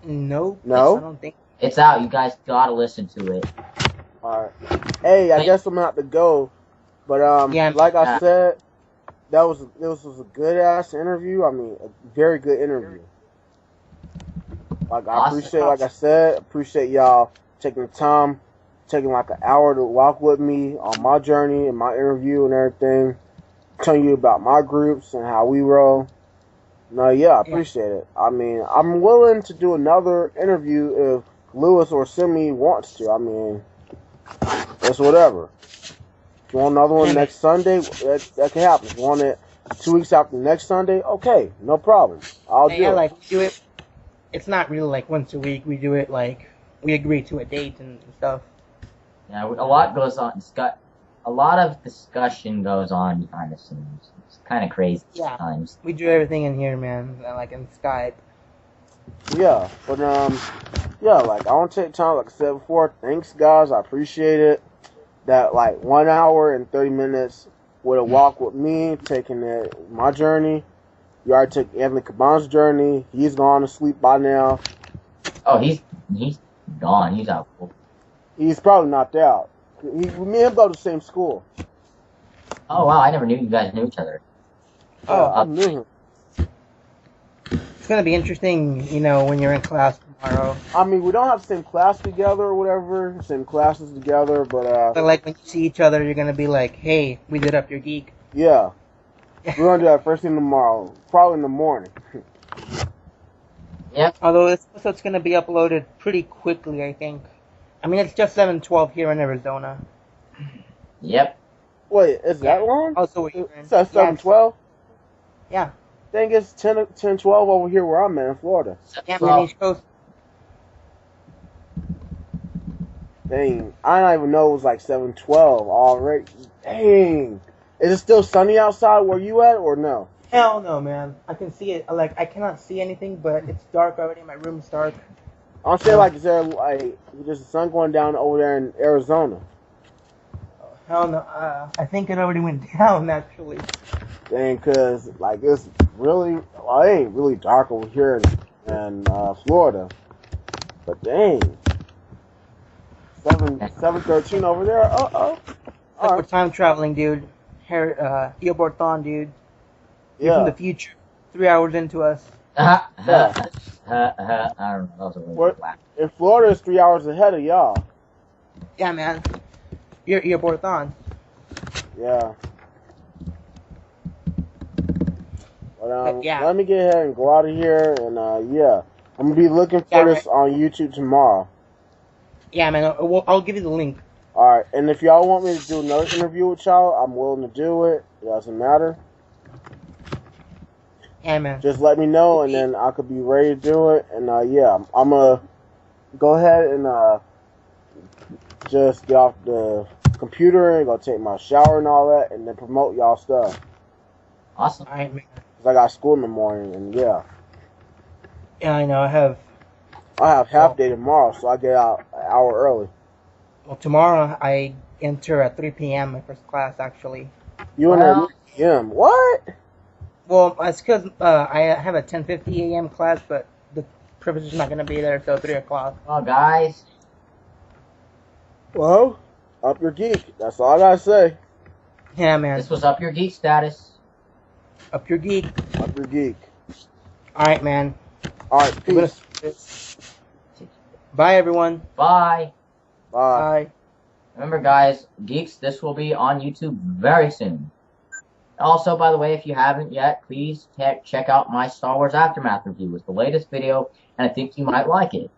No. No? I don't think. It's out. You guys gotta listen to it. Alright. Hey, I guess I'm gonna have to go. But like I said, this was a good ass interview. I mean, a very good interview. Like I appreciate, like I said, appreciate y'all taking the time, taking like an hour to walk with me on my journey and my interview and everything, telling you about my groups and how we roll. No, yeah, I appreciate it. I mean, I'm willing to do another interview if Lewis or Simi wants to. I mean, it's whatever. If you want another one next Sunday, that can happen. If you want it 2 weeks after next Sunday, okay, no problem. I'll do it. Like we do it. It's not really like once a week. We do it like we agree to a date and stuff. Yeah, a lot goes on. A lot of discussion goes on behind the scenes. It's kind of crazy sometimes. We do everything in here, man. Like in Skype. Yeah, but like I want to take time, like I said before. Thanks, guys. I appreciate it. That like 1 hour and 30 minutes with a walk with me, taking my journey. You already took Anthony Caban's journey. He's gone to sleep by now. Oh, he's gone. He's out. He's probably knocked out. Me and him go to the same school. Oh wow, I never knew you guys knew each other. Oh, I knew him. It's gonna be interesting, when you're in class tomorrow. I mean, we don't have the same class together or whatever, same classes together, but like when you see each other, you're gonna be like, "Hey, we did Up Your Geek." Yeah, we're gonna do that first thing tomorrow, probably in the morning. Yep. Although this episode's gonna be uploaded pretty quickly, I think. I mean, it's just 7:12 here in Arizona. Yep. Wait, is that long? Also, it's at 7:12. Yeah. Dang, it's 10:12 over here where I'm at in Florida. Yeah, man, East Coast. Dang, I don't even know it was like 7:12 already. Dang, is it still sunny outside where you at or no? Hell no, man. I can see it. Like I cannot see anything, but it's dark already. My room's dark. I'm saying, like, is there like there's the sun going down over there in Arizona? Hell no. I think it already went down actually. Dang, cause like it's really, well, it ain't really dark over here in Florida, but dang, 7:13 over there. Like we're time traveling, dude. Theobald Thawne, dude. You're from the future. 3 hours into us. I don't know. In Florida, it's 3 hours ahead of y'all. Yeah, man. You're both on. Yeah. But let me get ahead and go out of here, and I'm gonna be looking for this on YouTube tomorrow. Yeah, man. I'll give you the link. All right, and if y'all want me to do another interview with y'all, I'm willing to do it. It doesn't matter. Yeah, man. Just let me know, and then I could be ready to do it. And I'm gonna go ahead and just get off the computer and go take my shower and all that, and then promote y'all stuff. Awesome. All right, man. 'Cause I got school in the morning, and Yeah, I know. I have half day tomorrow, so I get out an hour early. Well, tomorrow I enter at 3 p.m. my first class, actually. You enter at 3 p.m. What? Well, it's because I have a 10:50 a.m. class, but the professor's not gonna be there till 3 o'clock. Well, guys. Well, Up Your Geek. That's all I gotta say. Yeah, man. This was Up Your Geek status. Up Your Geek. Up Your Geek. All right, man. All right, peace. Bye, everyone. Bye. Bye. Bye. Remember, guys, geeks, this will be on YouTube very soon. Also, by the way, if you haven't yet, please check out my Star Wars Aftermath review. It's the latest video, and I think you might like it.